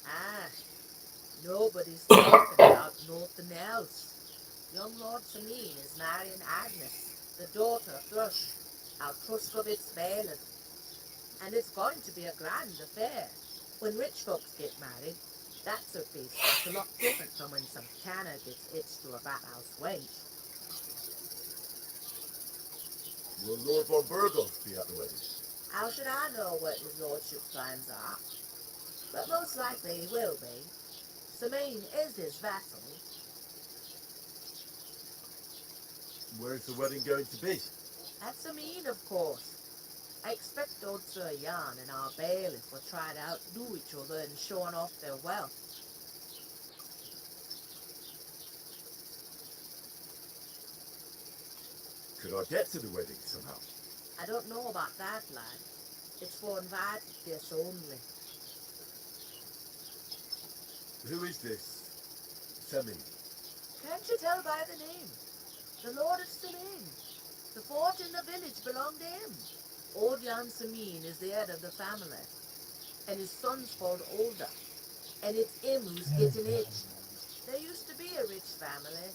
Ah, nobody's talking about nothing else. Young Lord Samine is marrying Agnes, the daughter of Thrush, our Truscovitz bailiff. And it's going to be a grand affair. When rich folks get married, that's a feast that's a lot different from when some canner gets hitched to a bathhouse wench. Will Lord von Berghoff be at the wedding? How should I know what his lordship's plans are? but most likely he will be. Samine is his vassal. Where's the wedding going to be? At Samine, of course. I expect old Sir Jan and our bailiff will try to outdo each other in showing off their wealth. Could I get to the wedding somehow? I don't know about that, lad. It's for invited guests only. Who is this? Semi. Can't you tell by the name? The Lord of Samine. The fort in the village belonged to him. Old Jan Samine is the head of the family, and his son's called Olda, and it's him who's getting it. There used to be a rich family.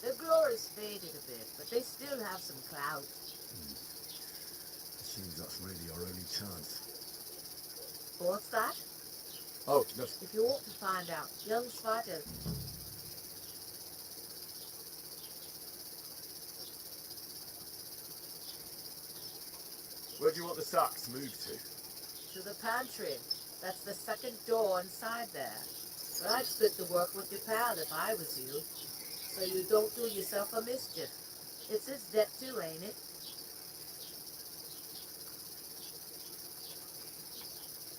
Their glory's faded a bit, but they still have some clout. It seems that's really our only chance. What's that? Oh, no. If you want to find out, young Svadil. Where do you want the sacks moved to? To the pantry. That's the second door inside there. But I'd split the work with your pal if I was you, so you don't do yourself a mischief. It's his debt too, ain't it?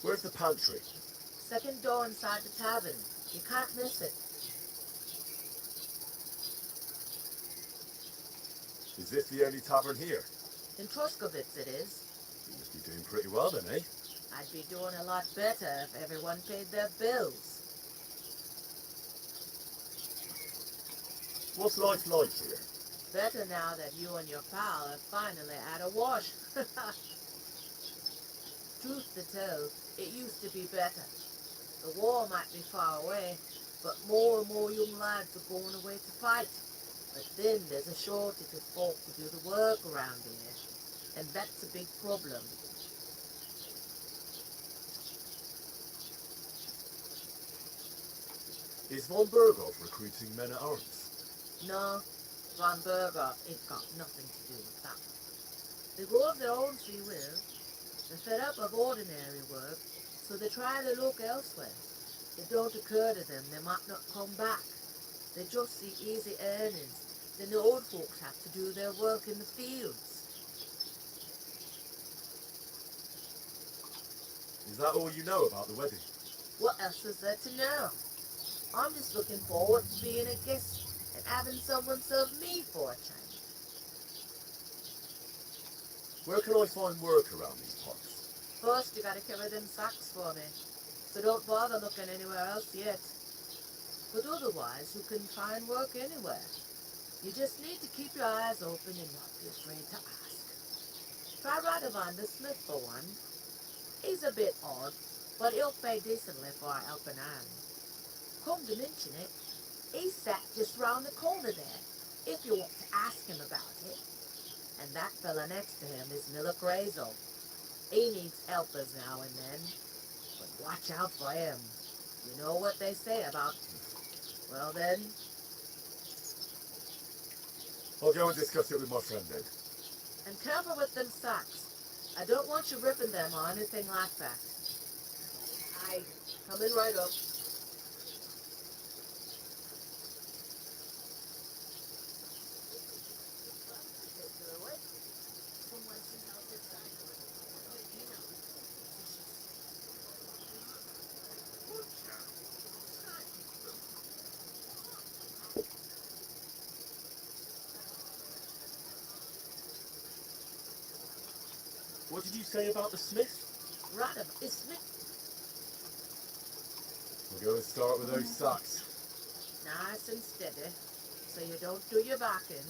Where's the pantry? Second door inside the tavern. You can't miss it. Is this the only tavern here? In Troskovitz it is. You must be doing pretty well then, eh? I'd be doing a lot better if everyone paid their bills. What's life like here? Better now that you and your pal have finally had a wash. Truth to tell, it used to be better. The war might be far away, but more and more young lads are going away to fight. But then there's a shortage of folk to do the work around here, and that's a big problem. Is von Berghoff recruiting men at arms? No, Von Berger ain't got nothing to do with that. They go of their own free will. They're fed up of ordinary work, so they try to look elsewhere. It don't occur to them they might not come back. They just see easy earnings. Then the old folks have to do their work in the fields. Is that all you know about the wedding? What else is there to know? I'm just looking forward to being a guest and having someone serve me for a change. Where can I find work around these parts? First, you gotta carry them sacks for me, so don't bother looking anywhere else yet. But otherwise, you can find work anywhere. You just need to keep your eyes open and not be afraid to ask. Try Radovan the Smith for one. He's a bit odd, but he'll pay decently for a helping hand. Come to mention it, he's sat just round the corner there, if you want to ask him about it. And that fella next to him is Miller Grazel. He needs helpers now and then, but watch out for him. You know what they say about, well then, I'll go and discuss it with my friend then. and careful with them sacks. I don't want you ripping them or anything like that. Aye, coming right up. What did you say about the smith? Radovan, it's Smith. We'll go and start with those sacks. Nice and steady, so you don't do your backing.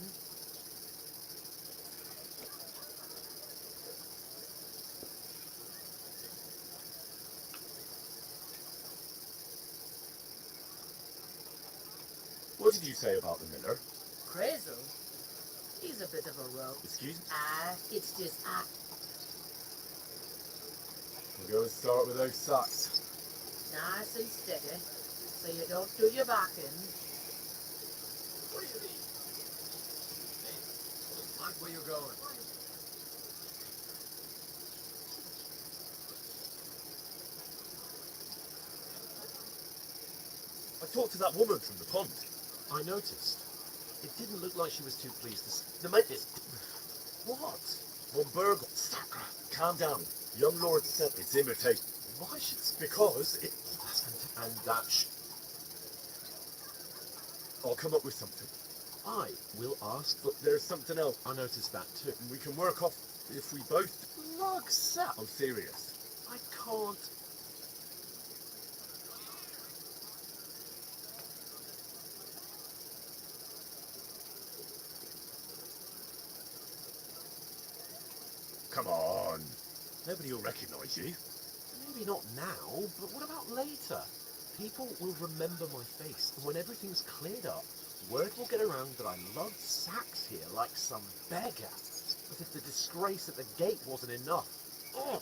What did you say about the miller? Crazel? He's a bit of a rogue. Excuse me? It's just We'll go and start with those sacks. nice and steady, so you don't do your backing. What do you need? Mind where you're going. I talked to that woman from the pond. I noticed. It didn't look like she was too pleased to... The mate is... What? Von Burgle. Calm down. Young Lord said it's imitation. Why should... Because it... That's fantastic. And that... I'll come up with something. I will ask... But there's something else. I noticed that too. We can work off if we both... Looks up. I'm serious. I can't... Come on. Nobody will recognise you. Maybe not now, but what about later? People will remember my face, and when everything's cleared up, word will get around that I lugged sacks here like some beggar. As if the disgrace at the gate wasn't enough. Oh.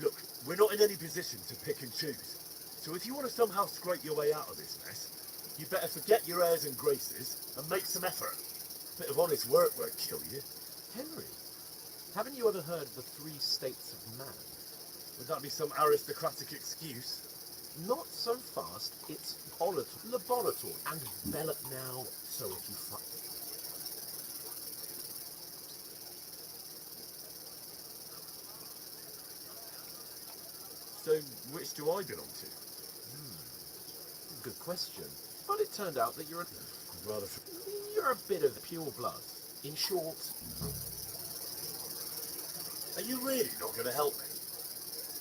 Look, we're not in any position to pick and choose. So if you want to somehow scrape your way out of this mess, you better forget your airs and graces and make some effort. A bit of honest work won't kill you. Henry, haven't you ever heard of the 3 states of man? Would that be some aristocratic excuse? Not so fast, it's laboratory, and develop now, so if you find... So, which do I belong to? Good question. But it turned out that you're Rather... a bit of pure blood. In short... Are you really not going to help me?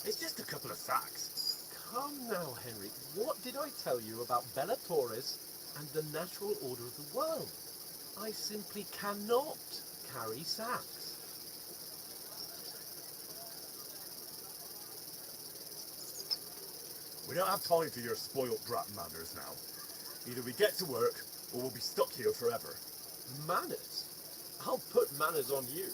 It's just a couple of sacks. Come now, Henry. What did I tell you about Bella Torres and the natural order of the world? I simply cannot carry sacks. We don't have time for your spoilt brat manners now. Either we get to work, or we'll be stuck here forever. Manners? I'll put manners on you.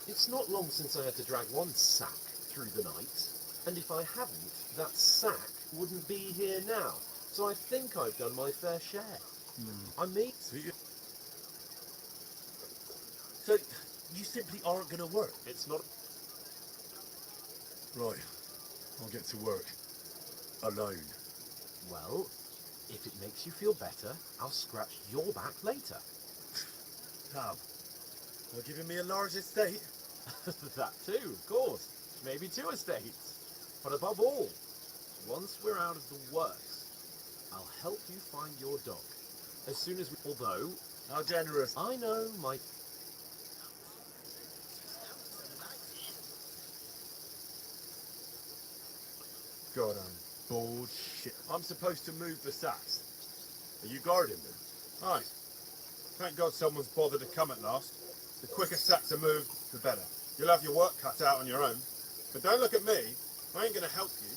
It's not long since I had to drag one sack through the night, and if I hadn't, that sack wouldn't be here now. So I think I've done my fair share. I mean... So, you simply aren't going to work? It's not... Right. I'll get to work. Alone. Well, if it makes you feel better, I'll scratch your back later. How? You're giving me a large estate? That too, of course. Maybe 2 estates. But above all, once we're out of the works, I'll help you find your dog. As soon as we... Although... How generous. I know my... God, I'm bullshit. I'm supposed to move the sacks. Are you guarding them? Aye. Thank God someone's bothered to come at last. The quicker sacks are moved, the better. You'll have your work cut out on your own. But don't look at me. I ain't going to help you.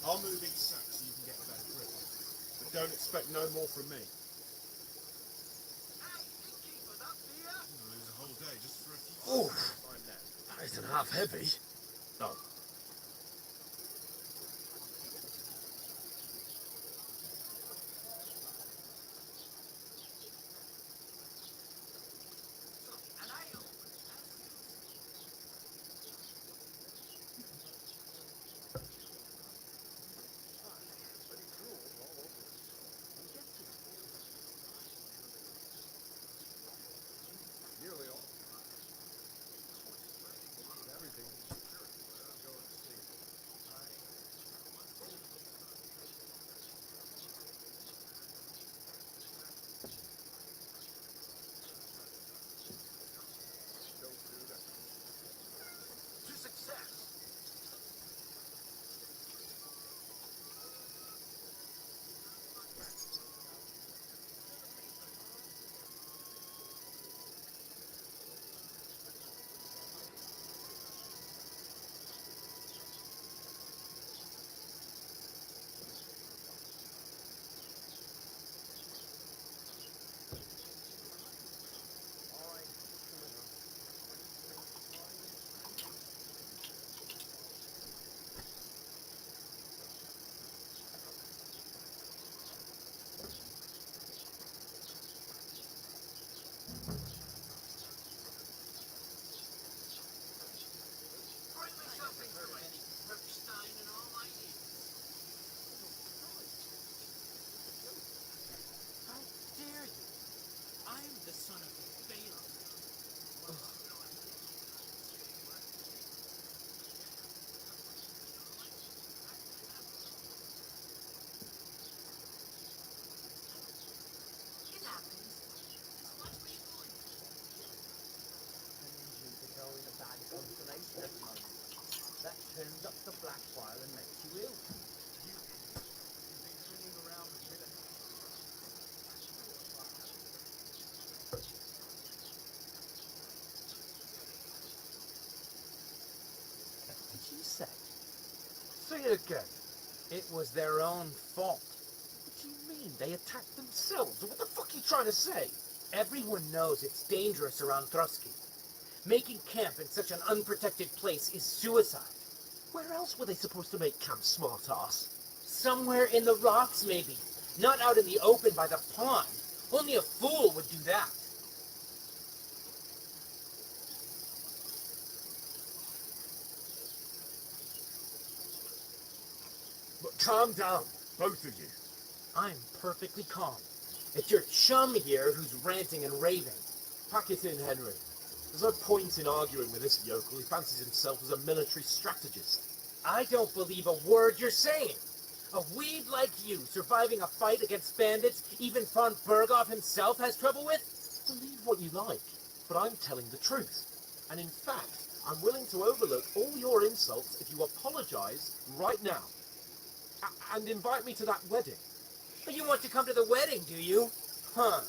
I'll move each sack so you can get a better grip on it. But don't expect no more from me. Lose a whole day just for a few Oh, that isn't half heavy. No. Say it again. It was their own fault. What do you mean? They attacked themselves? What the fuck are you trying to say? Everyone knows it's dangerous around Trusky. Making camp in such an unprotected place is suicide. Where else were they supposed to make camp, smart-ass? Somewhere in the rocks, maybe. Not out in the open by the pond. Only a fool would do that. But calm down, both of you. I'm perfectly calm. It's your chum here who's ranting and raving. Pack it in, Henry. There's no point in arguing with this yokel. He fancies himself as a military strategist. I don't believe a word you're saying. A weed like you surviving a fight against bandits even von Berghoff himself has trouble with? Believe what you like, but I'm telling the truth. And in fact, I'm willing to overlook all your insults if you apologize right now. And invite me to that wedding. You want to come to the wedding, do you? Huh.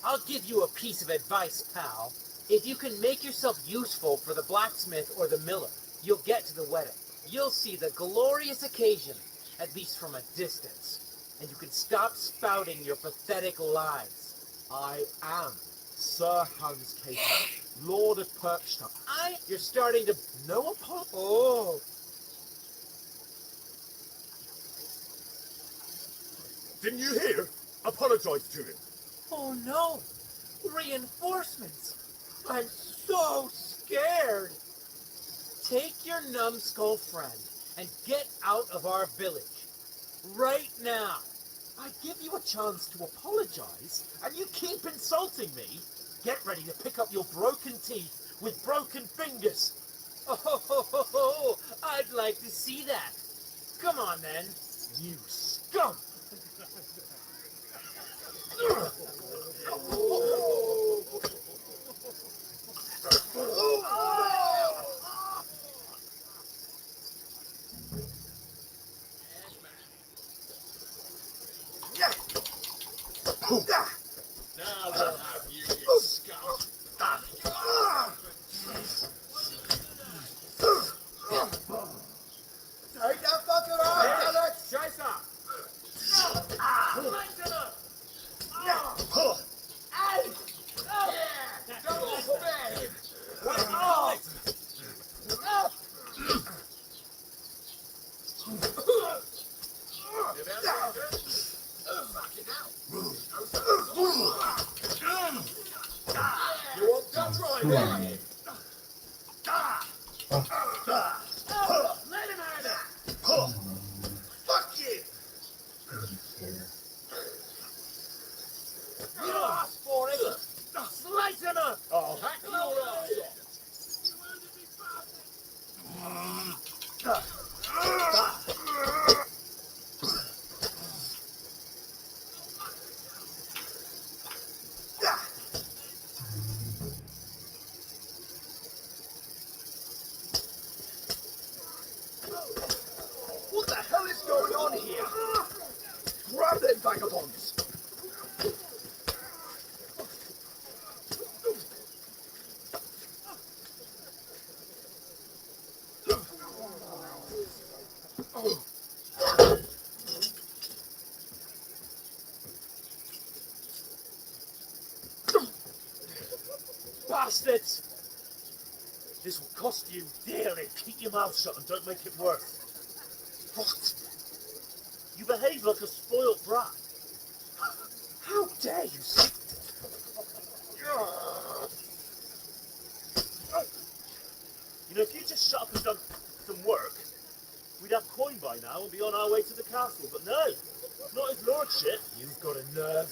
I'll give you a piece of advice, pal. If you can make yourself useful for the blacksmith or the miller, you'll get to the wedding. You'll see the glorious occasion, at least from a distance. And you can stop spouting your pathetic lies. I am Sir Hans Caper, Lord of Perkstadt. You're starting to... No apology. Oh. Didn't you hear? Apologize to him. Oh no! Reinforcements! I'm so scared! Take your numbskull friend and get out of our village. Right now! I give you a chance to apologize, and you keep insulting me? Get ready to pick up your broken teeth with broken fingers. Oh, I'd like to see that. Come on then. You scum! Now we'll have you, you scum. Take that fucker out, Alex! Scheiße! You want that right there? Let him have it! Fuck you! You asked for it! Slice him up! I'll hack your eyes off. What the hell is going on here? Grab them vagabonds! Bastards! This will cost you dearly. Keep your mouth shut and don't make it worse. What? You behave like a spoiled brat. How dare you say... You know, if you just shut up and done some work, we'd have coin by now and be on our way to the castle. But no, not his lordship. You've got a nerve.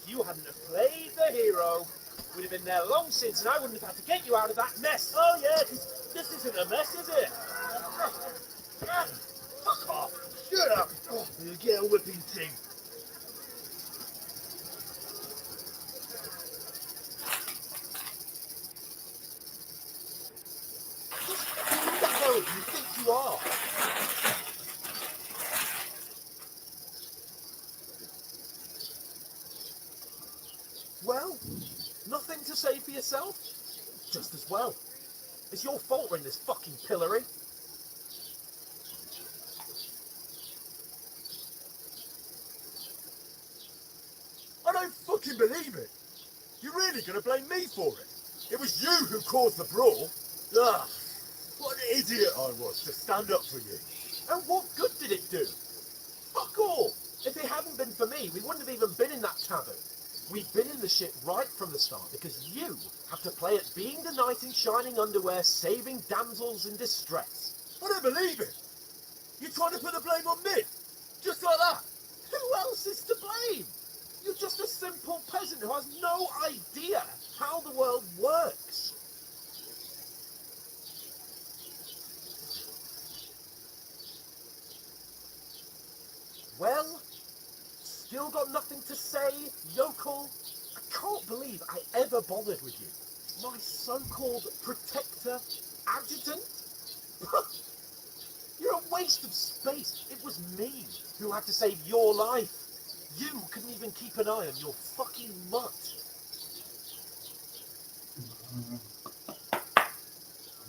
If you hadn't have played the hero, we'd have been there long since, and I wouldn't have had to get you out of that mess. Oh yeah, 'cause this isn't a mess, is it? Fuck off. Shut up! You get a whipping thing. Who the hell do you think you are? Well, nothing to say for yourself? Just as well. It's your fault we're in this fucking pillory. don't fucking believe it. You're really gonna blame me for it? It was you who caused the brawl. Ah, what an idiot I was to stand up for you. And what good did it do? Fuck all! If it hadn't been for me, we wouldn't have even been in that tavern. We've been in the shit right from the start because you have to play at being the knight in shining underwear saving damsels in distress. I don't believe it. You're trying to put the blame on me? Just like that? Who else is to blame? You're just a simple peasant who has no idea how the world works. Well, still got nothing to say, yokel? I can't believe I ever bothered with you. My so-called protector, adjutant? You're a waste of space. It was me who had to save your life. You couldn't even keep an eye on your fucking mutt.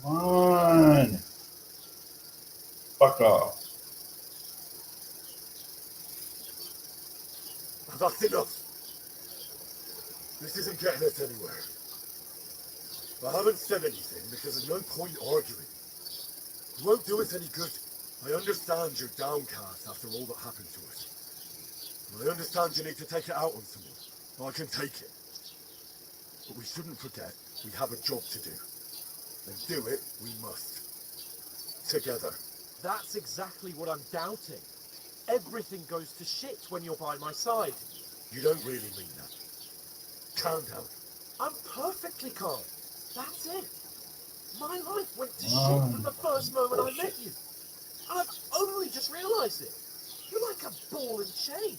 Come on. Fuck off. That's enough. This isn't getting us anywhere. I haven't said anything because there's no point arguing. It won't do us any good. I understand you're downcast after all that happened to us. And I understand you need to take it out on someone. I can take it. But we shouldn't forget we have a job to do. And do it we must. Together. That's exactly what I'm doubting. Everything goes to shit when you're by my side. You don't really mean that. Calm down. I'm perfectly calm. That's it. My life went to shit from the first moment I met you. And I've only just realised it. You're like a ball and chain.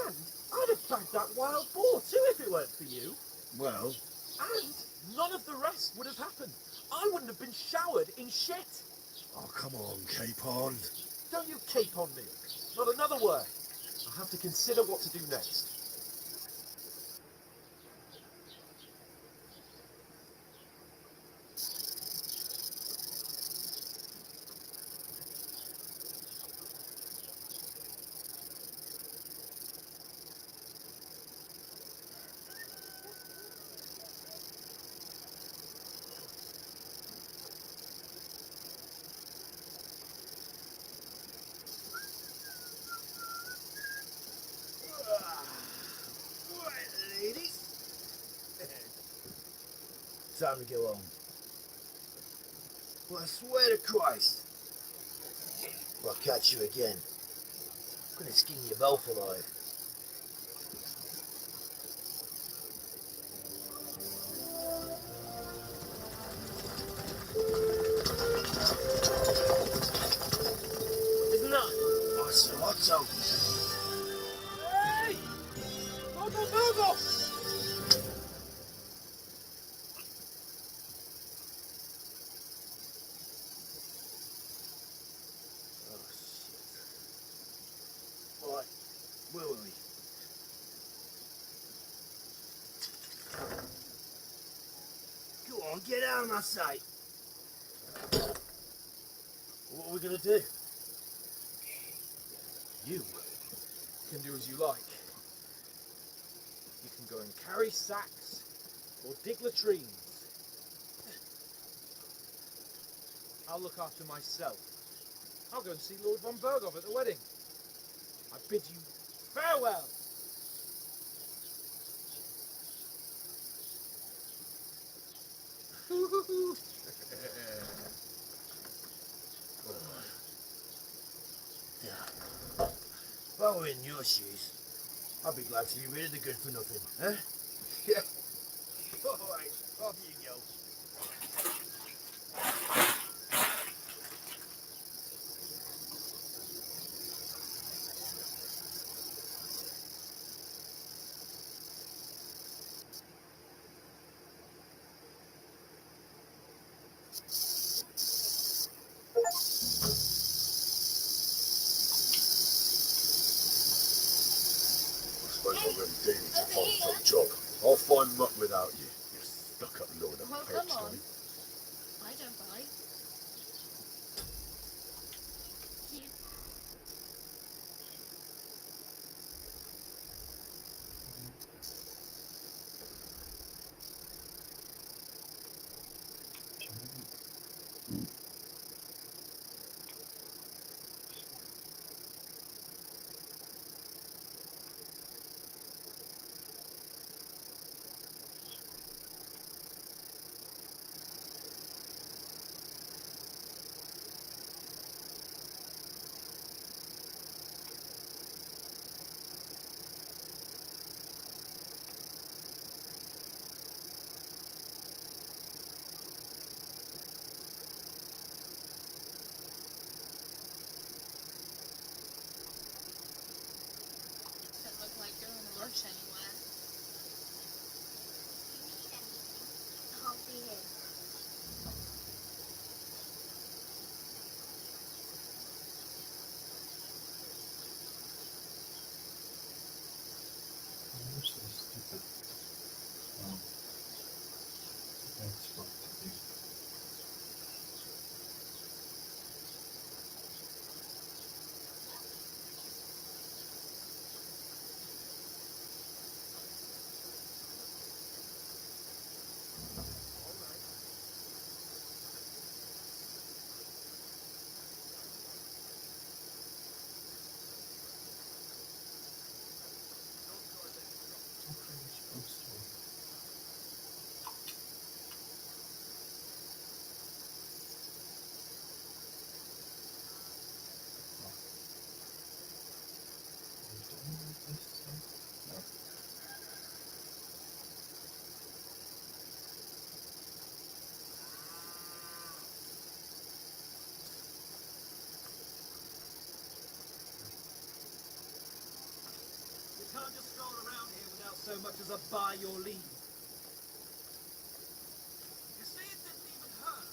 And I'd have bagged that wild boar too if it weren't for you. Well... And none of the rest would have happened. I wouldn't have been showered in shit. Oh, come on, Capon. Don't you cape on me. Not another word. I have to consider what to do next. Time to go home. Well, I swear to Christ, if I catch you again, I'm gonna skin you both alive. Isn't that? Oh, it's Otto. Hey! Go! Oh, shit. Alright, where were we? Go on, get out of my sight. What are we going to do? You can do as you like. You can go and carry sacks or dig latrines. I'll look after myself. I'll go and see Lord von Berghoff at the wedding. I bid you farewell. If I were in your shoes, I'd be glad to be rid of the good for nothing, huh? Yeah. Alright, off you go. I suppose I really do need to find some job. I'll find muck without you. You stuck-up lord of Well, perch, come on. Tony. I don't bite. rush anywhere. If you need anything, I'll be here. You're so stupid. That's what to do. What are you supposed to do? Are you done with this thing? No. You can't just stroll around here without so much as a by your leave. You see, it didn't even hurt.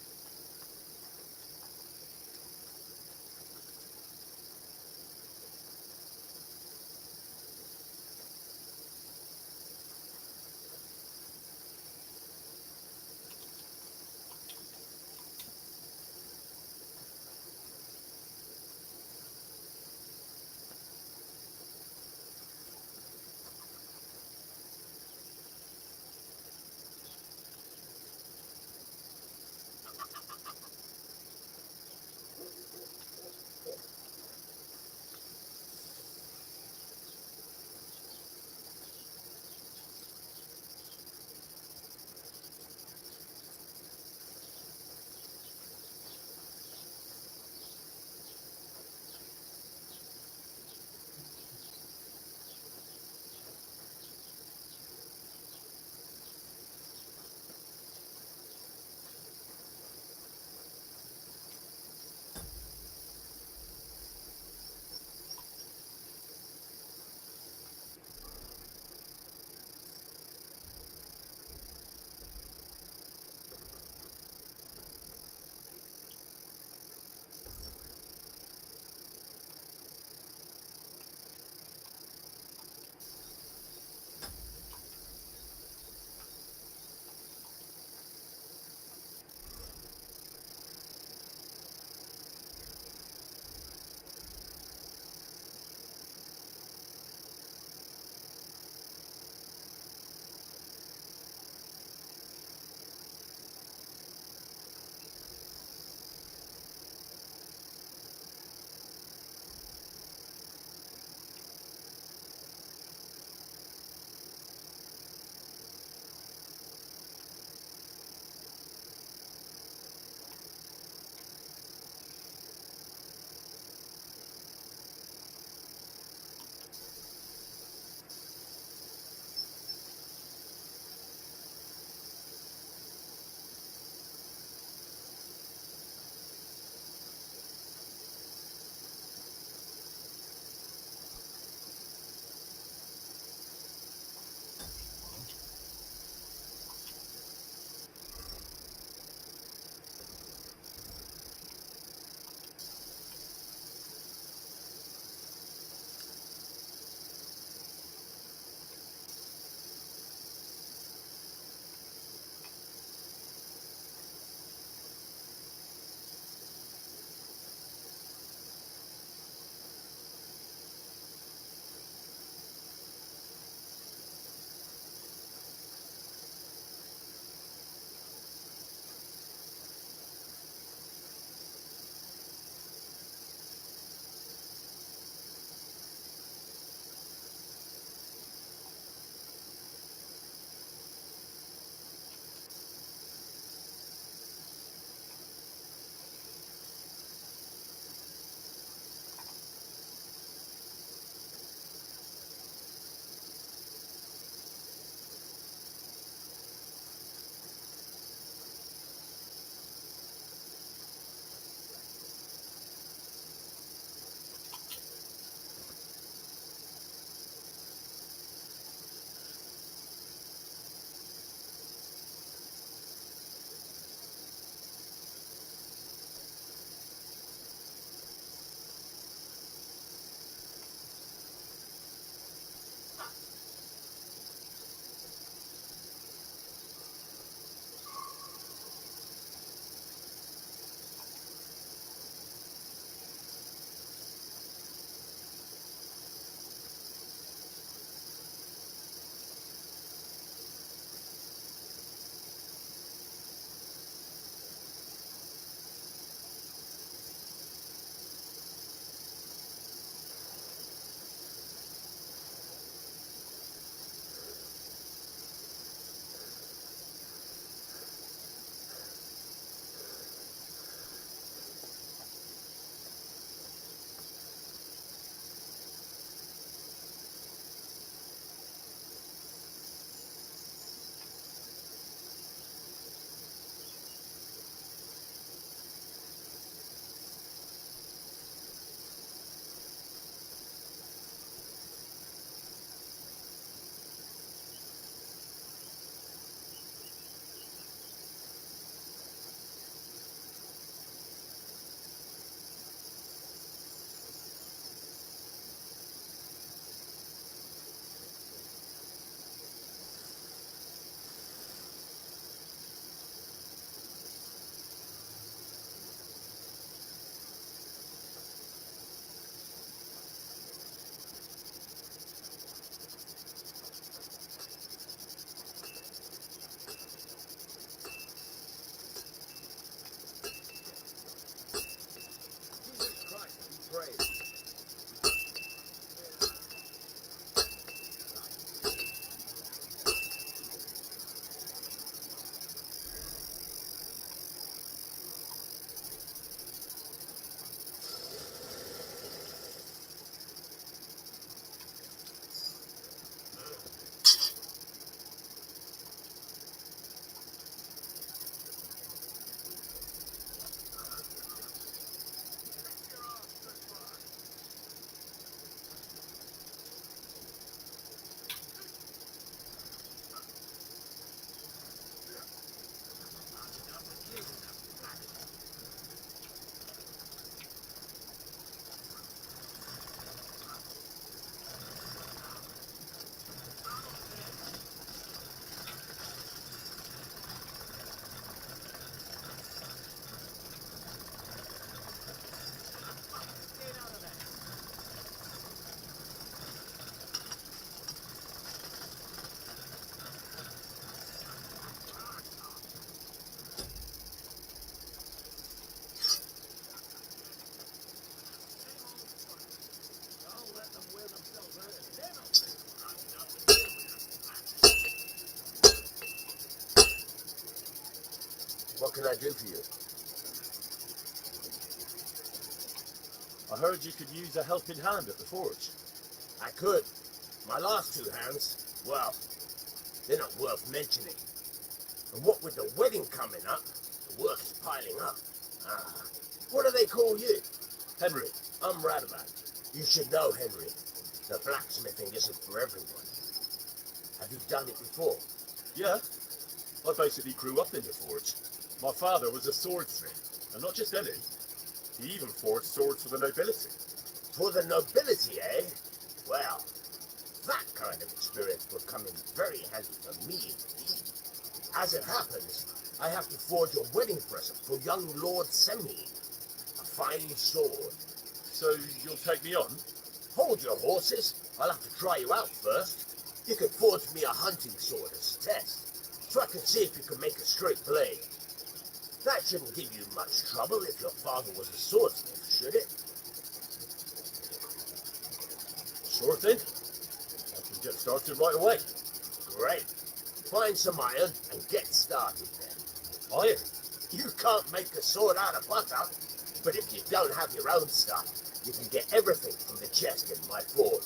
can I do for you? I heard you could use a helping hand at the forge. I could. My last two hands, well, they're not worth mentioning. And what with the wedding coming up, the work is piling up. What do they call you? Henry. I'm Radaback. You should know, Henry. The blacksmithing isn't for everyone. Have you done it before? Yeah. I basically grew up in the forge. My father was a swordsmith, and not just any. He even forged swords for the nobility. For the nobility, eh? Well, that kind of experience will come in very handy for me indeed. As it happens, I have to forge a wedding present for young Lord Semnine. A fine sword. So you'll take me on? Hold your horses. I'll have to try you out first. You can forge me a hunting sword as a test, so I can see if you can make a straight blade. That shouldn't give you much trouble if your father was a swordsmith, should it? Sure thing. I can get started right away. Great. Find some iron and get started then. Iron? You can't make a sword out of butter, but if you don't have your own stuff, you can get everything from the chest in my forge.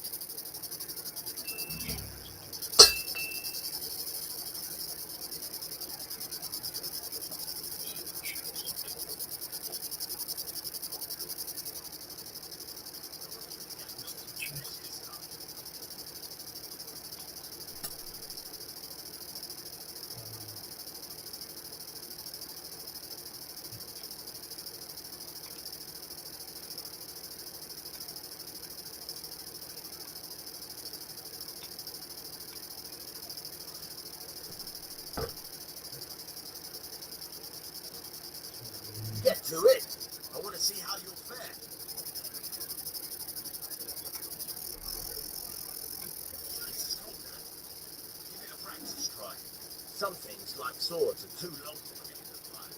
Get to it. I want to see how you'll fare. Give it a practice try. Some things, like swords, are too long to put in the fire.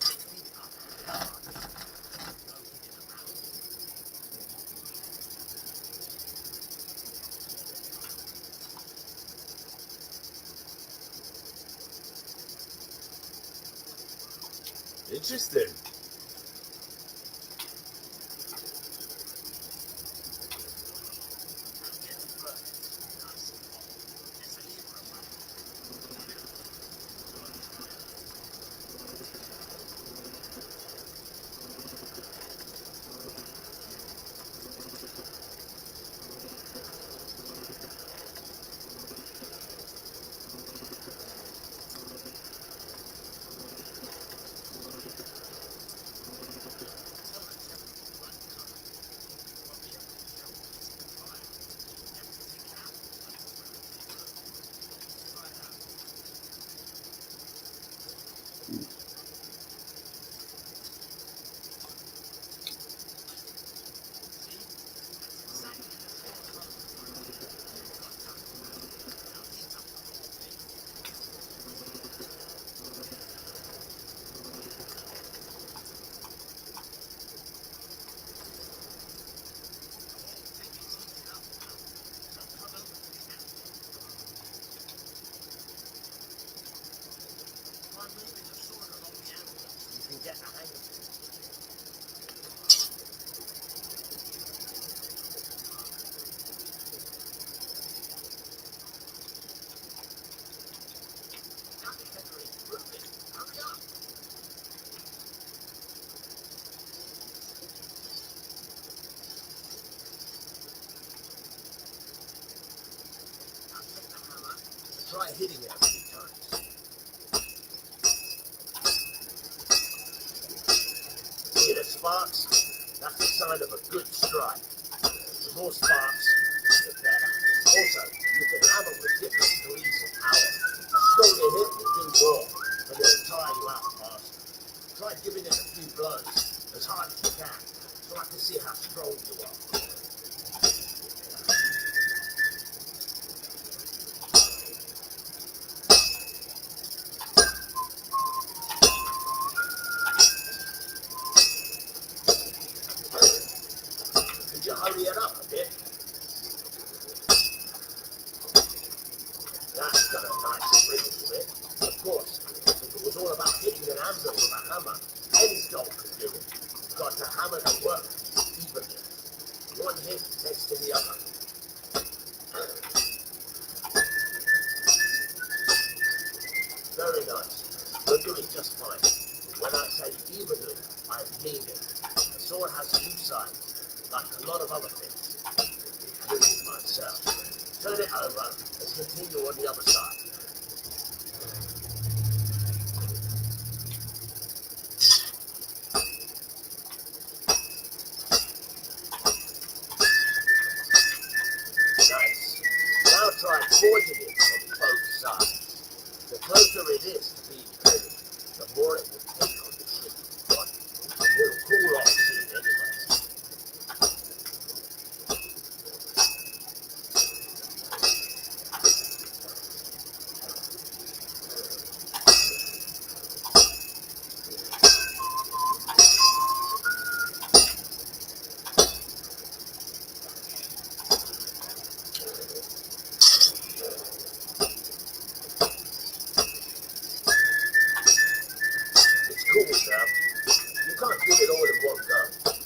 Keep up hard. No kidding around. Interesting. Try hitting it a few times. See the sparks? That's a sign of a good strike. The more sparks, the better. Also, you can hammer with different degrees of power. A stronger hit will do more, but it'll tire you out faster. Try giving it a few blows, as hard as you can, so I can see how strong you are. Could you hurry it up a bit? That's got a nice ring to it. Of course, if it was all about hitting an anvil next to the other. Very nice. You're doing just fine. When I say evenly, I mean it. A sword has two sides, like a lot of other things, including myself. Turn it over and continue on the other side. Nice. Now try pointing it on both sides. The closer it is to being ready, the more it will take on the tricky body. It'll cool off soon anyway. It's cool, Sam. You can't do it all in one go.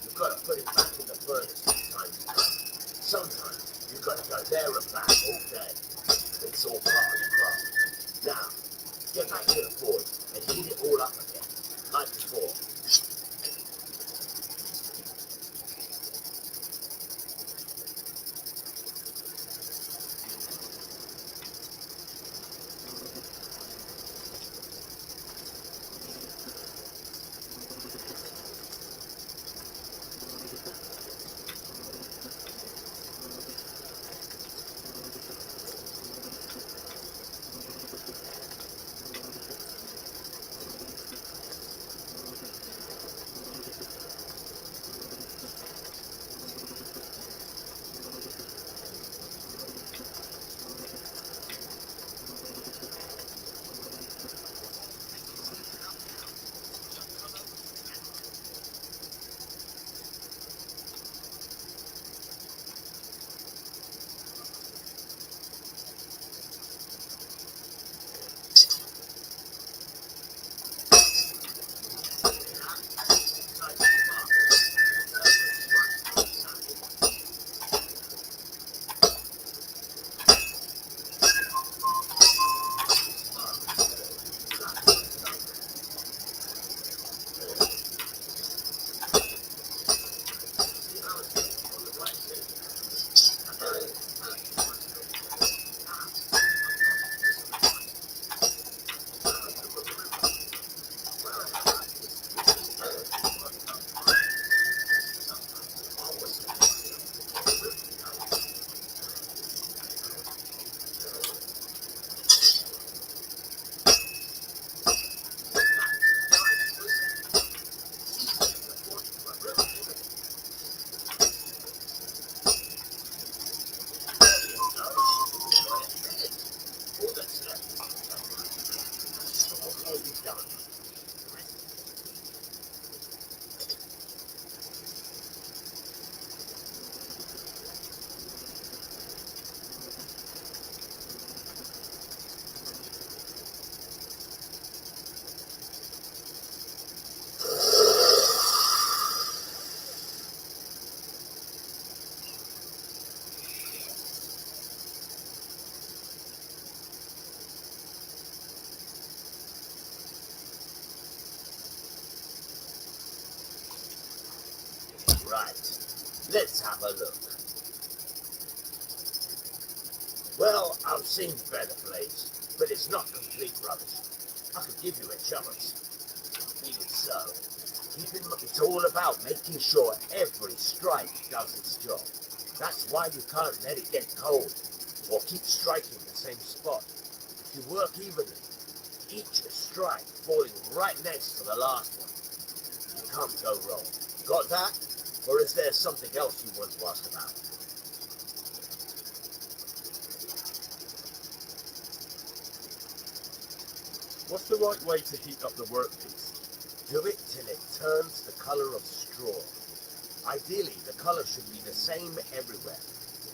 You've got to put it back in the furnace from time to time. Sometimes you've got to go there and back all day. It's all part of the craft. Now, get back to the forge and heat it all up again, like before. Right. Let's have a look. Well, I've seen better blades, but it's not complete rubbish. I could give you a chance. Even so, it's all about making sure every strike does its job. That's why you can't let it get cold, or keep striking the same spot. If you work evenly, each strike falling right next to the last one, you can't go wrong. Got that? Or is there something else you want to ask about? What's the right way to heat up the workpiece? Do it till it turns the color of straw. Ideally, the color should be the same everywhere.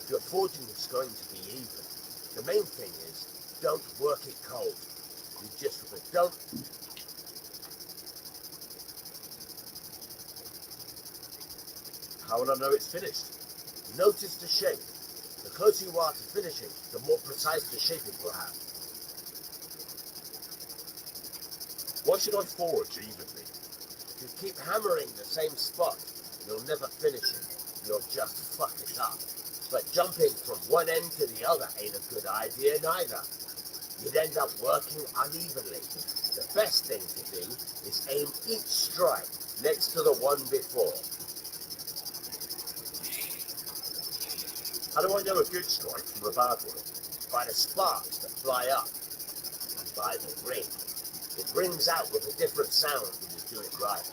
If your forging is going to be even, the main thing is don't work it cold. You just don't. How will I know it's finished? Notice the shape. The closer you are to finishing, the more precise the shape it will have. Why should I forge evenly? If you keep hammering the same spot, you'll never finish it. You'll just fuck it up. But jumping from one end to the other ain't a good idea neither. You'd end up working unevenly. The best thing to do is aim each strike next to the one before. How do I know a good strike from a bad one? By the sparks that fly up, and by the ring. It rings out with a different sound when you do it right.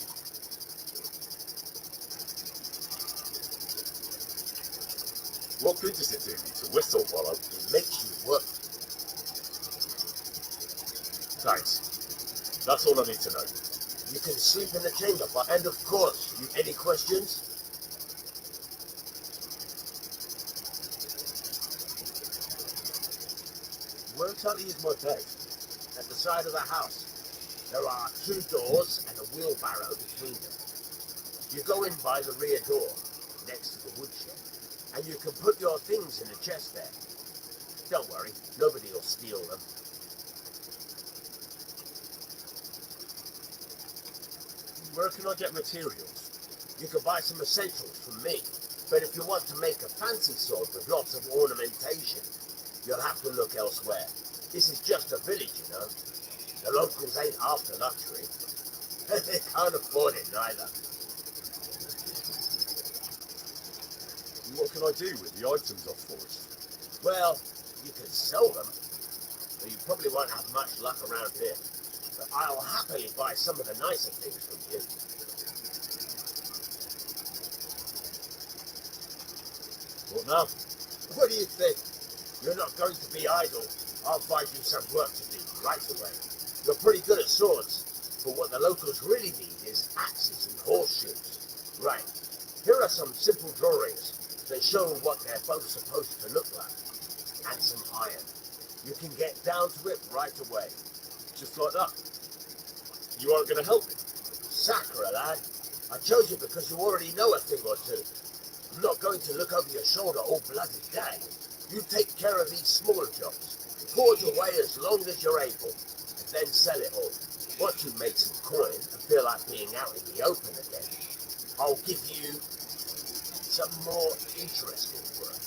What good does it do me to whistle while I... It makes you work. Thanks. That's all I need to know. You can sleep in the chamber, and of course, any questions? Where exactly is my bed? At the side of the house. There are 2 doors and a wheelbarrow between them. You go in by the rear door, next to the woodshed, and you can put your things in a chest there. Don't worry, nobody will steal them. Where can I get materials? You can buy some essentials from me, but if you want to make a fancy sword with lots of ornamentation, you'll have to look elsewhere. This is just a village, you know. The locals ain't after luxury. They can't afford it neither. What can I do with the items I've forged? Well, you can sell them, but you probably won't have much luck around here. But I'll happily buy some of the nicer things from you. What now? What do you think? You're not going to be idle. I'll find you some work to do right away. You're pretty good at swords, but what the locals really need is axes and horseshoes. Right, here are some simple drawings that show what they're both supposed to look like. And some iron. You can get down to it right away. Just like that? You aren't going to help me? Sacre, lad. I chose you because you already know a thing or two. I'm not going to look over your shoulder all bloody day. You take care of these small jobs. Forge away as long as you're able, and then sell it all. Once you make some coin and feel like being out in the open again, I'll give you some more interesting work.